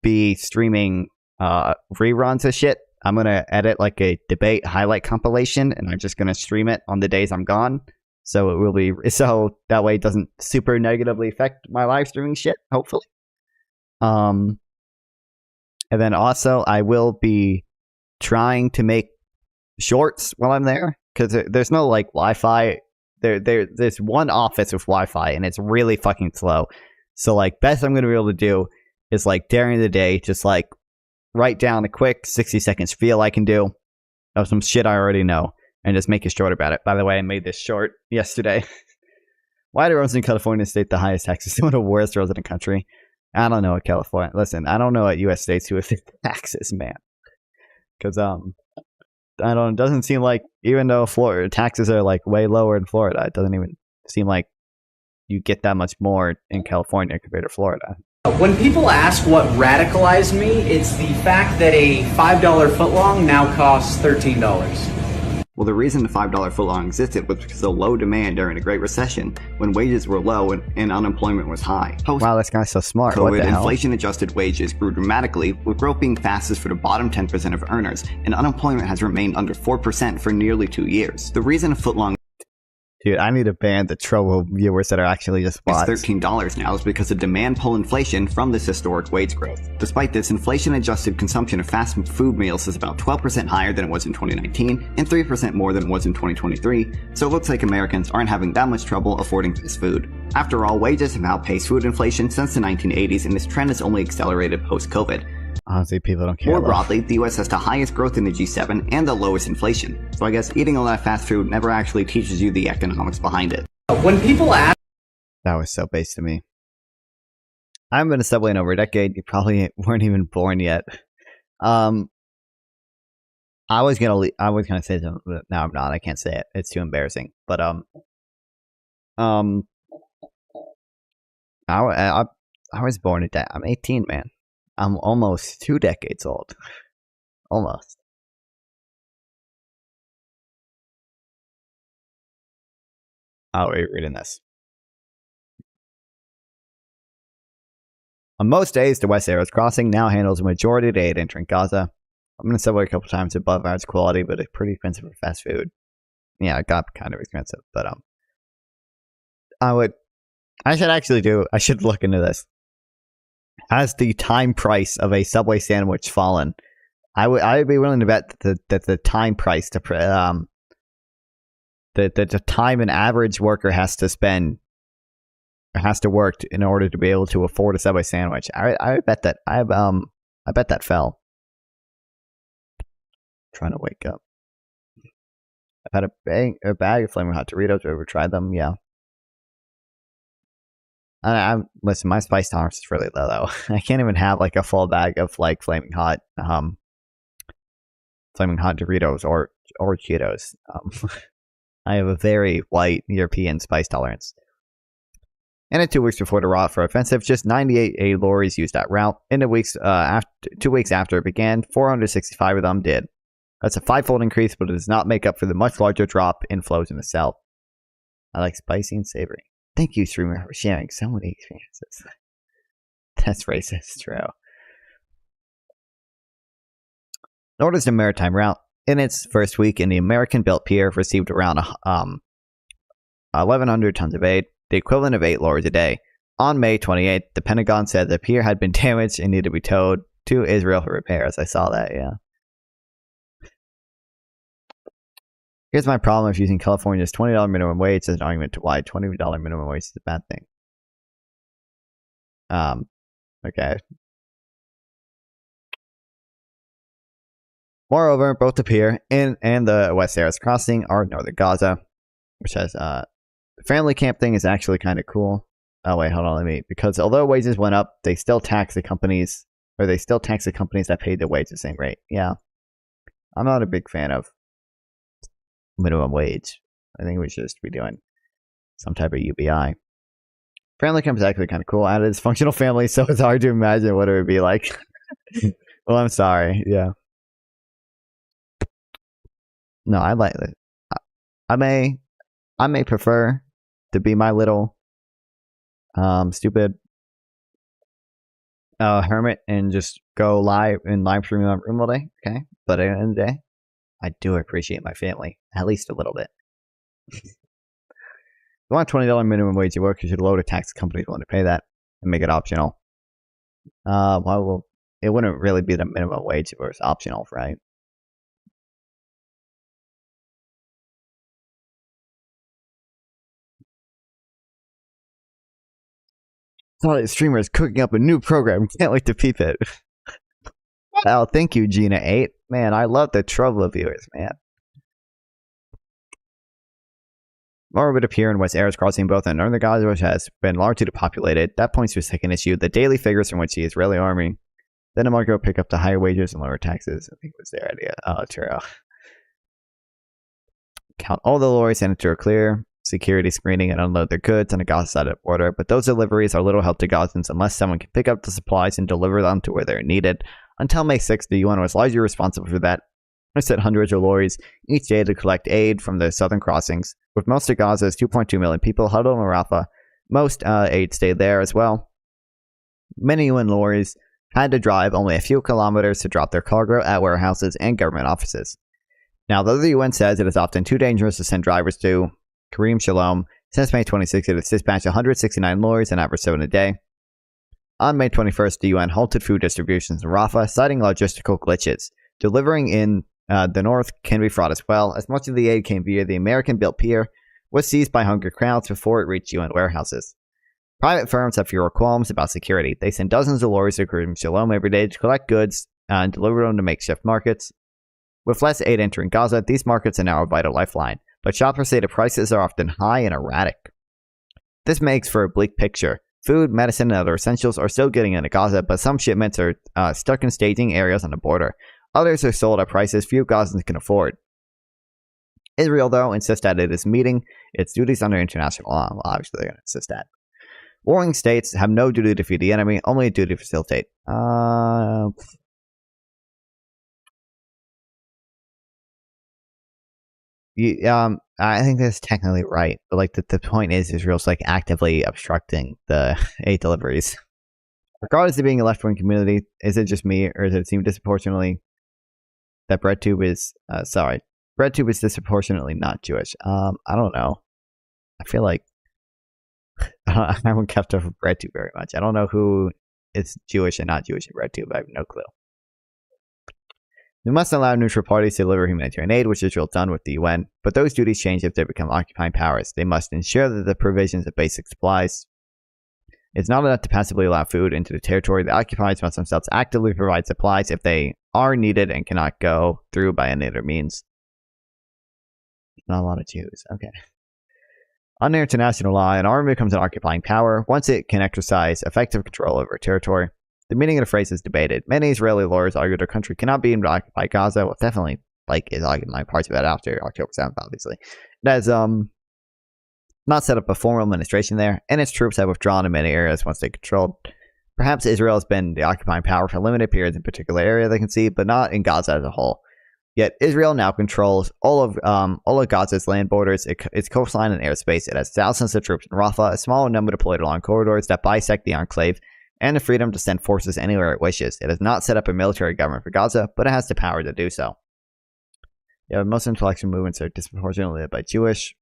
be streaming reruns of shit. I'm gonna edit like a debate highlight compilation, and I'm just gonna stream it on the days I'm gone. So it will be that way it doesn't super negatively affect my live streaming shit. Hopefully. And then also I will be trying to make shorts while I'm there, because there's no like Wi-Fi. There's one office with Wi-Fi, and it's really fucking slow. So like best I'm gonna be able to do is like during the day, just like write down a quick 60 second spiel I can do of some shit I already know, and just make a short about it. By the way, I made this short yesterday. Why do roads in California state the highest taxes? One of the worst roads in the country. I don't know what California. Listen, I don't know what U.S. states who have taxes, man. Because I don't. It doesn't seem like, even though Florida taxes are like way lower in Florida, it doesn't even seem like you get that much more in California compared to Florida. When people ask what radicalized me, it's the fact that a $5 footlong now costs $13. Well, the reason the $5 footlong existed was because of low demand during the Great Recession, when wages were low and unemployment was high. Wow, this guy's so smart. What the COVID, hell? inflation-adjusted wages grew dramatically, with growth being fastest for the bottom 10% of earners, and unemployment has remained under 4% for nearly 2 years. The reason a footlong Dude, I need to ban the troll viewers that are actually just bots. is $13 now is because of demand pull inflation from this historic wage growth. Despite this, inflation-adjusted consumption of fast food meals is about 12% higher than it was in 2019 and 3% more than it was in 2023, so it looks like Americans aren't having that much trouble affording fast food. After all, wages have outpaced food inflation since the 1980s, and this trend has only accelerated post-COVID. Honestly, people don't care. More though. broadly, the US has the highest growth in the G7 and the lowest inflation, so I guess eating a lot of fast food never actually teaches you the economics behind it. When people ask That was so base to me. I haven't been to Subway in over a decade. You probably weren't even born yet. I was gonna say something, but now I'm not. I can't say it. It's too embarrassing. But I was born a day. I'm 18, man. I'm almost 2 decades old. Almost. Oh, wait, reading this. On most days, the West Arrows Crossing now handles a majority of the aid entering Gaza. I'm going to Subway a couple times above average quality, but it's pretty expensive for fast food. Yeah, it got kind of expensive, but I should look into this. Has the time price of a Subway sandwich fallen? I'd be willing to bet that the time price to the time an average worker has to spend or has to work in order to be able to afford a Subway sandwich. I bet that I bet that fell. Trying to wake up. I've had a bag of Flaming Hot Doritos. Have you ever tried them? Yeah. Listen, my spice tolerance is really low though. I can't even have like a full bag of like flaming hot Doritos or Cheetos. I have a very light European spice tolerance. And in 2 weeks before the Rafah offensive, just 98 aid lorries used that route. In the weeks 2 weeks after it began, 465 of them did. That's a 5-fold increase, but it does not make up for the much larger drop in flows in the south. I like spicy and savory. Thank you, streamer, for sharing so many experiences. That's racist, true. Nor does the maritime route. In its first week, the American-built pier received around 1,100 tons of aid, the equivalent of 8 lorries a day. On May 28th, the Pentagon said the pier had been damaged and needed to be towed to Israel for repairs. I saw that, yeah. Here's my problem with using California's $20 minimum wage as an argument to why $20 minimum wage is a bad thing. Okay. Moreover, both the pier and the West Arrows Crossing are northern Gaza, which has the family camp thing is actually kind of cool. Oh wait, hold on, because although wages went up, they still tax the companies that paid the wage the same rate. Yeah, I'm not a big fan of minimum wage. I think we should just be doing some type of UBI. Family camp is actually kind of cool. Added dysfunctional family, so it's hard to imagine what it would be like. Well, I'm sorry. Yeah. No, I like it. I may prefer to be my little stupid hermit and just go live stream in my room all day. Okay, but at the end of the day, I do appreciate my family at least a little bit. If you want $20 minimum wage to work, you should load a tax companies willing to pay that and make it optional. It wouldn't really be the minimum wage if it was optional, right? Solid streamer is cooking up a new program. Can't wait to peep it. Oh, thank you, Gina8. Man, I love the trouble of viewers, man. Moreover, appear in West Arrows Crossing, both in northern Gaza, which has been largely depopulated. That points to a second issue, the daily figures from which the Israeli army then America pick up the higher wages and lower taxes. I think was their idea. Oh, true. Count all the lorries and enter clear. security screening and unload their goods on the Gaza side of the border, but those deliveries are little help to Gazans unless someone can pick up the supplies and deliver them to where they're needed. Until May 6th, the UN was largely responsible for that. They sent hundreds of lorries each day to collect aid from the southern crossings. With most of Gaza's 2.2 million people huddled in Rafah, most aid stayed there as well. Many UN lorries had to drive only a few kilometers to drop their cargo at warehouses and government offices. Now, though the UN says it is often too dangerous to send drivers to Karim Shalom, since May 26, it has dispatched 169 lorries on average 7 a day. On May 21st, the UN halted food distributions in Rafah, citing logistical glitches. Delivering in the north can be fraught as well, as much of the aid came via the American-built pier, was seized by hungry crowds before it reached UN warehouses. Private firms have fewer qualms about security. They send dozens of lorries to Karim Shalom every day to collect goods and deliver them to makeshift markets. With less aid entering Gaza, these markets are now a vital lifeline, but shoppers say the prices are often high and erratic. This makes for a bleak picture. Food, medicine, and other essentials are still getting into Gaza, but some shipments are stuck in staging areas on the border. Others are sold at prices few Gazans can afford. Israel, though, insists that it is meeting its duties under international law. Well, obviously, they're going to insist that. Warring states have no duty to defeat the enemy, only a duty to facilitate. I think that's technically right, but like the point is Israel's like actively obstructing the aid deliveries. Regardless of being a left-wing community, is it just me, or does it seem disproportionately that BreadTube is disproportionately not Jewish? I don't know. I feel like I haven't kept up with BreadTube very much. I don't know who is Jewish and not Jewish in BreadTube. I have no clue. We must allow neutral parties to deliver humanitarian aid, which Israel done with the UN, but those duties change if they become occupying powers. They must ensure that the provisions of basic supplies. It's not enough to passively allow food into the territory. The occupiers must themselves actively provide supplies if they are needed and cannot go through by any other means. Not a lot of Jews. Okay. Under international law, an army becomes an occupying power once it can exercise effective control over a territory. The meaning of the phrase is debated. Many Israeli lawyers argue their country cannot be able to occupy Gaza. Well, definitely, is occupying parts of it after October 7th, obviously. It has not set up a formal administration there, and its troops have withdrawn in many areas once they controlled. Perhaps Israel has been the occupying power for limited periods in a particular area they can see, but not in Gaza as a whole. Yet Israel now controls all of Gaza's land borders, its coastline and airspace. It has thousands of troops in Rafah, a small number deployed along corridors that bisect the enclave, and the freedom to send forces anywhere it wishes. It has not set up a military government for Gaza, but it has the power to do so. Yeah, most intellectual movements are disproportionately led by Jews,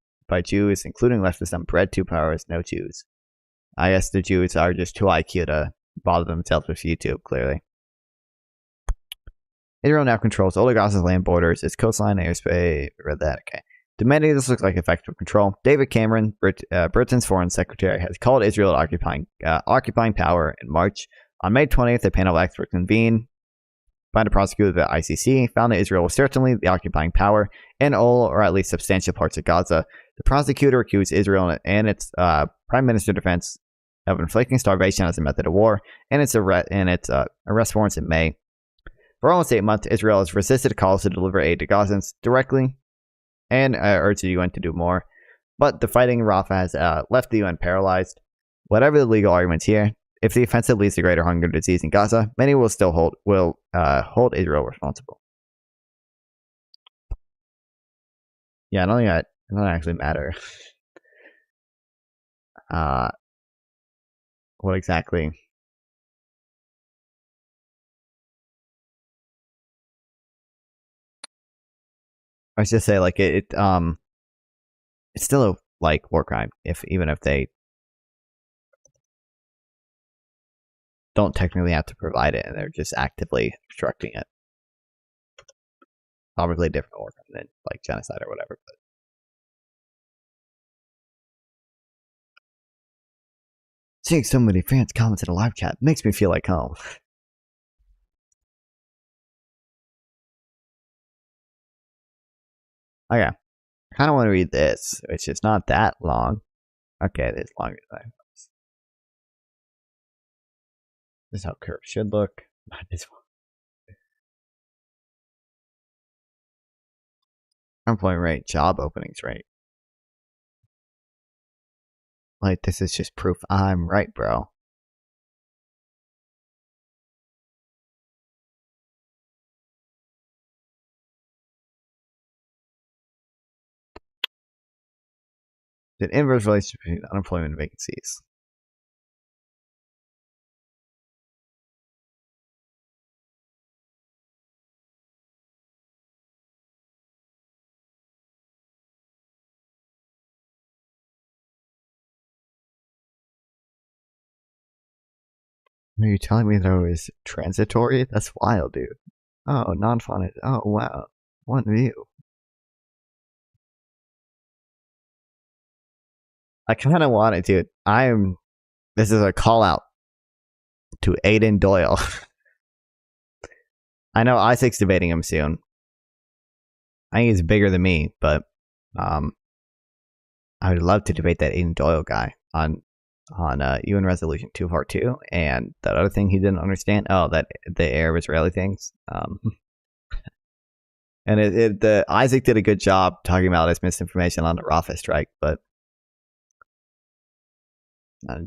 including leftists on BreadTube powers, no Jews. I guess the Jews are just too IQ to bother themselves with YouTube, clearly. Israel now controls all of Gaza's land borders, its coastline, airspace. Read that, okay. To many, this looks like effective control. David Cameron, Britain's foreign secretary, has called Israel occupying power in March. On May 20th, a panel of experts convened by the prosecutor of the ICC found that Israel was certainly the occupying power in all or at least substantial parts of Gaza. The prosecutor accused Israel and its prime minister defense of inflicting starvation as a method of war, and its arrest warrants in May. For almost 8 months, Israel has resisted calls to deliver aid to Gazans directly and urged the UN to do more. But the fighting in Rafah has left the UN paralyzed. Whatever the legal arguments here, if the offensive leads to greater hunger and disease in Gaza, many will still hold Israel responsible. Yeah, I don't think that doesn't actually matter. What exactly? I was just say like it's still a like war crime even if they don't technically have to provide it and they're just actively obstructing it. Probably a different war crime than like genocide or whatever. But seeing so many fans comments in a live chat makes me feel like home. Okay. I kind of want to read this, which is not that long. Okay, it is longer than I was. This is how curves should look. Not this one. Unemployment rate, job openings rate. Like, this is just proof I'm right, bro. The inverse relationship between unemployment and vacancies. Are you telling me that it was transitory? That's wild, dude. Oh, non-funded. Oh, wow. One view. I kind of want it, dude. This is a call out to Aiden Doyle. I know Isaac's debating him soon. I think he's bigger than me, but I would love to debate that Aiden Doyle guy on UN Resolution 2 Part 2 and that other thing he didn't understand. Oh, that the Arab Israeli things. And the Isaac did a good job talking about his misinformation on the Rafah strike, but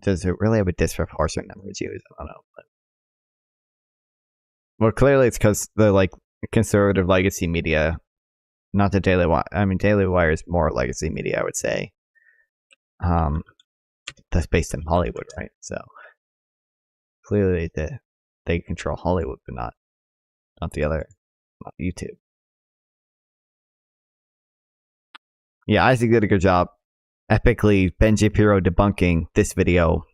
does it really have a disproportionate number of Jews? I don't know. But, well, clearly it's because the like conservative legacy media, not the Daily Wire. I mean, Daily Wire is more legacy media, I would say. That's based in Hollywood, right? So clearly they control Hollywood, but not the other, not YouTube. Yeah, Isaac did a good job. Epically, Ben Shapiro debunking this video.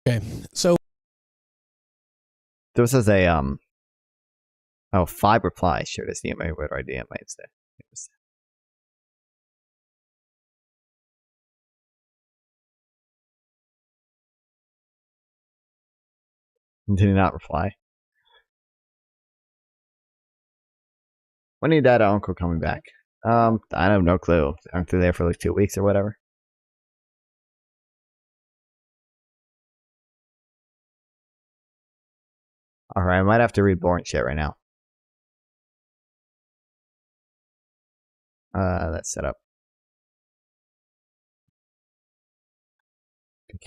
Okay, so This is a 5 replies. Sure, this the what idea might say. Did he not reply? When are dad and uncle coming back? I have no clue. Aren't they there for like 2 weeks or whatever? Alright, I might have to read boring shit right now. That's set up.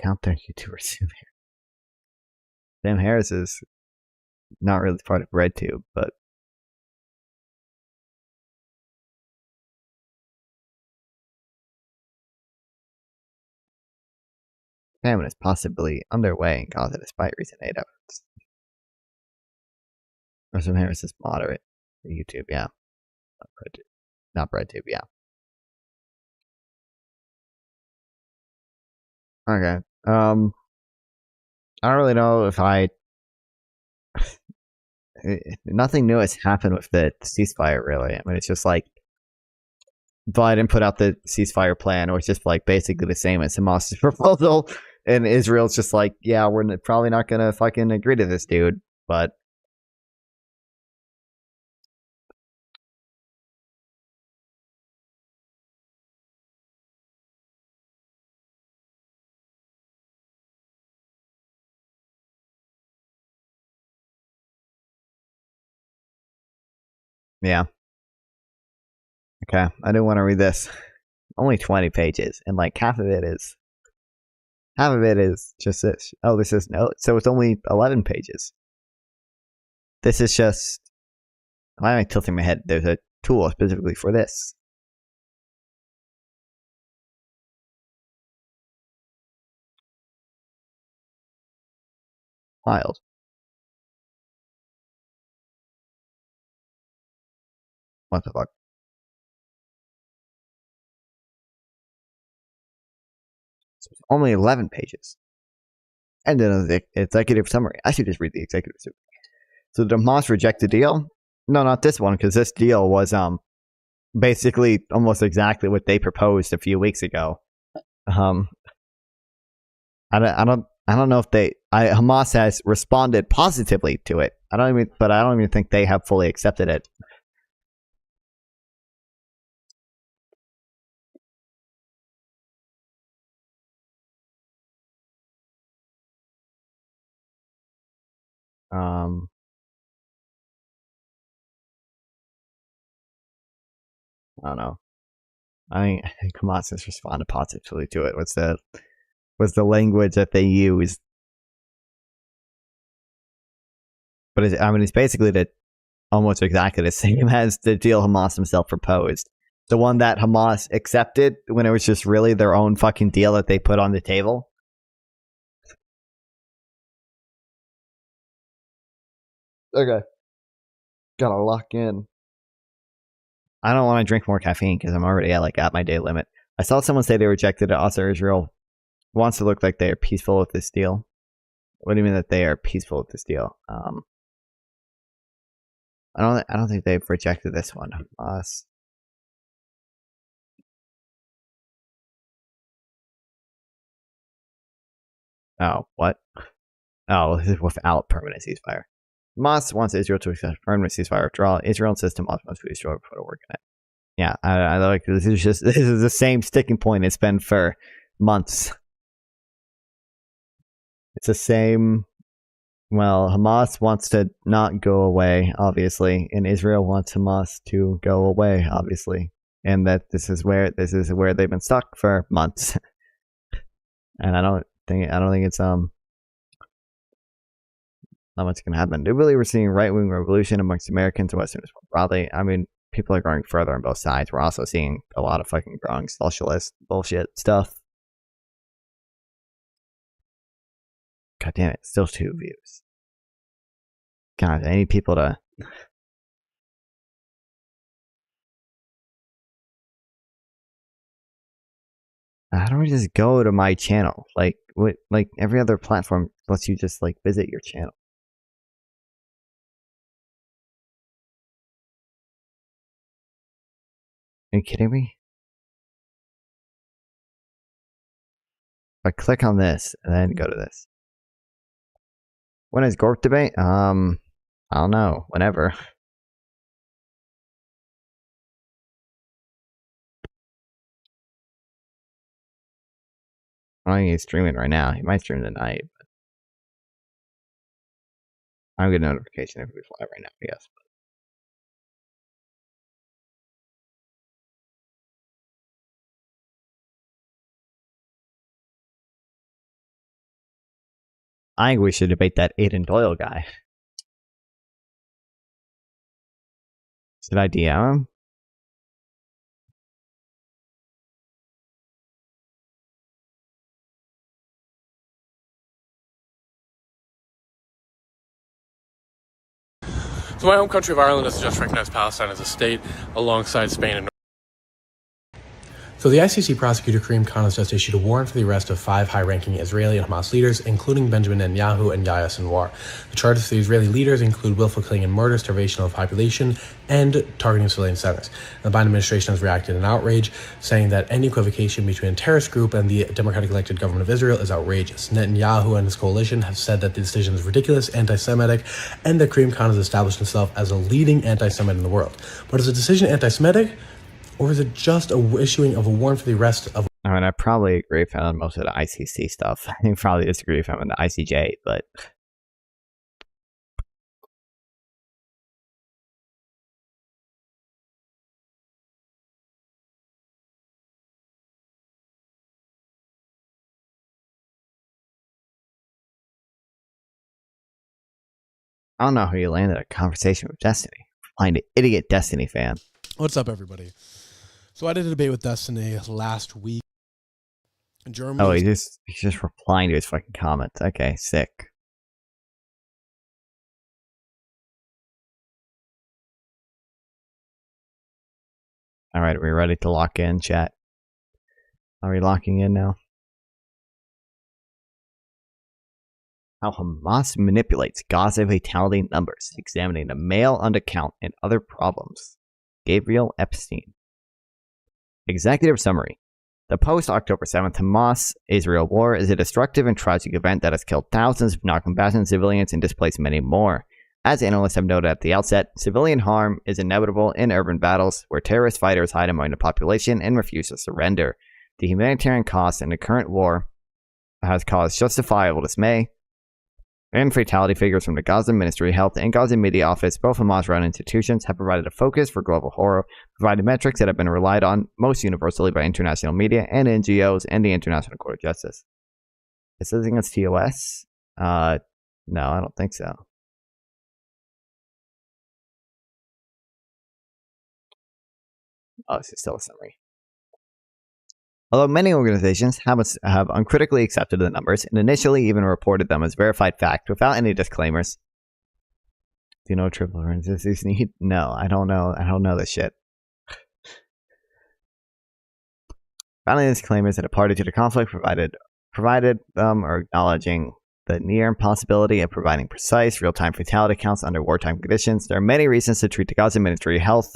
Count their YouTubers in here. Sam Harris is not really part of RedTube, but famine is possibly underway in Gaza despite recent aid efforts. Or Sam Harris is moderate. YouTube, yeah. Not RedTube, yeah. Okay. I don't really know if nothing new has happened with the ceasefire, really. I mean, it's just like Biden put out the ceasefire plan, which is like basically the same as Hamas's proposal, and Israel's just like, yeah, we're probably not gonna fucking agree to this, dude. But yeah, okay. I do want to read this. Only 20 pages, and like half of it is just this. Oh, this is no. So it's only 11 pages. This is just. Why am I tilting my head? There's a tool specifically for this. Wild. What the fuck? So it's only 11 pages. And then the executive summary. I should just read the executive summary. So the Hamas reject the deal? No, not this one, because this deal was basically almost exactly what they proposed a few weeks ago. I don't know if Hamas has responded positively to it. I don't even think they have fully accepted it. I don't know. I think Hamas has responded positively to it. What's the language that they use? But it's basically almost exactly the same as the deal Hamas himself proposed. The one that Hamas accepted when it was just really their own fucking deal that they put on the table. Okay. Gotta lock in. I don't want to drink more caffeine because I'm already at my day limit. I saw someone say they rejected it. Also, Israel wants to look like they are peaceful with this deal. What do you mean that they are peaceful with this deal? I don't think they've rejected this one. Us. Oh, what? Oh, this is without permanent ceasefire. Hamas wants Israel to accept permanent ceasefire withdrawal. Israel insists Hamas must be destroyed before to work on it. Yeah, I like this. This is the same sticking point it's been for months. It's the same. Well, Hamas wants to not go away, obviously, and Israel wants Hamas to go away, obviously, and that this is where they've been stuck for months. And I don't think it's not much can happen. They really were seeing right-wing revolution amongst Americans and Westerners broadly. I mean, people are going further on both sides. We're also seeing a lot of fucking growing socialist bullshit stuff. God damn it, still 2 views. God, I need people to... How do I just go to my channel? Like every other platform lets you just visit your channel. Are you kidding me? If I click on this and then go to this. When is Gork debate? I don't know. Whenever. I don't think he's streaming right now. He might stream tonight. But I'm getting a notification if we fly right now, yes. I think we should debate that Aiden Doyle guy. Should I DM him? So my home country of Ireland has just recognized Palestine as a state alongside Spain and So the ICC prosecutor Karim Khan has just issued a warrant for the arrest of 5 high-ranking Israeli and Hamas leaders, including Benjamin Netanyahu and Yahya Sinwar. The charges for the Israeli leaders include willful killing and murder, starvation of population, and targeting civilian centers. The Biden administration has reacted in outrage, saying that any equivocation between a terrorist group and the democratically elected government of Israel is outrageous. Netanyahu and his coalition have said that the decision is ridiculous, anti-Semitic, and that Karim Khan has established himself as a leading anti-Semite in the world. But is the decision anti-Semitic? Or is it just a issuing of a warrant for the arrest of... I mean, I probably agree with him on most of the ICC stuff. I probably disagree with him on the ICJ, but... I don't know how you landed a conversation with Destiny. Find an idiot Destiny fan. What's up, everybody? So I did a debate with Destiny last week. Germany. Oh, he's just replying to his fucking comments. Okay, sick. All right, are we ready to lock in, chat? Are we locking in now? How Hamas manipulates Gaza fatality numbers, examining the male undercount and other problems. Gabriel Epstein. Executive summary. The post-October 7th Hamas-Israel war is a destructive and tragic event that has killed thousands of non-combatant civilians and displaced many more. As analysts have noted at the outset, civilian harm is inevitable in urban battles where terrorist fighters hide among the population and refuse to surrender. The humanitarian cost in the current war has caused justifiable dismay and fatality figures from the Gaza Ministry of Health and Gaza Media Office, both Hamas-run institutions, have provided a focus for global horror, provided metrics that have been relied on most universally by international media and NGOs and the International Court of Justice. Is this against TOS? No, I don't think so. Oh, this is still a summary. Although many organizations have uncritically accepted the numbers and initially even reported them as verified fact without any disclaimers. Do you know what triple parentheses need? No, I don't know. I don't know this shit. Finally, disclaimers that a party to the conflict provided them or acknowledging the near impossibility of providing precise real-time fatality counts under wartime conditions. There are many reasons to treat the Gaza Ministry of Health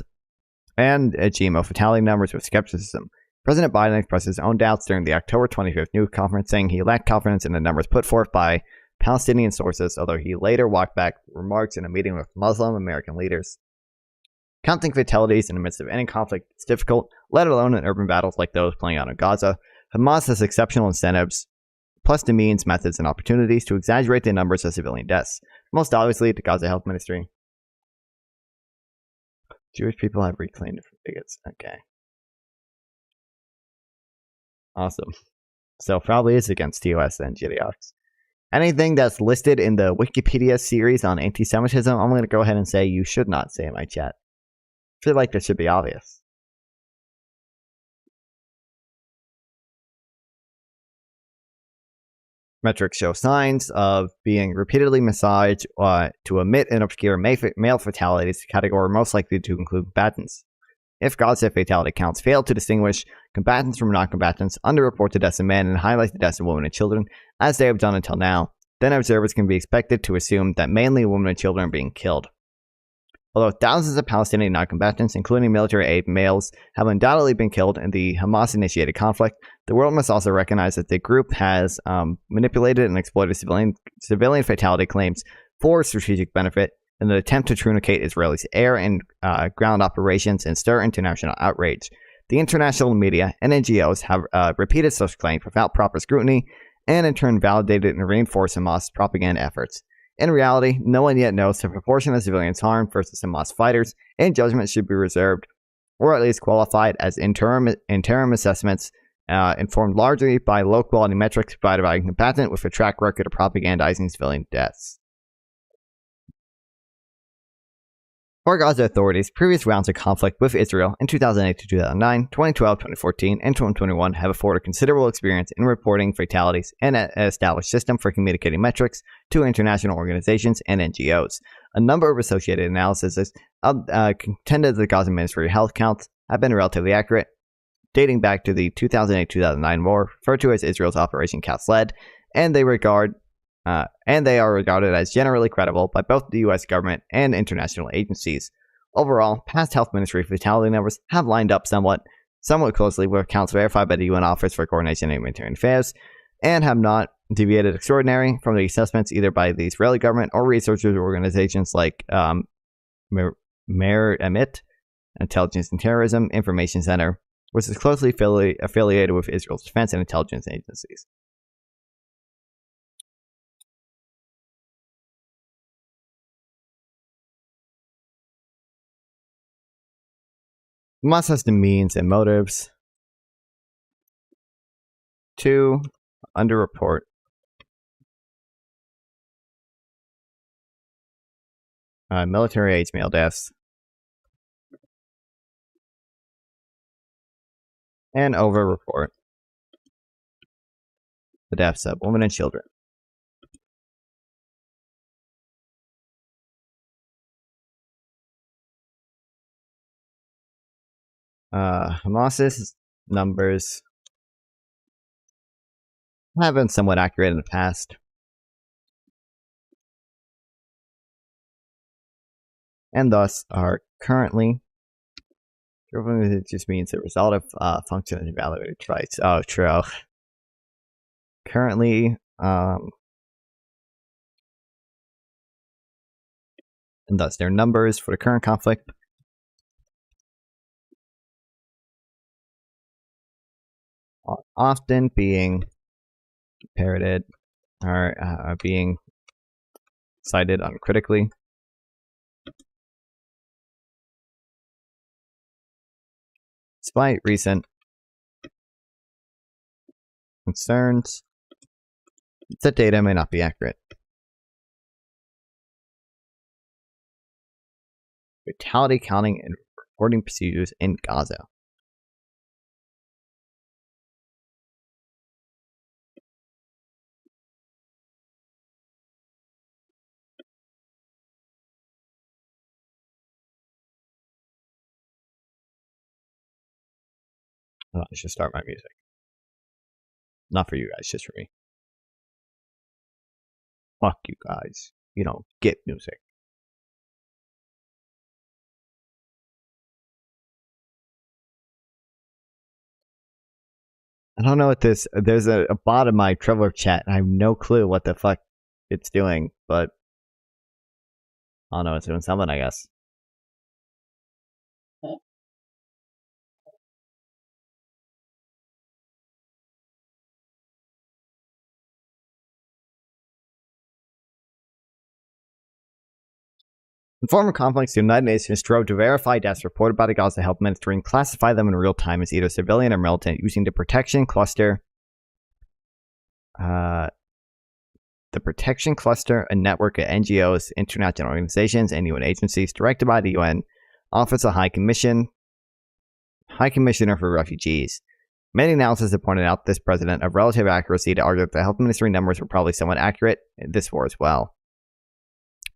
and GMO fatality numbers with skepticism. President Biden expressed his own doubts during the October 25th news conference, saying he lacked confidence in the numbers put forth by Palestinian sources, although he later walked back remarks in a meeting with Muslim American leaders. Counting fatalities in the midst of any conflict is difficult, let alone in urban battles like those playing out in Gaza. Hamas has exceptional incentives, plus the means, methods, and opportunities to exaggerate the numbers of civilian deaths. Most obviously, the Gaza Health Ministry. Jewish people have reclaimed it from bigots. Okay. Awesome. So probably is against TOS and GDX. Anything that's listed in the Wikipedia series on anti-Semitism, I'm going to go ahead and say you should not say in my chat. I feel like this should be obvious. Metrics show signs of being repeatedly massaged to omit and obscure male fatalities, the category most likely to include combatants. If Gaza fatality counts fail to distinguish combatants from non-combatants, underreport the deaths of men, and highlight the deaths of women and children, as they have done until now, then observers can be expected to assume that mainly women and children are being killed. Although thousands of Palestinian non-combatants, including military aid males, have undoubtedly been killed in the Hamas-initiated conflict, the world must also recognize that the group has manipulated and exploited civilian fatality claims for strategic benefit in an attempt to truncate Israelis' air and ground operations and stir international outrage. The international media and NGOs have repeated such claims without proper scrutiny, and in turn validated and reinforced Hamas' propaganda efforts. In reality, no one yet knows the proportion of civilians harmed versus Hamas fighters, and judgment should be reserved, or at least qualified as interim assessments, informed largely by low-quality metrics provided by a combatant with a track record of propagandizing civilian deaths. For Gaza authorities, previous rounds of conflict with Israel in 2008 to 2009, 2012, 2014, and 2021 have afforded considerable experience in reporting fatalities and an established system for communicating metrics to international organizations and NGOs. A number of associated analyses contended that the Gaza Ministry of Health counts have been relatively accurate, dating back to the 2008-2009 war, referred to as Israel's Operation Cast Lead, and they are regarded as generally credible by both the U.S. government and international agencies. Overall, past health ministry fatality numbers have lined up somewhat closely with accounts verified by the UN Office for Coordination of Humanitarian Affairs, and have not deviated extraordinary from the assessments either by the Israeli government or researchers organizations like Mer Amit, Intelligence and Terrorism Information Center, which is closely affiliated with Israel's defense and intelligence agencies. Hamas has the means and motives to underreport military age male deaths and overreport the deaths of women and children. Hamas's numbers have been somewhat accurate in the past, and thus are currently. It just means the result of function and evaluated traits. Oh, true. Currently, and thus their numbers for the current conflict are often being parroted or being cited uncritically. Despite recent concerns, the data may not be accurate. Fatality counting and reporting procedures in Gaza. Oh, I should start my music. Not for you guys, just for me. Fuck you guys. You don't get music. I don't know what this. There's a bot in my Trello chat. I have no clue what the fuck it's doing, but I don't know. It's doing something, I guess. In former conflicts, the United Nations strove to verify deaths reported by the Gaza Health Ministry and classify them in real time as either civilian or militant using the Protection Cluster. The Protection Cluster, a network of NGOs, international organizations, and UN agencies directed by the UN Office of High Commissioner for Refugees. Many analyses have pointed out this precedent of relative accuracy to argue that the health ministry numbers were probably somewhat accurate in this war as well.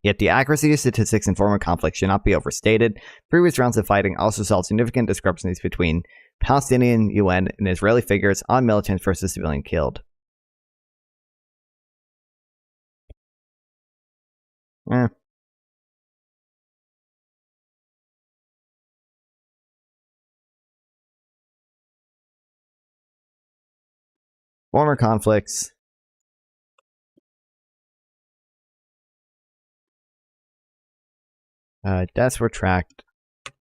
Yet the accuracy of statistics in former conflicts should not be overstated. Previous rounds of fighting also saw significant discrepancies between Palestinian, UN, and Israeli figures on militants versus civilian killed. Former conflicts. Deaths were tracked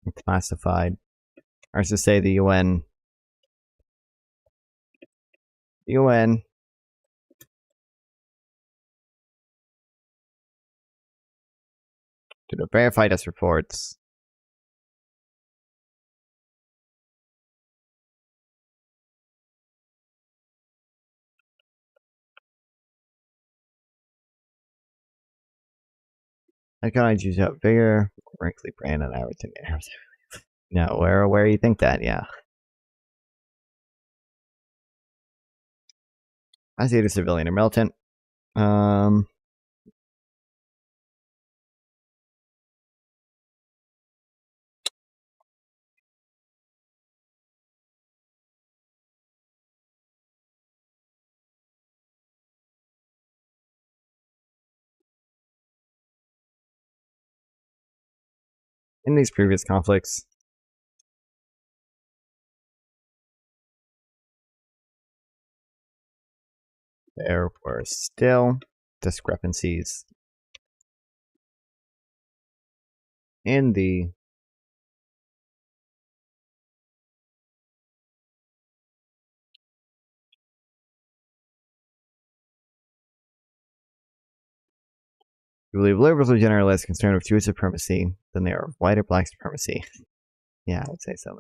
and classified. Or to say the UN. Did a verified death reports. I can I choose out bigger, wrinkly brand and everything. No, where you think that? Yeah. I see the civilian or militant. In these previous conflicts, there were still discrepancies in the I believe liberals are generally less concerned with Jewish supremacy than they are with white or black supremacy. Yeah, I would say so, man.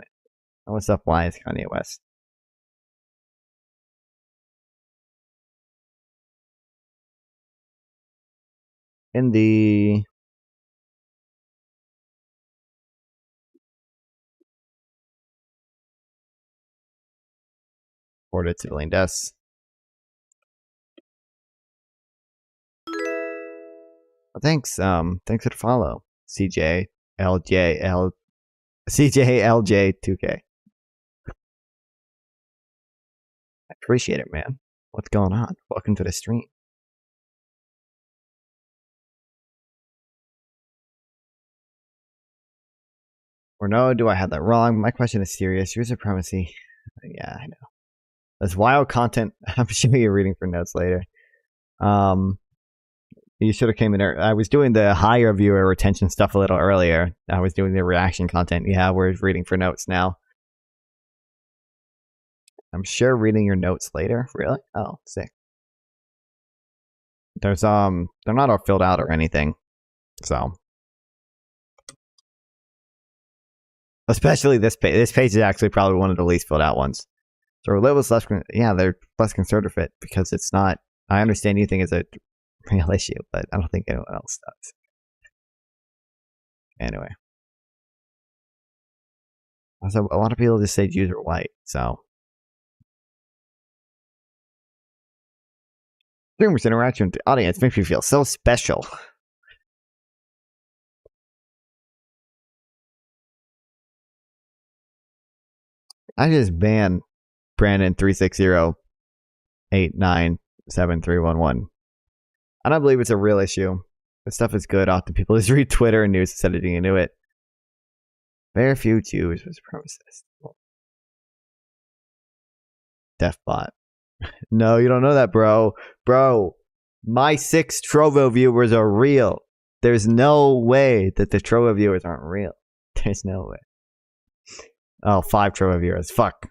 What's up, why is Kanye West? In the reported civilian deaths. Well, thanks for the follow, CJLJ2K. I appreciate it, man. What's going on? Welcome to the stream. Or no, do I have that wrong? My question is serious. Your supremacy. Yeah, I know. That's wild content. I'm sure you're reading for notes later. You should have came in there. I was doing the higher viewer retention stuff a little earlier. I was doing the reaction content. Yeah, we're reading for notes now. I'm sure reading your notes later. Really? Oh, sick. There's they're not all filled out or anything, so especially this page. This page is actually probably one of the least filled out ones. So Lit was less, yeah, they're less conservative because it's not. I understand you think it's a real issue, but I don't think anyone else does. Anyway, also a lot of people just say Jews are white, so. Streamers interaction with the audience makes me feel so special. I just banned Brandon 360-897311. I don't believe it's a real issue. This stuff is good. Often people just read Twitter and news instead of digging into it. Very few Jews was supremacist. Deaf bot. No, you don't know that, bro. Bro, my 6 Trovo viewers are real. There's no way that the Trovo viewers aren't real. There's no way. Oh, 5 Trovo viewers. Fuck.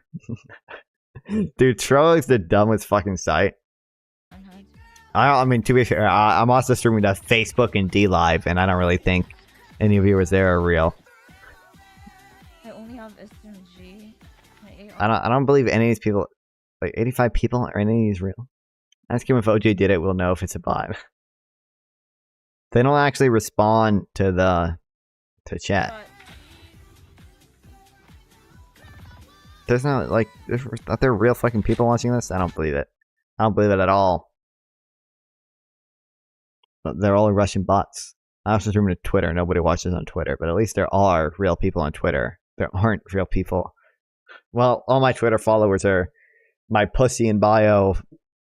Dude, Trovo is the dumbest fucking site. I mean, to be fair, I'm also streaming to Facebook and D Live, and I don't really think any viewers there are real. I only have SMG. I don't believe any of these people, like 85 people, are any of these real? Ask him if OJ did it. We'll know if it's a bot. They don't actually respond to chat. There's not like are there real fucking people watching this? I don't believe it. I don't believe it at all. But they're all Russian bots. I also stream to Twitter. Nobody watches on Twitter, but at least there are real people on Twitter. There aren't real people. Well, all my Twitter followers are my pussy and bio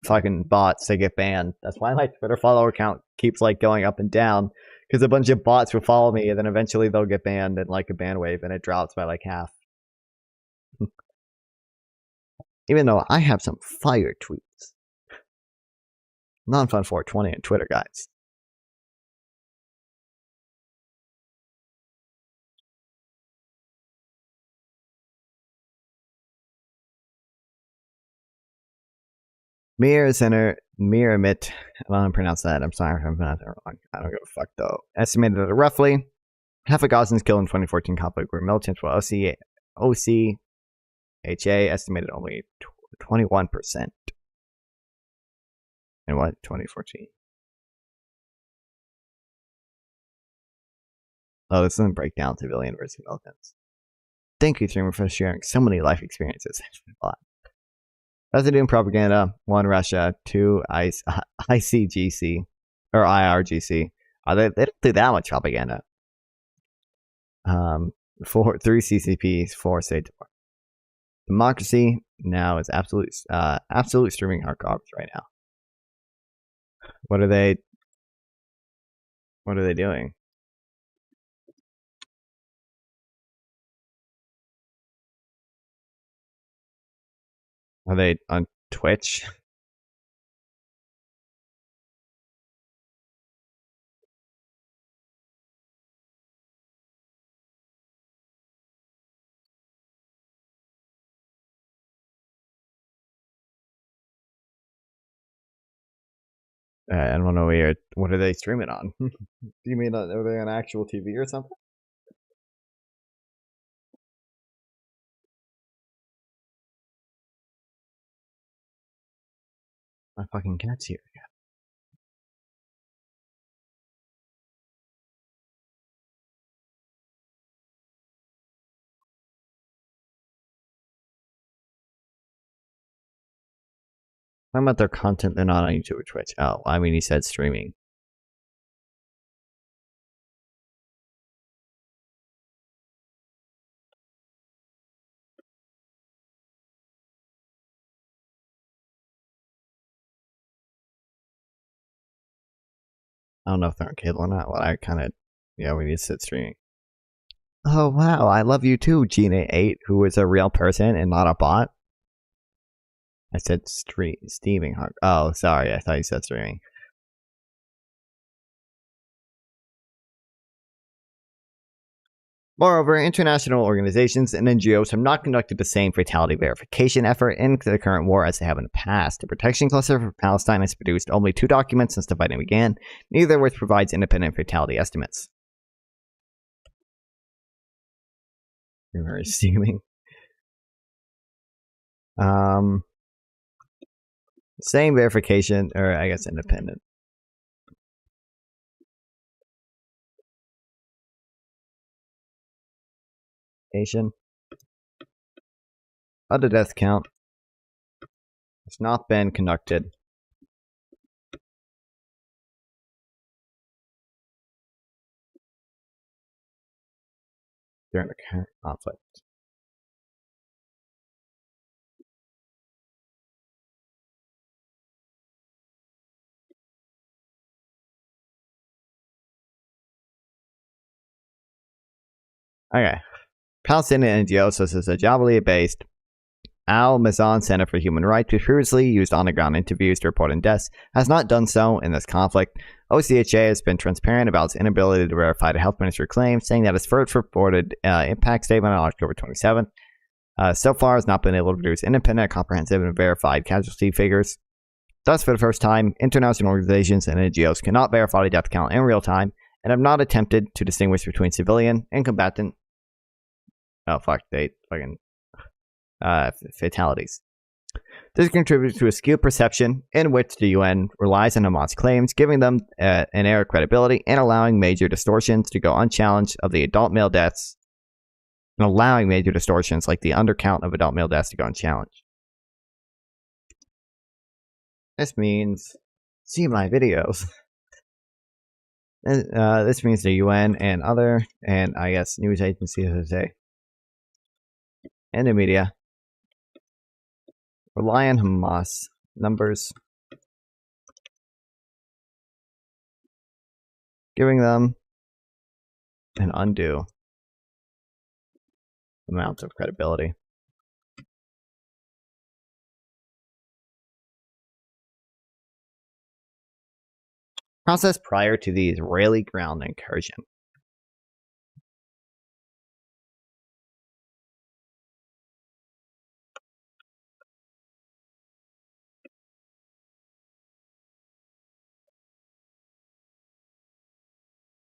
fucking bots. They get banned. That's why my Twitter follower count keeps like going up and down, because a bunch of bots will follow me and then eventually they'll get banned in like a ban wave and it drops by like half. Even though I have some fire tweets. Non-fun 420 on Twitter, guys. Mir Center, Mir Emit. I don't pronounce that. I'm sorry if I'm pronouncing it wrong. I don't give a fuck though. Estimated at roughly half of Gazans killed in 2014 conflict were militants, while OCHA estimated only 21%. In what? 2014. Oh, this doesn't break down civilian versus militants. Thank you, streamer, for sharing so many life experiences. How's it doing propaganda? 1, Russia. 2, ICGC. Or IRGC. They don't do that much propaganda. 4, 3 CCP. 4, State Department. Democracy now is absolute streaming hard garbage right now. What are they doing? Are they on Twitch? I don't know what are they streaming on? Do you mean are they on actual TV or something? My fucking cat's here again. Talking about their content, they're not on YouTube or Twitch. Oh, I mean, he said streaming. I don't know if they're on cable or not. Well, I kind of, yeah, we need to sit streaming. Oh, wow. I love you too, Gina8, who is a real person and not a bot. I said steaming. Oh, sorry. I thought you said streaming. Moreover, international organizations and NGOs have not conducted the same fatality verification effort in the current war as they have in the past. The Protection Cluster for Palestine has produced only 2 documents since the fighting began, neither of which provides independent fatality estimates. Very assuming. Same verification, or I guess independent. Of the death count has not been conducted during the current conflict. Okay. Palestinian NGO, such as the Jabalia-based Al-Mazan Center for Human Rights, which previously used on-the-ground interviews to report on deaths, has not done so in this conflict. OCHA has been transparent about its inability to verify the health ministry claims, saying that its first reported impact statement on October 27th so far has not been able to produce independent, comprehensive, and verified casualty figures. Thus, for the first time, international organizations and NGOs cannot verify the death count in real time and have not attempted to distinguish between civilian and combatant fatalities. This contributes to a skewed perception in which the UN relies on Hamas claims, giving them an air of credibility and allowing major distortions to go unchallenged of the adult male deaths, and allowing major distortions like the undercount of adult male deaths to go unchallenged. This means see my videos. This means the UN and other, and I guess news agencies and the media rely on Hamas numbers, giving them an undue amount of credibility. Process prior to the Israeli ground incursion.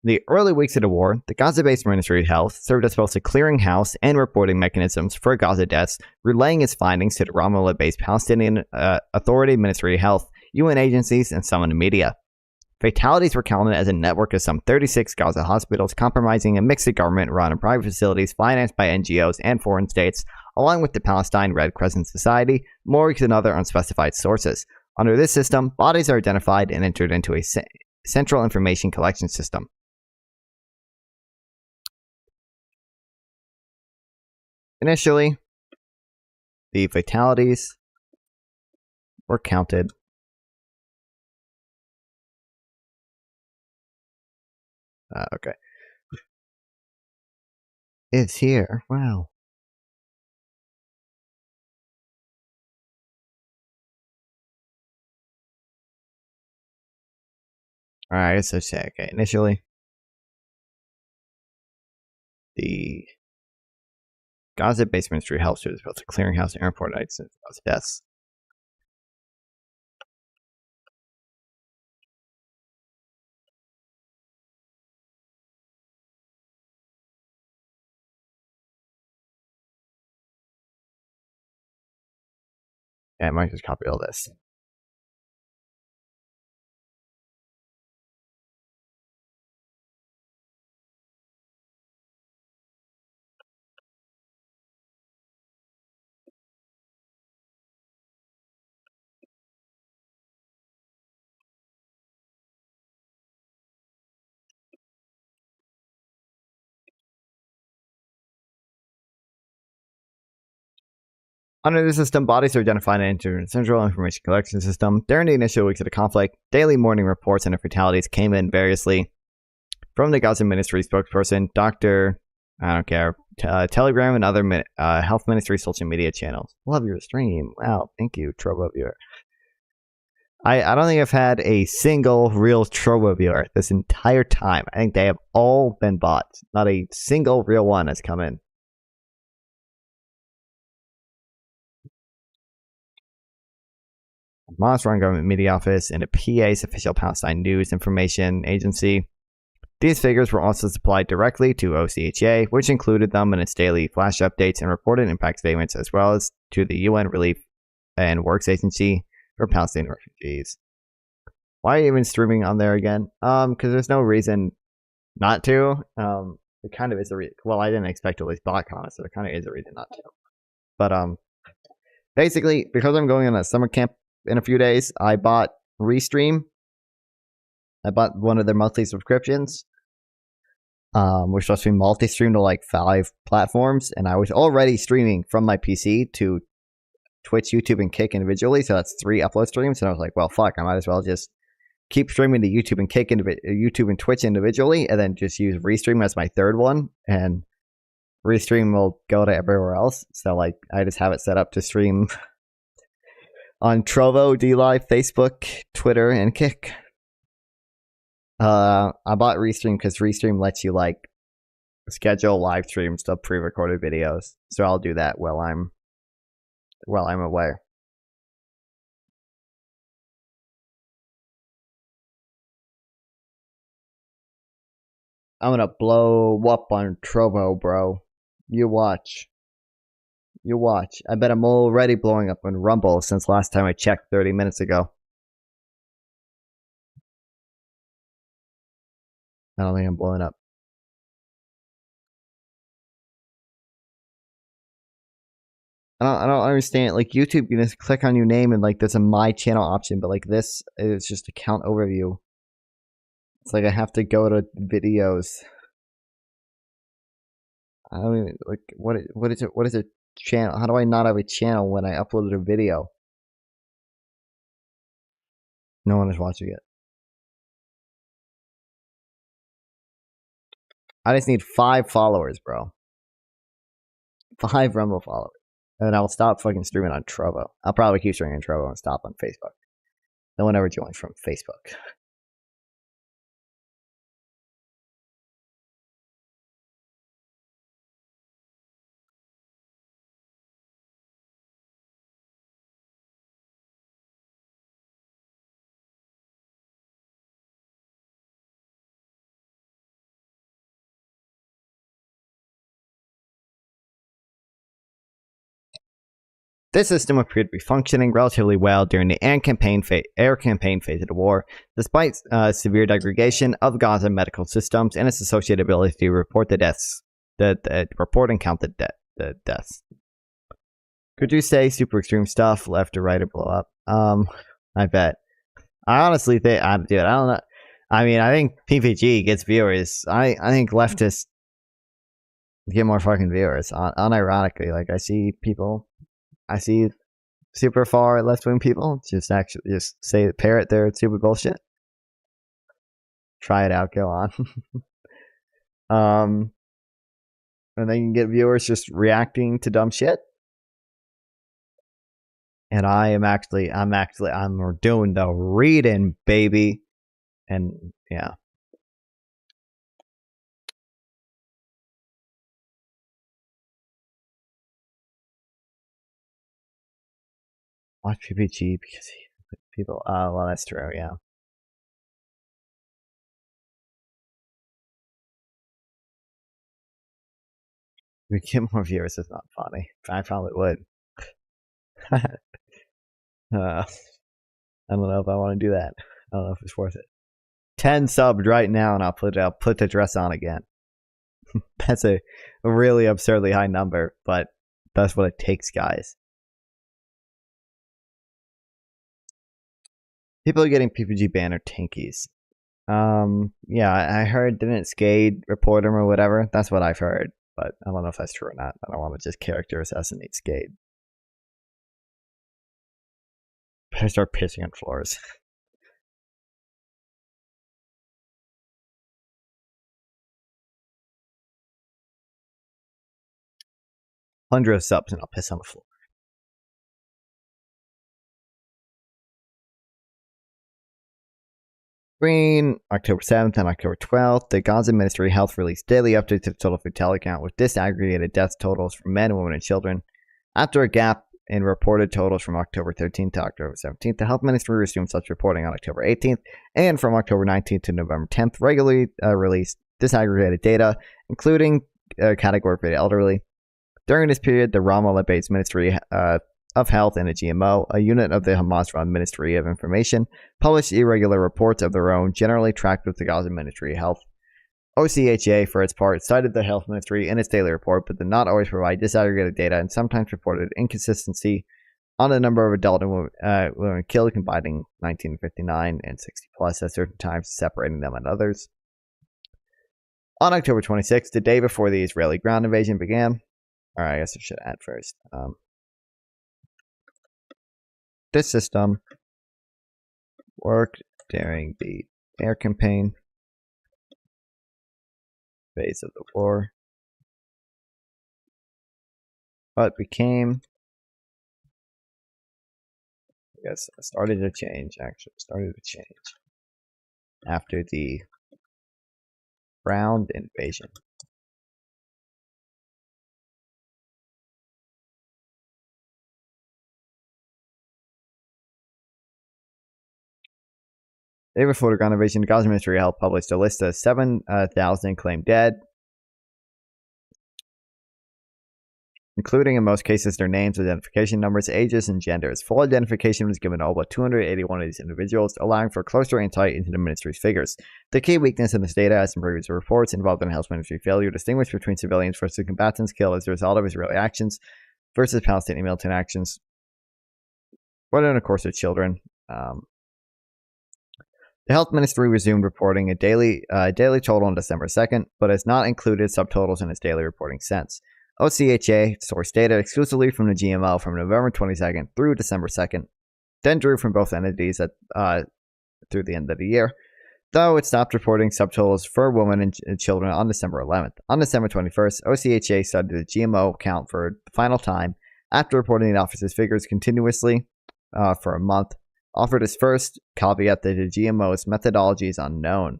In the early weeks of the war, the Gaza-based Ministry of Health served as both a clearinghouse and reporting mechanisms for Gaza deaths, relaying its findings to the Ramallah-based Palestinian Authority, Ministry of Health, UN agencies, and some in the media. Fatalities were counted as a network of some 36 Gaza hospitals, comprising a mix of government-run and private facilities financed by NGOs and foreign states, along with the Palestine Red Crescent Society, morgues, and other unspecified sources. Under this system, bodies are identified and entered into a central information collection system. Initially, the fatalities were counted okay. It's here. Wow. Alright, so say, okay, initially, the Gaza-based Ministry of Health Service built a clearinghouse and airport nights and deaths. Yeah, I might just copy all this. Under the system, bodies are identified and entered in a central information collection system. During the initial weeks of the conflict, daily morning reports on the fatalities came in variously from the Gaza Ministry spokesperson, Dr. I don't care, Telegram, and other health ministry social media channels. Love your stream. Wow, thank you, Trovo Viewer. I don't think I've had a single real Trovo viewer this entire time. I think they have all been bots. Not a single real one has come in. Mosrun Government Media Office and a PA's official Palestine News Information Agency. These figures were also supplied directly to OCHA, which included them in its daily flash updates and reported impact statements, as well as to the UN Relief and Works Agency for Palestinian refugees. Why are you even streaming on there again? Because there's no reason not to. It kind of is a reason. Well, I didn't expect to at least bot comments, so there kind of is a reason not to. But basically, because I'm going on a summer camp in a few days, I bought Restream. I bought one of their monthly subscriptions. We're supposed to be multi-stream to like 5 platforms, and I was already streaming from my PC to Twitch, YouTube, and Kick individually, so that's 3 upload streams. And I was like, well, fuck, I might as well just keep streaming to YouTube and Kick, YouTube and Twitch individually, and then just use Restream as my third one, and Restream will go to everywhere else. So like, I just have it set up to stream on Trovo, DLive, Facebook, Twitter, and Kick. I bought Restream because Restream lets you like schedule live streams to pre-recorded videos. So I'll do that while I'm away. I'm gonna blow up on Trovo, bro. You watch. You watch. I bet I'm already blowing up on Rumble since last time I checked 30 minutes ago. I don't think I'm blowing up. I don't understand. Like YouTube, you just click on your name and like there's a my channel option, but like this is just account overview. It's like I have to go to videos. I don't even like what is it? What is a channel? How do I not have a channel when I uploaded a video? No one is watching it. I just need 5 followers, bro. 5 Rumble followers. And then I'll stop fucking streaming on Trovo. I'll probably keep streaming on Trovo and stop on Facebook. No one ever joins from Facebook. This system appeared to be functioning relatively well during the air campaign phase of the war, despite severe degradation of Gaza medical systems and its associated ability to report the deaths, report and count the deaths. Could you say super extreme stuff, left or right, or blow up? I bet. I honestly think, dude, I don't know. I mean, I think PPG gets viewers. I think leftists get more fucking viewers. Unironically, like I see super far left wing people just say parrot their stupid bullshit. Try it out, go on. And then you can get viewers just reacting to dumb shit. And I'm doing the reading, baby. And yeah. Watch PPG because people. Well, that's true. Yeah. We get more viewers. It's not funny. I probably would. I don't know if I want to do that. I don't know if it's worth it. 10 subs right now, and I'll put the dress on again. That's a really absurdly high number, but that's what it takes, guys. People are getting PPG banner tankies. Yeah, I heard, didn't Skade report him or whatever? That's what I've heard, but I don't know if that's true or not. I don't want to just character assassinate Skade. I start pissing on floors. 100 subs and I'll piss on the floor. Between October 7th and October 12th, the Gaza Ministry of Health released daily updates to the total fatality count with disaggregated death totals for men, women, and children. After a gap in reported totals from October 13th to October 17th, the Health Ministry resumed such reporting on October 18th, and from October 19th to November 10th, regularly released disaggregated data, including a category for the elderly. During this period, the Ramallah-based Ministry of Health and the GMO, a unit of the Hamas-run Ministry of Information, published irregular reports of their own, generally tracked with the Gaza Ministry of Health. OCHA, for its part, cited the Health Ministry in its daily report, but did not always provide disaggregated data and sometimes reported inconsistency on the number of adult and women killed, combining 1959 and 60 plus at certain times, separating them and others. On October 26th, the day before the Israeli ground invasion began, I guess I should add first. This system worked during the air campaign phase of the war, but became, I guess, started to change after the ground invasion. The day before the ground invasion, the Gaza Ministry of Health published a list of 7,000 claimed dead, including in most cases their names, identification numbers, ages, and genders. Full identification was given to all but 281 of these individuals, allowing for closer insight into the ministry's figures. The key weakness in this data, as in previous reports, involved in the health ministry failure to distinguish between civilians versus combatants killed as a result of Israeli actions versus Palestinian militant actions, but in the course of children. The Health Ministry resumed reporting a daily total on December 2nd, but has not included subtotals in its daily reporting since. OCHA sourced data exclusively from the GMO from November 22nd through December 2nd, then drew from both entities through the end of the year, though it stopped reporting subtotals for women and children on December 11th. On December 21st, OCHA studied the GMO count for the final time after reporting the office's figures continuously for a month, offered its first caveat that the GMO's methodology is unknown.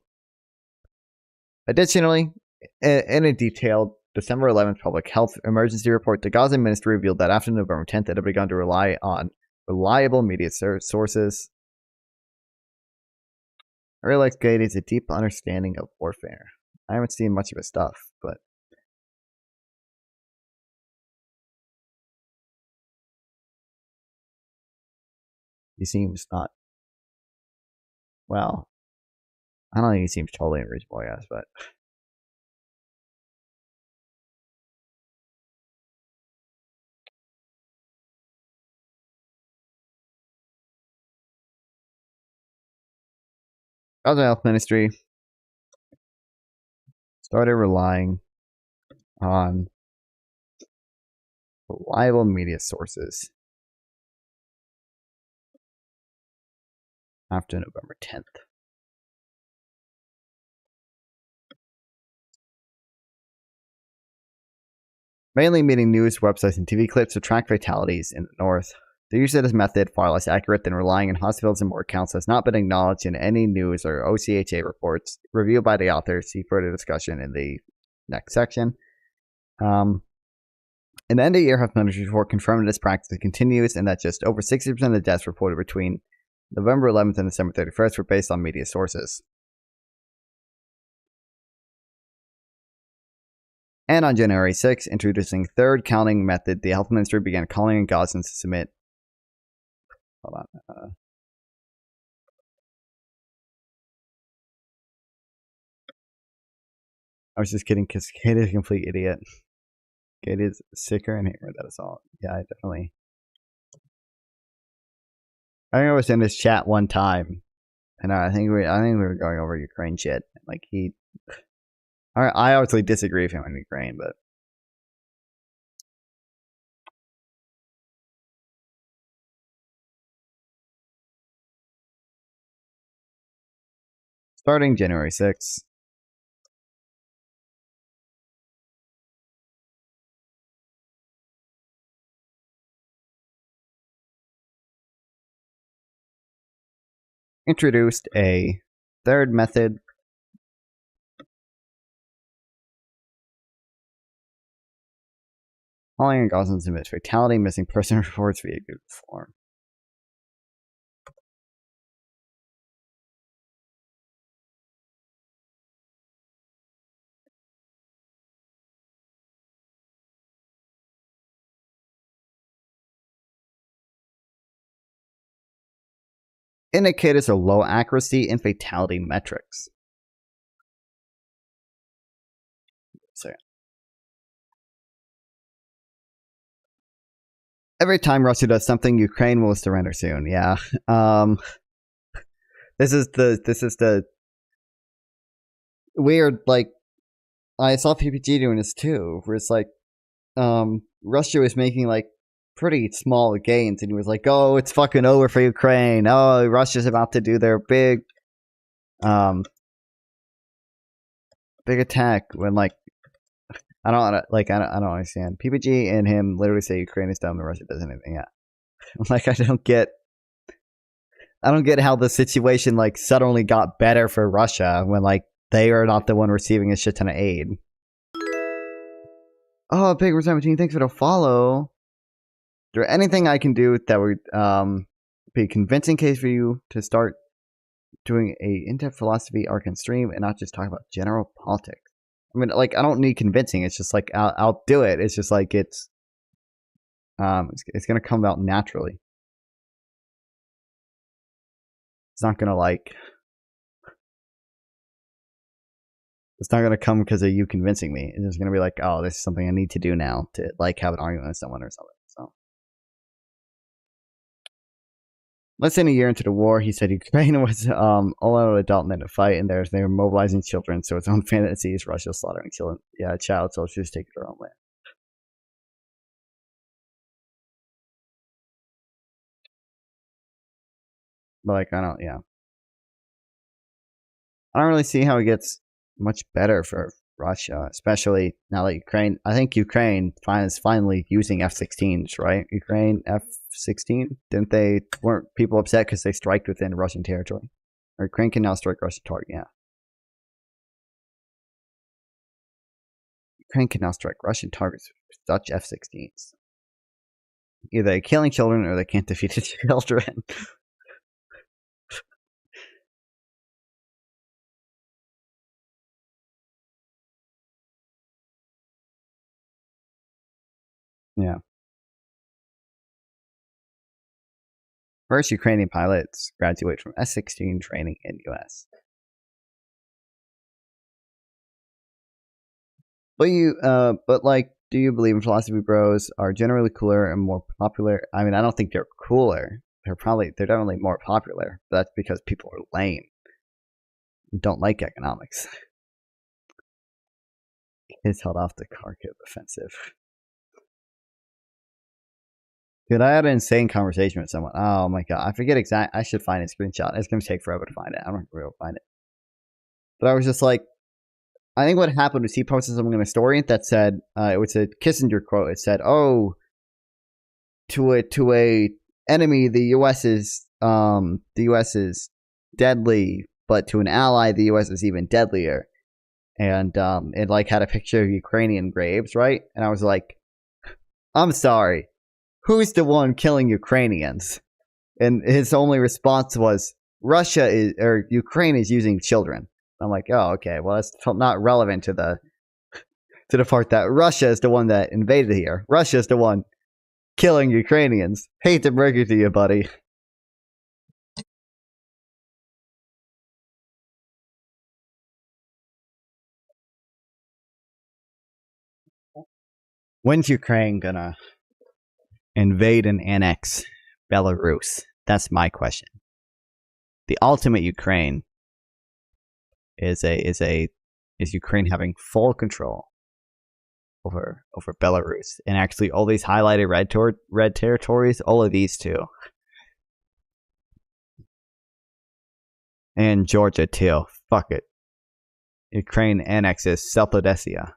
Additionally, in a detailed December 11th public health emergency report, the Gaza Ministry revealed that after November 10th, it had begun to rely on reliable media sources. I really like Gady's a deep understanding of warfare. I haven't seen much of his stuff, but he seems not. Well, I don't think he seems totally unreasonable, I guess, but. Gaza Health Ministry started relying on reliable media sources after November 10th. Mainly meeting news websites and TV clips to track fatalities in the north. The use of this method, far less accurate than relying on hospitals and morgue counts, has not been acknowledged in any news or OCHA reports reviewed by the author. See further discussion in the next section. An end-of-year health ministry report confirmed that this practice continues and that just over 60% of the deaths reported between November 11th and December 31st were based on media sources. And on January 6th, introducing third counting method, the health ministry began calling on Gazans to submit. Hold on. I was just kidding because Kate is a complete idiot. Kate is sicker and angry than us all. Yeah, I definitely. I think I was in this chat one time, and I think we were going over Ukraine shit. Like I obviously disagree with him on Ukraine, but. Starting January 6th. Introduced a third method. Calling and Goslin's emits fatality, missing person reports via Google form. Indicators of low accuracy and fatality metrics. So every time Russia does something, Ukraine will surrender soon. Yeah. This is the weird, like, I saw PPG doing this too, where it's like Russia was making like pretty small gains, and he was like, "Oh, it's fucking over for Ukraine. Oh, Russia's about to do their big attack." When like I don't understand. PPG and him literally say Ukraine is dumb and Russia does anything. Yeah, like I don't get how the situation like suddenly got better for Russia when like they are not the one receiving a shit ton of aid. Oh, Big 17, thanks for the follow. Is there anything I can do that would be a convincing case for you to start doing a in-depth philosophy arc and stream and not just talk about general politics? I mean, like, I don't need convincing. It's just like I'll do it. It's just like it's gonna come out naturally. It's not gonna it's not gonna come because of you convincing me. It's just gonna be like, oh, this is something I need to do now to like have an argument with someone or something. So, less than a year into the war, he said Ukraine was all out adult men to fight, and they were mobilizing children, so its own fantasies, Russia slaughtering children. Yeah, child soldiers take their own land. But like, I don't really see how it gets much better for Russia, especially now that Ukraine. I think Ukraine is finally using F-16s, right? Ukraine F-16, weren't people upset because they striked within Russian territory? Or Ukraine can now strike Russian target. Yeah, Ukraine can now strike Russian targets with Dutch F-16s. Either they're killing children or they can't defeat the children. Yeah. First Ukrainian pilots graduate from S-16 training in U.S. But like, do you believe in philosophy bros are generally cooler and more popular? I mean, I don't think they're cooler. They're definitely more popular. But that's because people are lame and don't like economics. Kids held off the Kharkiv offensive. Dude, I had an insane conversation with someone. Oh my god, I forget I should find a screenshot. It's gonna take forever to find it. I don't know if we'll find it. But I was just like, I think what happened was he posted something in a story that said it was a Kissinger quote. It said, "Oh, to a enemy, the U.S. is deadly, but to an ally, the U.S. is even deadlier." And it like had a picture of Ukrainian graves, right? And I was like, "I'm sorry, who's the one killing Ukrainians?" And his only response was, Ukraine is using children. I'm like, oh, okay, well, that's not relevant to the part that Russia is the one that invaded here. Russia is the one killing Ukrainians. Hate to break it to you, buddy. When's Ukraine gonna invade and annex Belarus? That's my question. The ultimate Ukraine is Ukraine having full control over Belarus, and actually all these highlighted red territories, all of these too, and Georgia too. Fuck it, Ukraine annexes South Odessa.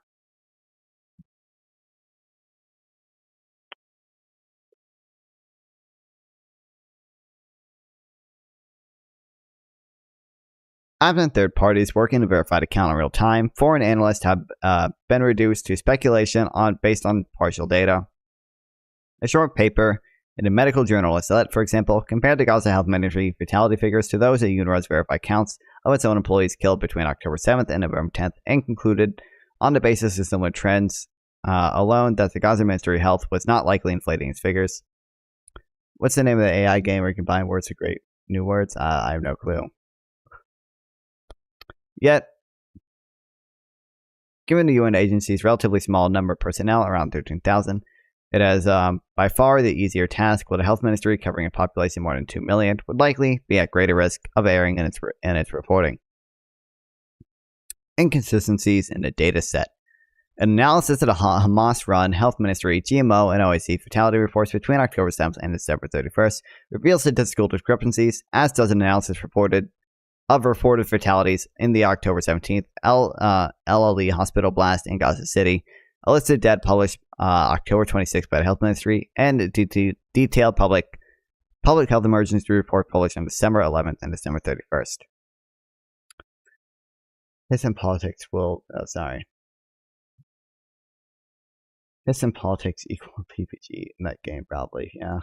Absent third parties working to verify the count in real time, foreign analysts have been reduced to speculation based on partial data. A short paper in a medical journal is that, for example, compared the Gaza Health Ministry fatality figures to those of UNRWA's verified counts of its own employees killed between October 7th and November 10th, and concluded, on the basis of similar trends alone, that the Gaza Ministry of Health was not likely inflating its figures. What's the name of the AI game where you combine words with great new words? I have no clue. Yet, given the UN agency's relatively small number of personnel, around 13,000, it has by far the easier task, while the health ministry, covering a population more than 2 million, would likely be at greater risk of erring in its reporting. Inconsistencies in the data set. An analysis of the Hamas-run health ministry, GMO, and OIC fatality reports between October 7th and December 31st reveals statistical discrepancies, as does an analysis reported fatalities in the October 17th LLE hospital blast in Gaza City. A list of dead published October 26th by the Health Ministry, and a detailed public health emergency report published on December 11th and December 31st. This and politics will... This and politics equal PPG in that game, probably, yeah.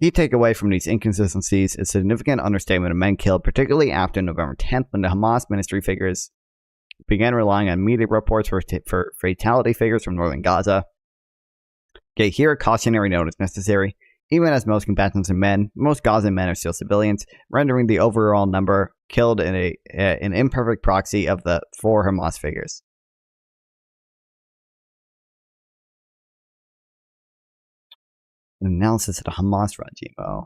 Key takeaway from these inconsistencies is significant understatement of men killed, particularly after November 10th, when the Hamas ministry figures began relying on media reports for fatality figures from northern Gaza. Yet here a cautionary note is necessary. Even as most combatants are men, most Gazan men are still civilians, rendering the overall number killed an imperfect proxy of the 4 Hamas figures. An analysis of the Hamas-run GMO.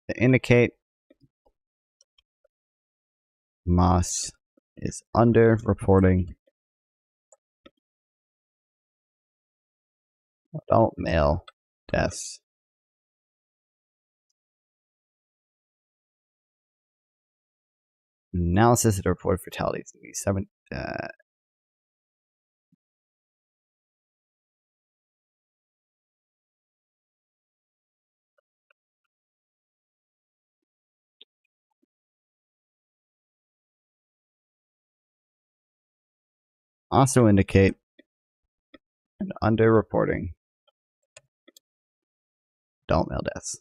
To indicate Hamas is underreporting adult male deaths. Analysis of the reported fatalities in these 7. Also indicate an underreporting adult male deaths.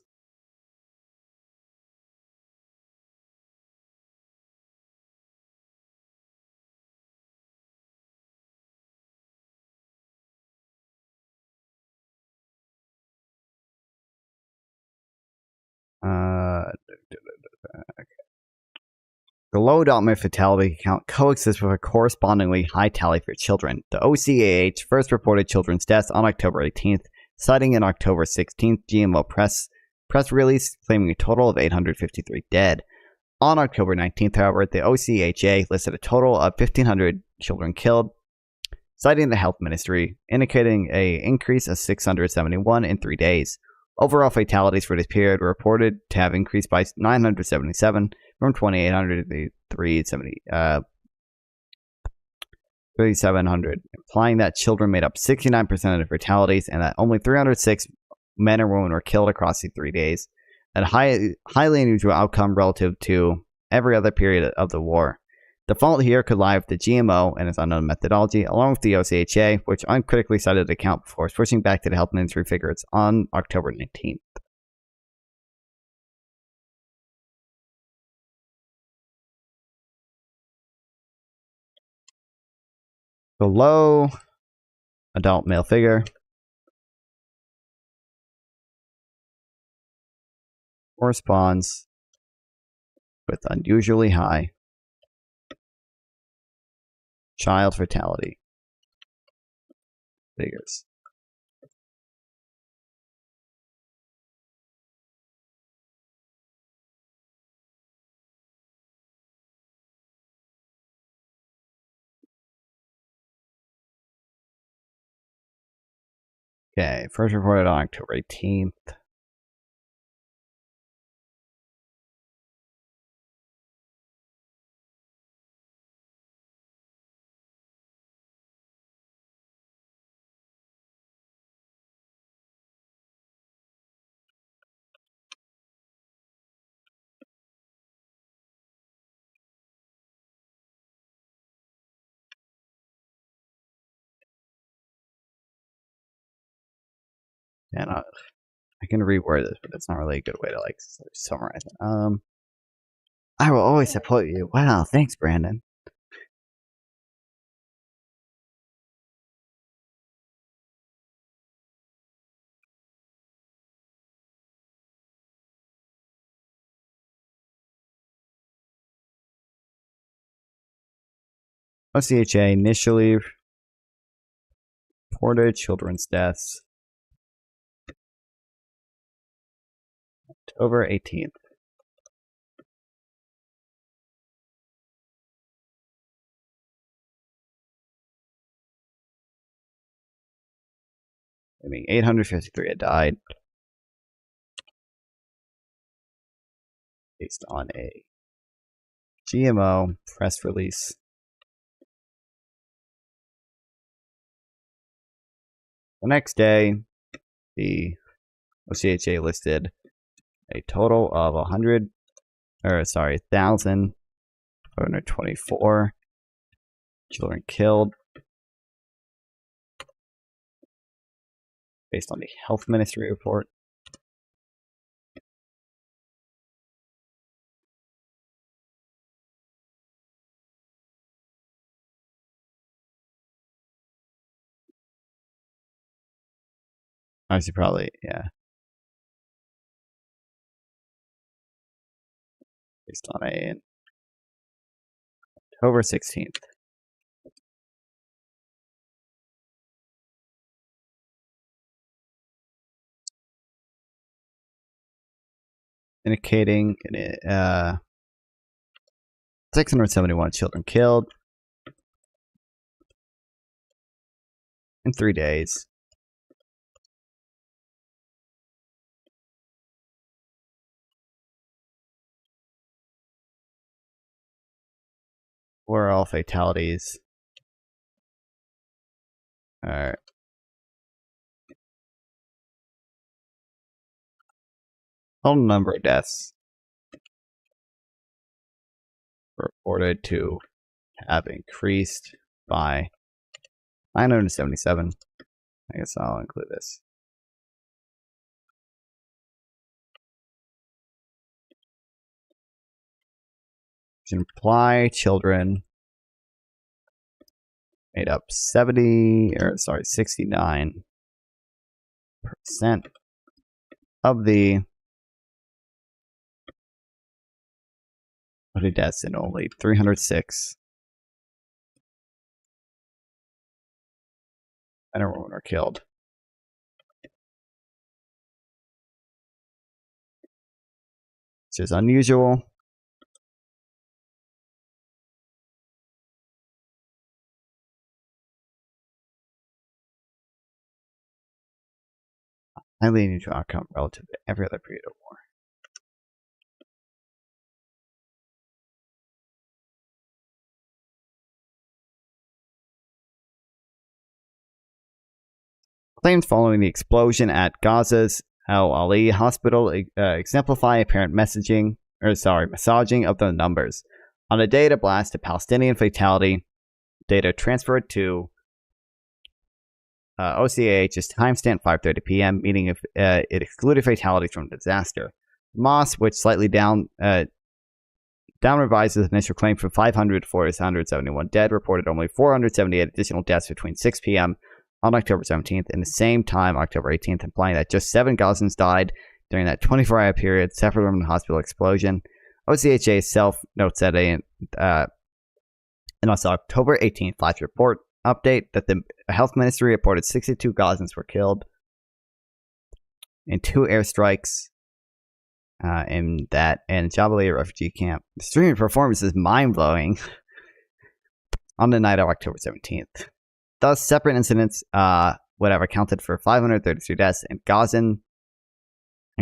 The low adult male fatality count coexists with a correspondingly high tally for children. The OCAH first reported children's deaths on October 18th, citing an October 16th GMO press release claiming a total of 853 dead. On October 19th, however, the OCHA listed a total of 1,500 children killed, citing the health ministry, indicating an increase of 671 in 3 days. Overall fatalities for this period were reported to have increased by 977 from 2,800 to 3,700, implying that children made up 69% of the fatalities and that only 306 men or women were killed across the 3 days, a highly unusual outcome relative to every other period of the war. The fault here could lie with the GMO and its unknown methodology, along with the OCHA, which uncritically cited the count before switching back to the health ministry figures on October 19th. The low adult male figure corresponds with unusually high child fatality figures. Okay, first reported on October 18th. And I can reword this, but it's not really a good way to like summarize it. I will always support you. Wow, thanks, Brandon. OCHA initially reported children's deaths October 18th. I mean, 853 had died based on a GMO press release. The next day, the OCHA listed a total of 1,424 children killed based on the health ministry report. I should probably, yeah. Based on a October 16th. Indicating 671 children killed in 3 days. Were all fatalities. Alright. Total number of deaths reported to have increased by 977. I guess I'll include this. Which imply children made up 69% of the deaths, and only 306 men and women are killed. Which is unusual. Highly unusual outcome relative to every other period of war. Claims following the explosion at Gaza's Al Ali hospital exemplify apparent massaging of the numbers. On a data blast, a Palestinian fatality data transferred to OCAH's timestamp 5:30 p.m., meaning if it excluded fatalities from the disaster. Moss, which slightly down revises the initial claim from 500 to 471 dead, reported only 478 additional deaths between 6 p.m. on October 17th and the same time October 18th, implying that just 7 Gazans died during that 24-hour period separate from the hospital explosion. OCHA itself notes that in October 18th last report update that the health ministry reported 62 Gazans were killed in 2 airstrikes in Jabalia refugee camp. The streaming performance is mind-blowing on the night of October 17th. Thus, separate incidents whatever, accounted for 532 deaths, and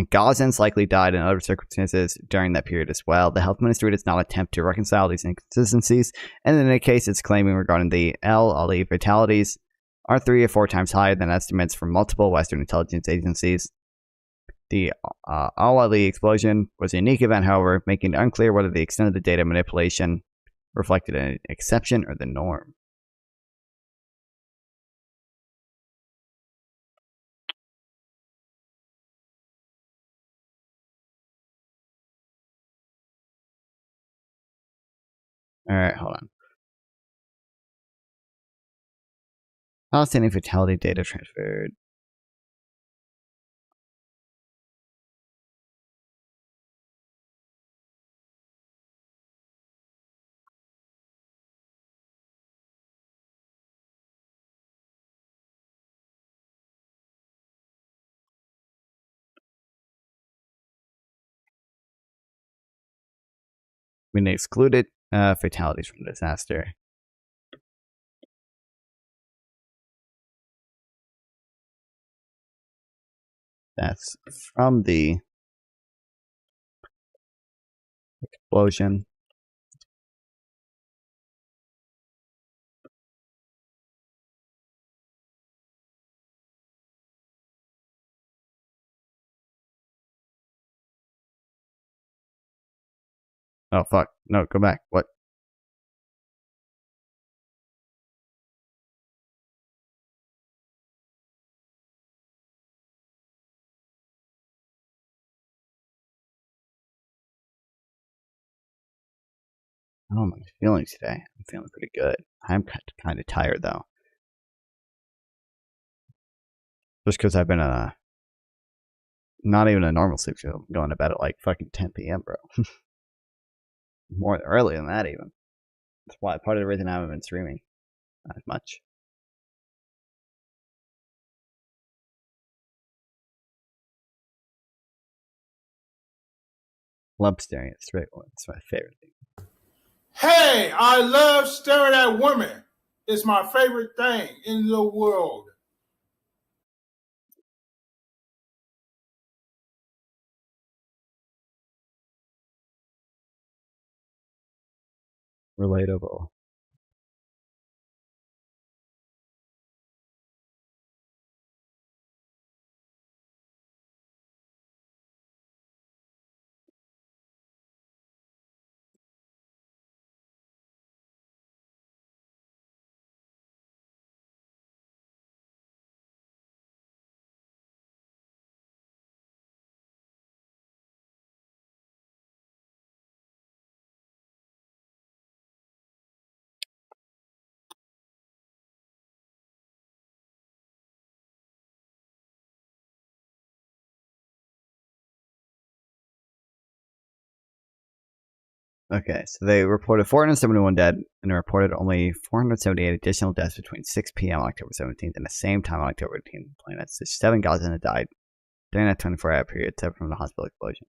Gazans likely died in other circumstances during that period as well. The health ministry does not attempt to reconcile these inconsistencies, and in any case, it's claiming regarding the El Ali fatalities are 3 or 4 times higher than estimates from multiple Western intelligence agencies. The Al Ali explosion was a unique event, however, making it unclear whether the extent of the data manipulation reflected an exception or the norm. Alright, hold on. Palestinian fatality data transferred. When they excluded fatalities from the disaster. That's from the explosion. Oh, fuck. No, go back. What? Oh, my feelings today. I'm feeling pretty good. I'm kind of tired, though. Just because I've been not even a normal sleep schedule. I'm going to bed at like fucking 10 p.m., bro. More early than that, even. That's why part of the reason I haven't been streaming as much. Love staring at straight one. It's my favorite thing. Hey, I love staring at women. It's my favorite thing in the world. Relatable. Okay, so they reported 471 dead and reported only 478 additional deaths between 6 p.m. on October 17th and the same time on October 18th. That's 7 Gazans died during that 24-hour period, except from the hospital explosion.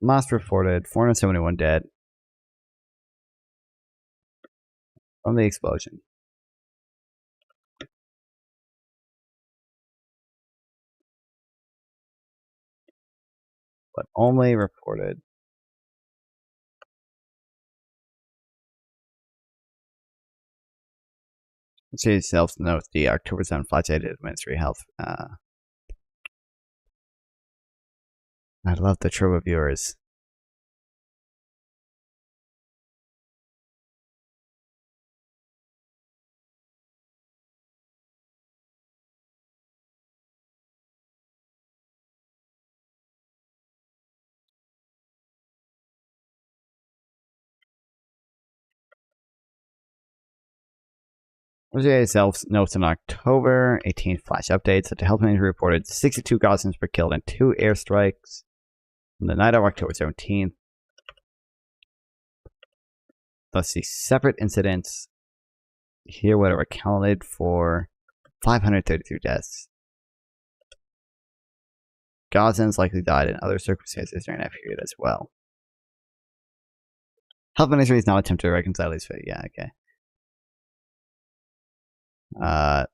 Hamas reported 471 dead from the explosion. But only reported see itself note the October 7th flash data Ministry of Health. I love the Turbo viewers. OJ itself notes in October 18th flash updates that the health ministry reported 62 Gazans were killed in 2 airstrikes on the night of October 17th. Let's see, separate incidents here would have accounted for 533 deaths. Gazans likely died in other circumstances during that period as well. Health Ministry is not attempting to reconcile these. Yeah, okay. Are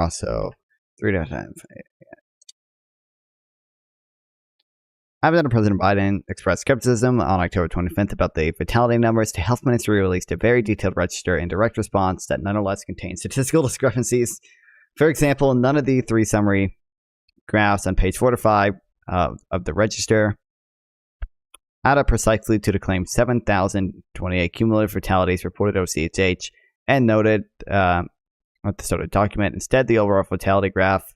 also 3 times. After President Biden expressed skepticism on October 25th about the fatality numbers, the Health Ministry released a very detailed register in direct response that nonetheless contains statistical discrepancies. For example, none of the 3 summary graphs on page 4 to 5 of the register add up precisely to the claimed 7,028 cumulative fatalities reported OCHH and noted with the sort of document. Instead, the overall fatality graph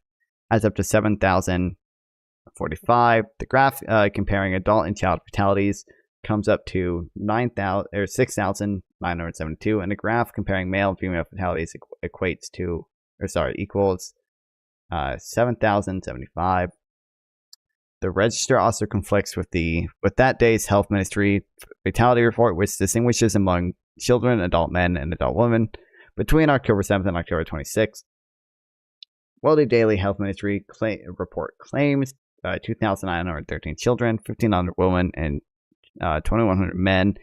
adds up to 7,045. The graph comparing adult and child fatalities comes up to 6,972, and the graph comparing male and female fatalities equals 7,075. The register also conflicts with that day's health ministry fatality report, which distinguishes among children, adult men, and adult women between October 7th and October 26th. While the daily health ministry report claims 2,913 children, 1,500 women, and 2,100 men,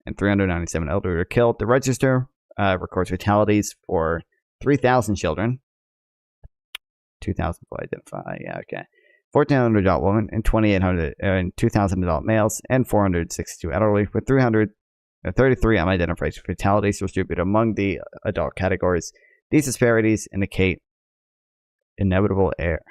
and 397 elderly were killed, the register records fatalities for 3,000 children, 2,000 will identify, 1,400 adult women, and 2,800 and 2,000 adult males, and 462 elderly, with 33 unidentified fatalities distributed among the adult categories. These disparities indicate inevitable error.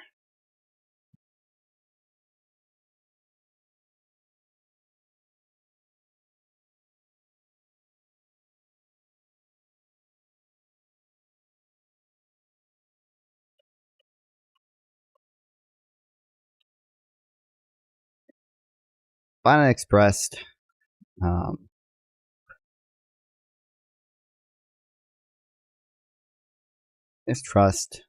Biden expressed mistrust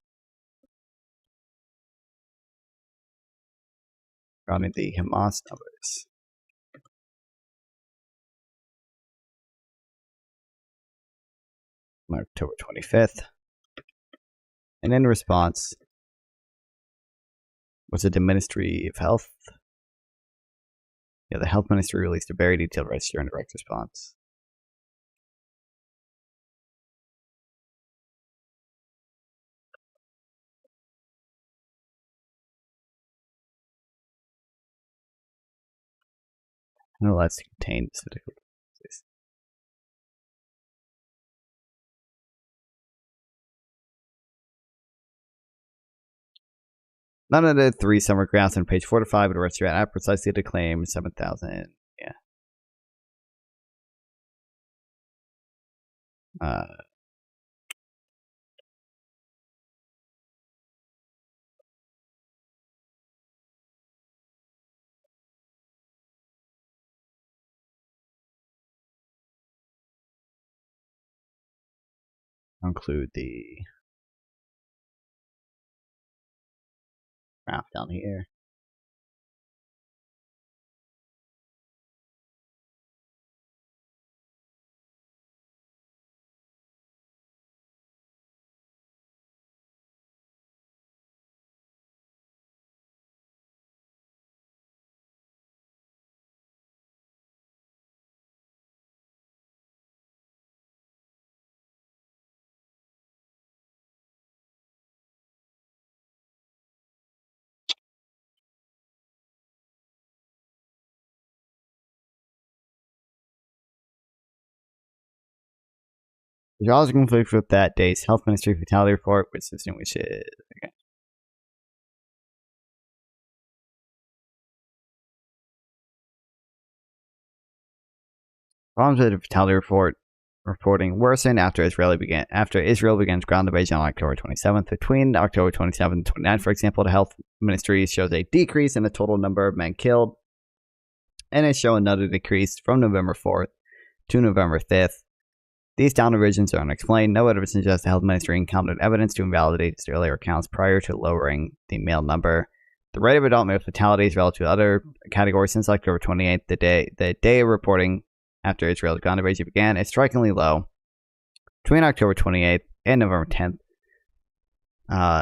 regarding the Hamas numbers. On October 25th. And in response, was it the Ministry of Health? Yeah, the Health Ministry released a very detailed register in direct response. Nonetheless, it contains statistical differences. None of the 3 summer graphs on page 4 to 5 of the register add precisely to claim 7,000. Include the graph down here. Which also conflicts with that day's Health Ministry fatality report, which distinguishes. Okay. Problems with the fatality report reporting worsened after Israel begins ground invasion on October 27th. Between October 27th and 29th, for example, the health ministry shows a decrease in the total number of men killed, and it shows another decrease from November 4th to November 5th. These down revisions are unexplained. No evidence suggests the health ministry encountered evidence to invalidate its earlier accounts prior to lowering the male number. The rate of adult male fatalities relative to other categories since October 28th, the day of reporting after Israel's ground invasion began, is strikingly low. Between October 28th and November 10th,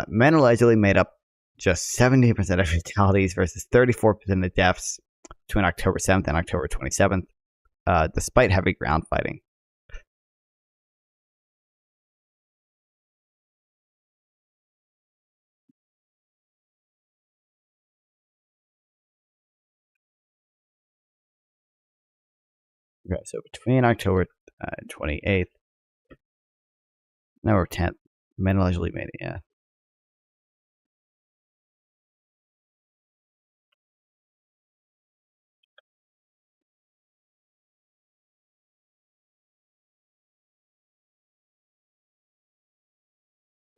men allegedly made up just 17% of fatalities versus 34% of deaths between October 7th and October 27th, despite heavy ground fighting. Okay, so between October 28th, November 10th, men allegedly made it, yeah.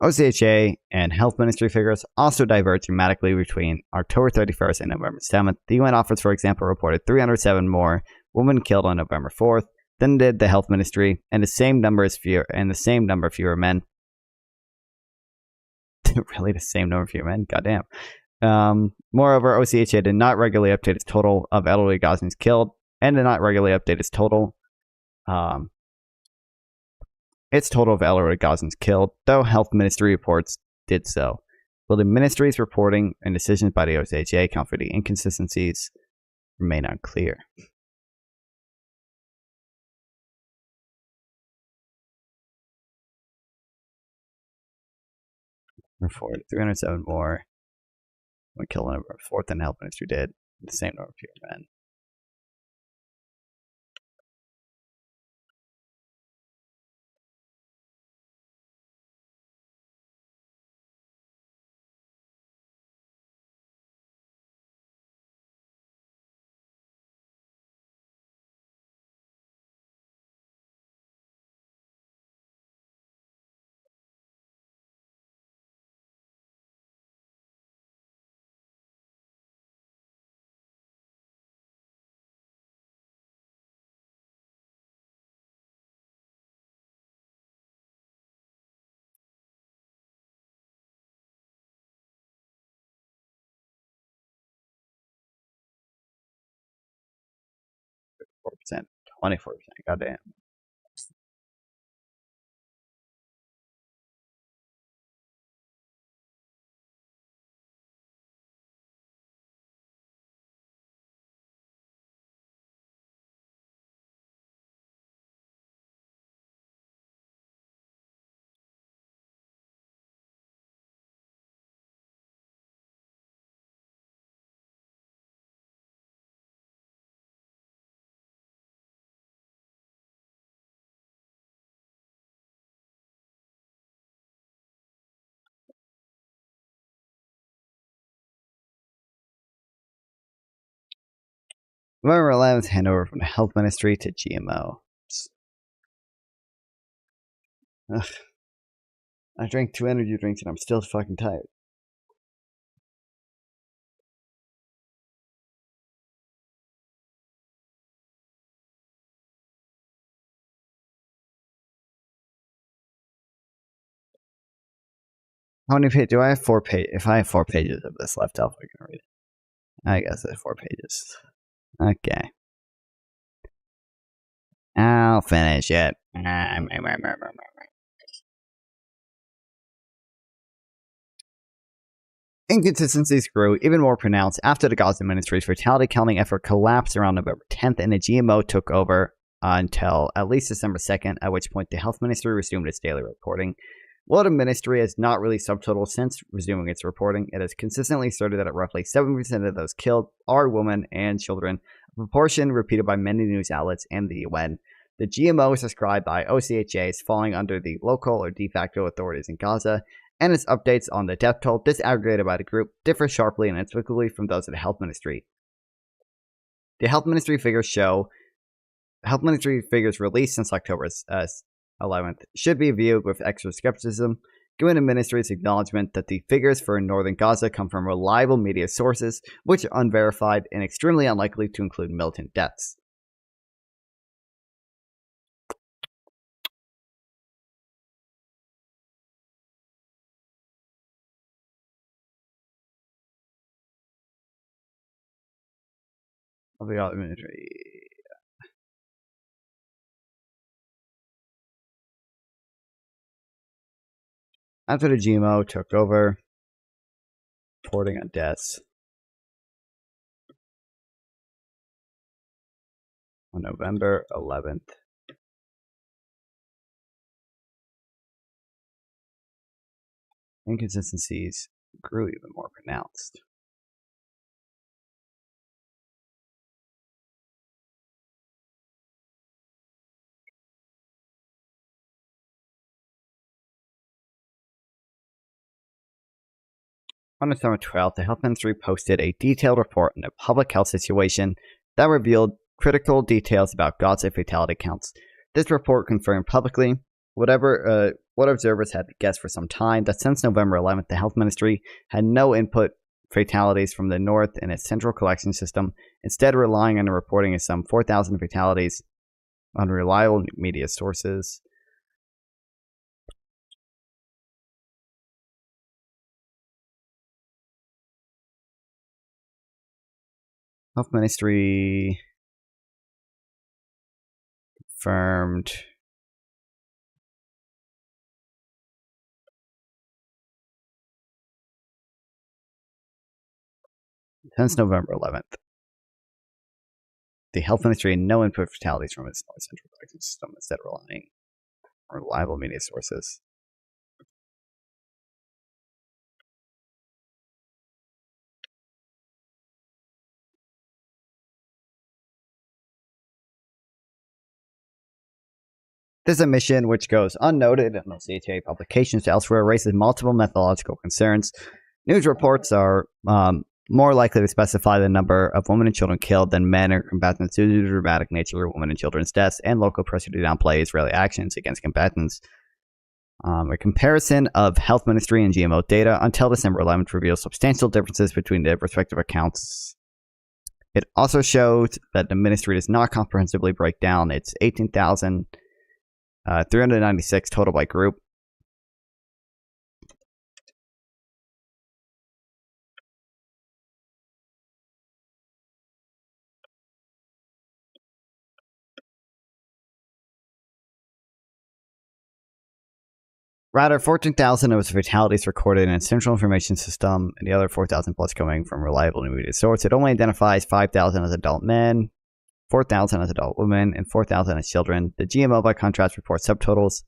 OCHA and Health Ministry figures also diverge dramatically between October 31st and November 7th. The UN Office, for example, reported 307 more women killed on November 4th than did the Health Ministry, and the same number fewer men. Really, the same number of fewer men? Goddamn. Moreover, OCHA did not regularly update its total of elderly Gazans killed, and did not regularly update its total of elderly Gazans killed, though Health Ministry reports did so. Will the ministry's reporting and decisions by the OCHA account for the inconsistencies remain unclear. Report 307 more when killed on November 4th than the Health Ministry did. The same number of fewer men. %, 24%. Goddamn. November 11th, handover from the Health Ministry to GMO. Ugh. I drank 2 energy drinks and I'm still fucking tired. How many pages? Do I have 4 pages? If I have 4 pages of this left, I'll fucking read it. I guess there's 4 pages. Okay. I'll finish it. Inconsistencies grew even more pronounced after the Gaza Ministry's fatality counting effort collapsed around November 10th and the GMO took over until at least December 2nd, at which point the Health Ministry resumed its daily reporting. While the ministry has not released subtotals since resuming its reporting, it has consistently asserted that roughly 7% of those killed are women and children, a proportion repeated by many news outlets and the UN. The GMO is described by OCHA as falling under the local or de facto authorities in Gaza, and its updates on the death toll disaggregated by the group differ sharply and inexplicably from those of the Health Ministry. The Health Ministry figures show Health Ministry figures released since October 11th should be viewed with extra skepticism, given the ministry's acknowledgement that the figures for northern Gaza come from reliable media sources, which are unverified and extremely unlikely to include militant deaths. Of the ministry. After the GMO took over, reporting on deaths on November 11th. Inconsistencies grew even more pronounced. On December 12th, the Health Ministry posted a detailed report on the public health situation that revealed critical details about Gaza fatality counts. This report confirmed publicly what observers had guessed for some time, that since November 11th, the Health Ministry had no input fatalities from the north in its central collection system, instead relying on the reporting of some 4,000 fatalities on reliable media sources. Health Ministry confirmed since November 11th. The Health Ministry had no input fatalities from its North Central collection system, instead relying on reliable media sources. This omission, which goes unnoted in the CTA publications elsewhere, raises multiple methodological concerns. News reports are more likely to specify the number of women and children killed than men or combatants due to the dramatic nature of women and children's deaths and local pressure to downplay Israeli actions against combatants. A comparison of Health Ministry and GMO data until December 11th reveals substantial differences between the respective accounts. It also showed that the ministry does not comprehensively break down its 18,396 total by group. Rather, 14,000 of its fatalities recorded in its central information system, and the other 4,000 plus coming from reliable and immediate sources. It only identifies 5,000 as adult men, 4,000 as adult women, and 4,000 as children. The GMO, by contrast, reports subtotals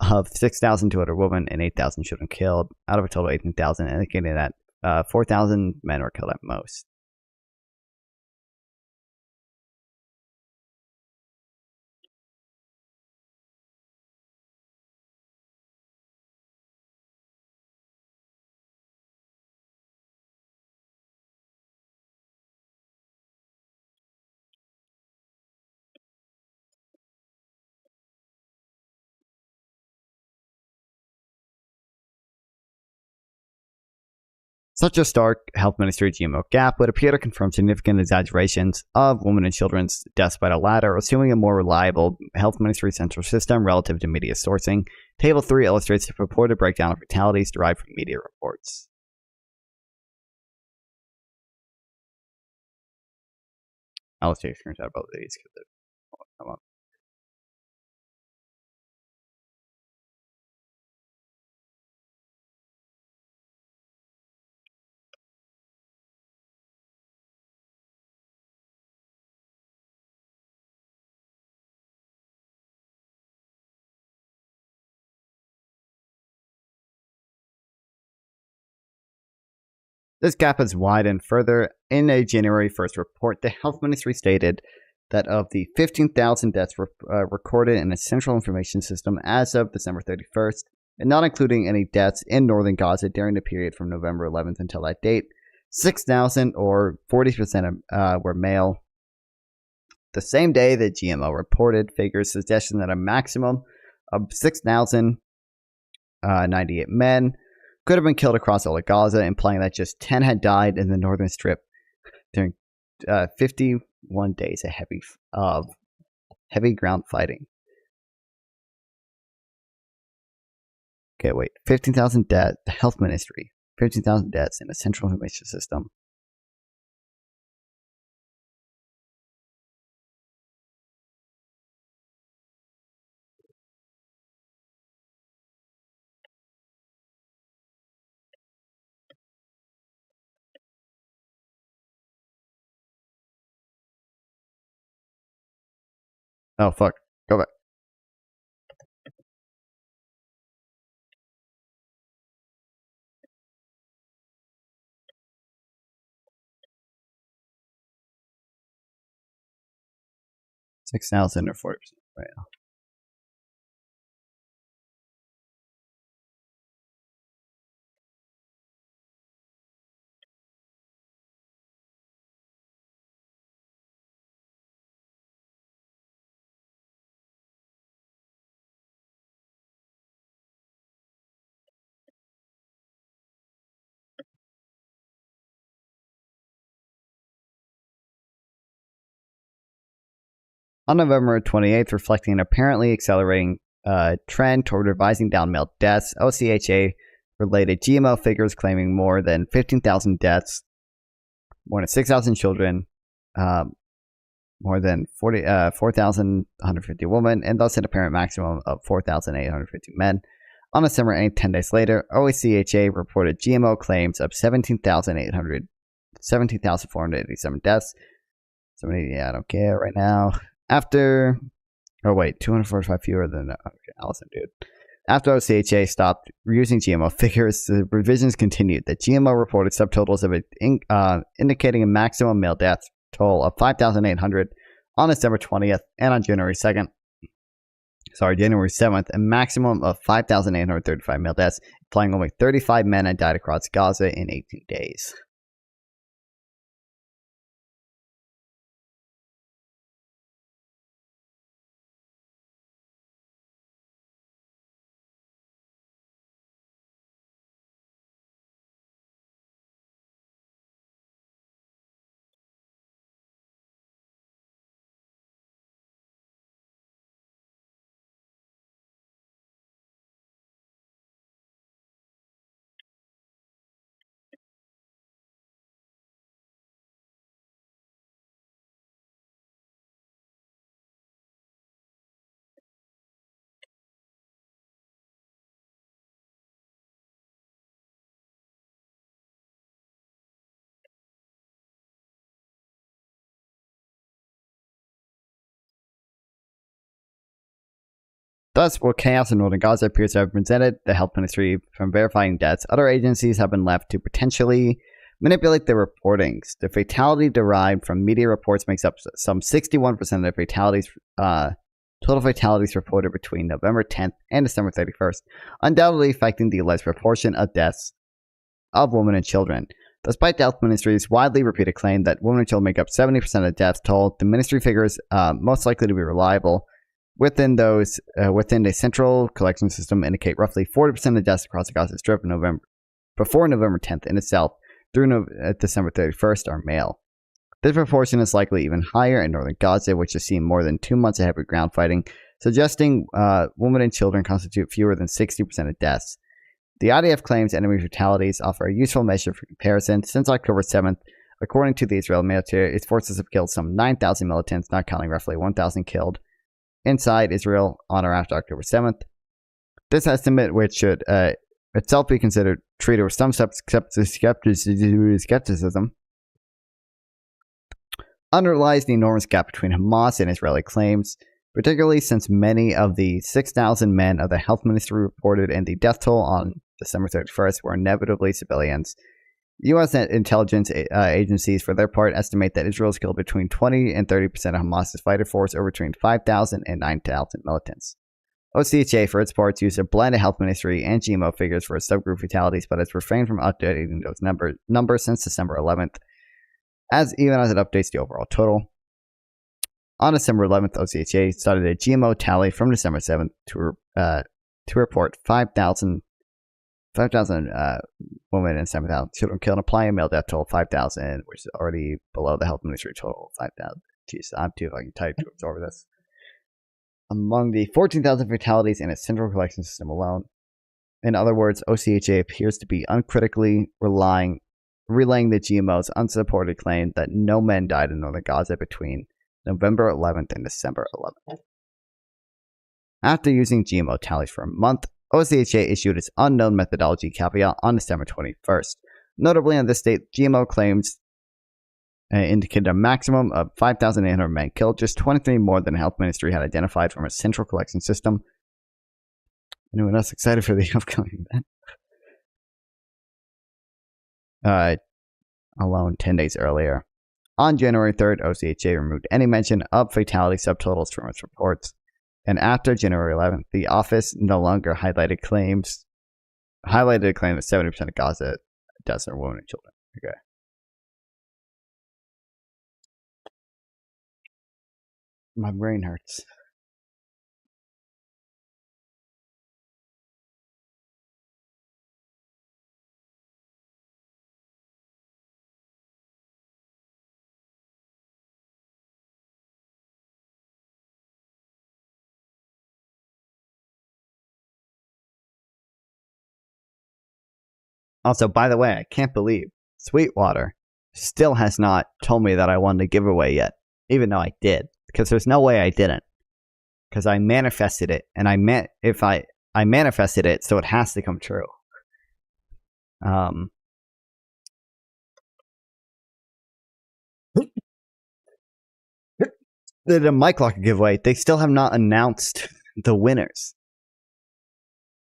of 6,200 women and 8,000 children killed, out of a total of 18,000, indicating that 4,000 men were killed at most. Such a stark Health Ministry GMO gap would appear to confirm significant exaggerations of women and children's deaths by the latter, assuming a more reliable Health Ministry central system relative to media sourcing. Table 3 illustrates the purported breakdown of fatalities derived from media reports. I'll take a screenshot of both of these because they come up. This gap has widened further. In a January 1st report, the Health Ministry stated that of the 15,000 deaths recorded in its central information system as of December 31st, and not including any deaths in northern Gaza during the period from November 11th until that date, 6,000 or 40% were male. the same day that GMO reported figures suggesting that a maximum of 6,098 men could have been killed across all of Gaza, implying that just 10 had died in the northern strip during 51 days of heavy ground fighting. Okay, wait. 15,000 deaths. The health ministry. 15,000 deaths in a central information system. Oh, fuck. Go back. $6,000 or 40% right now. On November 28th, reflecting an apparently accelerating trend toward revising down male deaths, OCHA related GMO figures claiming more than 15,000 deaths, more than 6,000 children, more than 4,150 women, and thus an apparent maximum of 4,850 men. On December 8th, 10 days later, OCHA reported GMO claims of 17,487 deaths. I don't care right now. After, 245 fewer than, Allison, dude. After OCHA stopped using GMO figures, the revisions continued. The GMO reported subtotals of indicating a maximum male death toll of 5,800 on December 20th, and on January 7th, a maximum of 5,835 male deaths, implying only 35 men had died across Gaza in 18 days. Thus, while chaos in northern Gaza appears to have prevented the health ministry from verifying deaths, other agencies have been left to potentially manipulate their reportings. The fatality derived from media reports makes up some 61% of the fatalities, total fatalities reported between November 10th and December 31st, undoubtedly affecting the alleged proportion of deaths of women and children. Despite the health ministry's widely repeated claim that women and children make up 70% of the deaths toll, the ministry figures most likely to be reliable within the central collection system indicate roughly 40% of deaths across the Gaza Strip before November 10th in itself through December 31st are male. This proportion is likely even higher in northern Gaza, which has seen more than 2 months of heavy ground fighting, suggesting women and children constitute fewer than 60% of deaths. The IDF claims enemy fatalities offer a useful measure for comparison. Since October 7th, according to the Israeli military, its forces have killed some 9,000 militants, not counting roughly 1,000 killed inside Israel on or after October 7th. This estimate, which should itself be treated with some skepticism, underlies the enormous gap between Hamas and Israeli claims, particularly since many of the 6,000 men of the health ministry reported in the death toll on December 31st were inevitably civilians. U.S. intelligence agencies, for their part, estimate that Israel has killed between 20 and 30% of Hamas's fighter force, or between 5,000 and 9,000 militants. OCHA, for its part, used a blend of health ministry and GMO figures for its subgroup fatalities, but has refrained from updating those numbers since December 11th, even as it updates the overall total. On December 11th, OCHA started a GMO tally from December 7th to report 5,000 women and 7,000 children killed, applying a male death toll of 5,000, which is already below the health ministry total of 5,000. Jeez, I'm too fucking tight to absorb this. Among the 14,000 fatalities in its central collection system alone, in other words, OCHA appears to be uncritically relaying the GMO's unsupported claim that no men died in northern Gaza between November 11th and December 11th. After using GMO tallies for a month, OCHA issued its unknown methodology caveat on December 21st. Notably, on this date, GMO claims indicated a maximum of 5,800 men killed, just 23 more than the health ministry had identified from its central collection system. Anyone else excited for the upcoming event? Alone 10 days earlier. On January 3rd, OCHA removed any mention of fatality subtotals from its reports. And after January 11th, the office no longer highlighted a claim that 70% of Gaza deaths are women and children. Okay. My brain hurts. Also, by the way, I can't believe Sweetwater still has not told me that I won the giveaway yet, even though I did, because there's no way I didn't, because I manifested it, and I manifested it, so it has to come true. The Mike Locker giveaway, they still have not announced the winners,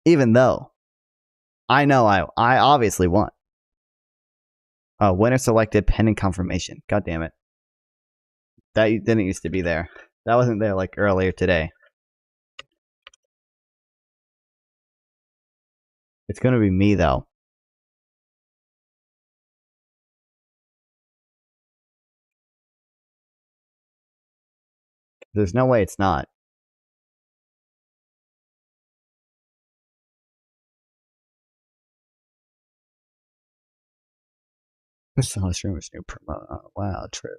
even though I know I obviously won. Winner selected pending confirmation. God damn it. That didn't used to be there. That wasn't there like earlier today. It's gonna be me though. There's no way it's not. This is streamer's new promo. Oh, wow, true.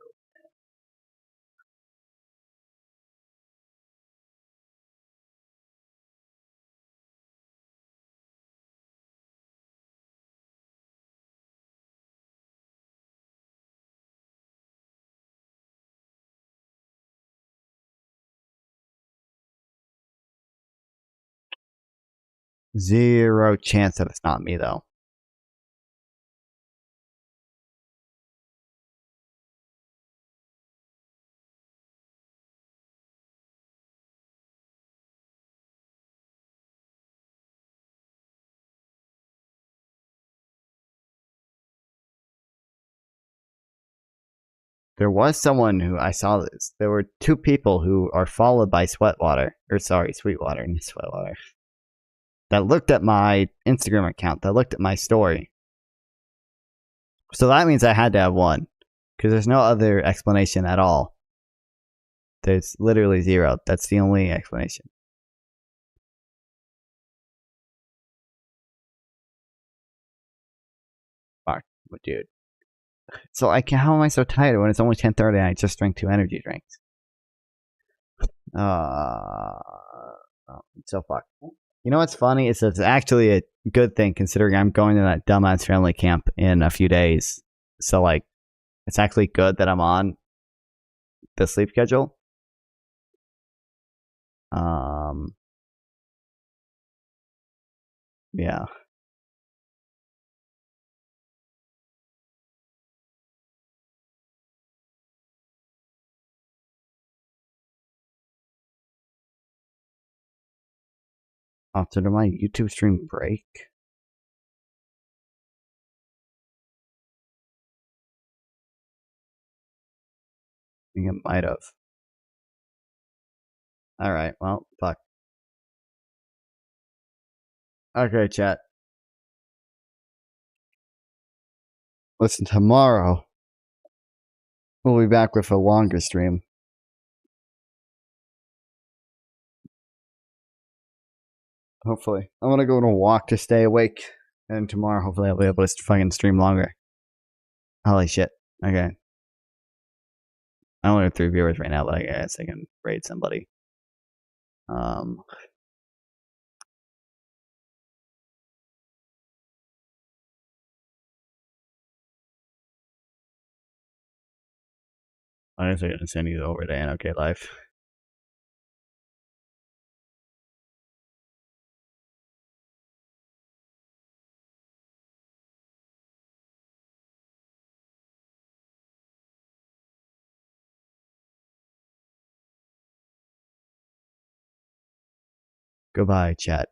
Zero chance that it's not me though. There was someone who I saw this. There were two people who are followed by Sweetwater, and Sweetwater, that looked at my Instagram account, that looked at my story. So that means I had to have one, because there's no other explanation at all. There's literally zero. That's the only explanation. Fuck, dude. So how am I so tired when it's only 10:30 and I just drank 2 energy drinks? So fucked. You know what's funny? It's actually a good thing considering I'm going to that dumbass family camp in a few days. So like, it's actually good that I'm on the sleep schedule. Yeah. After did my YouTube stream break? I think it might have. Alright, well, fuck. Okay, chat. Listen, tomorrow we'll be back with a longer stream. Hopefully. I'm gonna go on a walk to stay awake. And tomorrow, hopefully, I'll be able to fucking stream longer. Holy shit. Okay. I only have 3 viewers right now, but I guess I can raid somebody. I guess I'm gonna send you over to NOK Live. Goodbye, chat.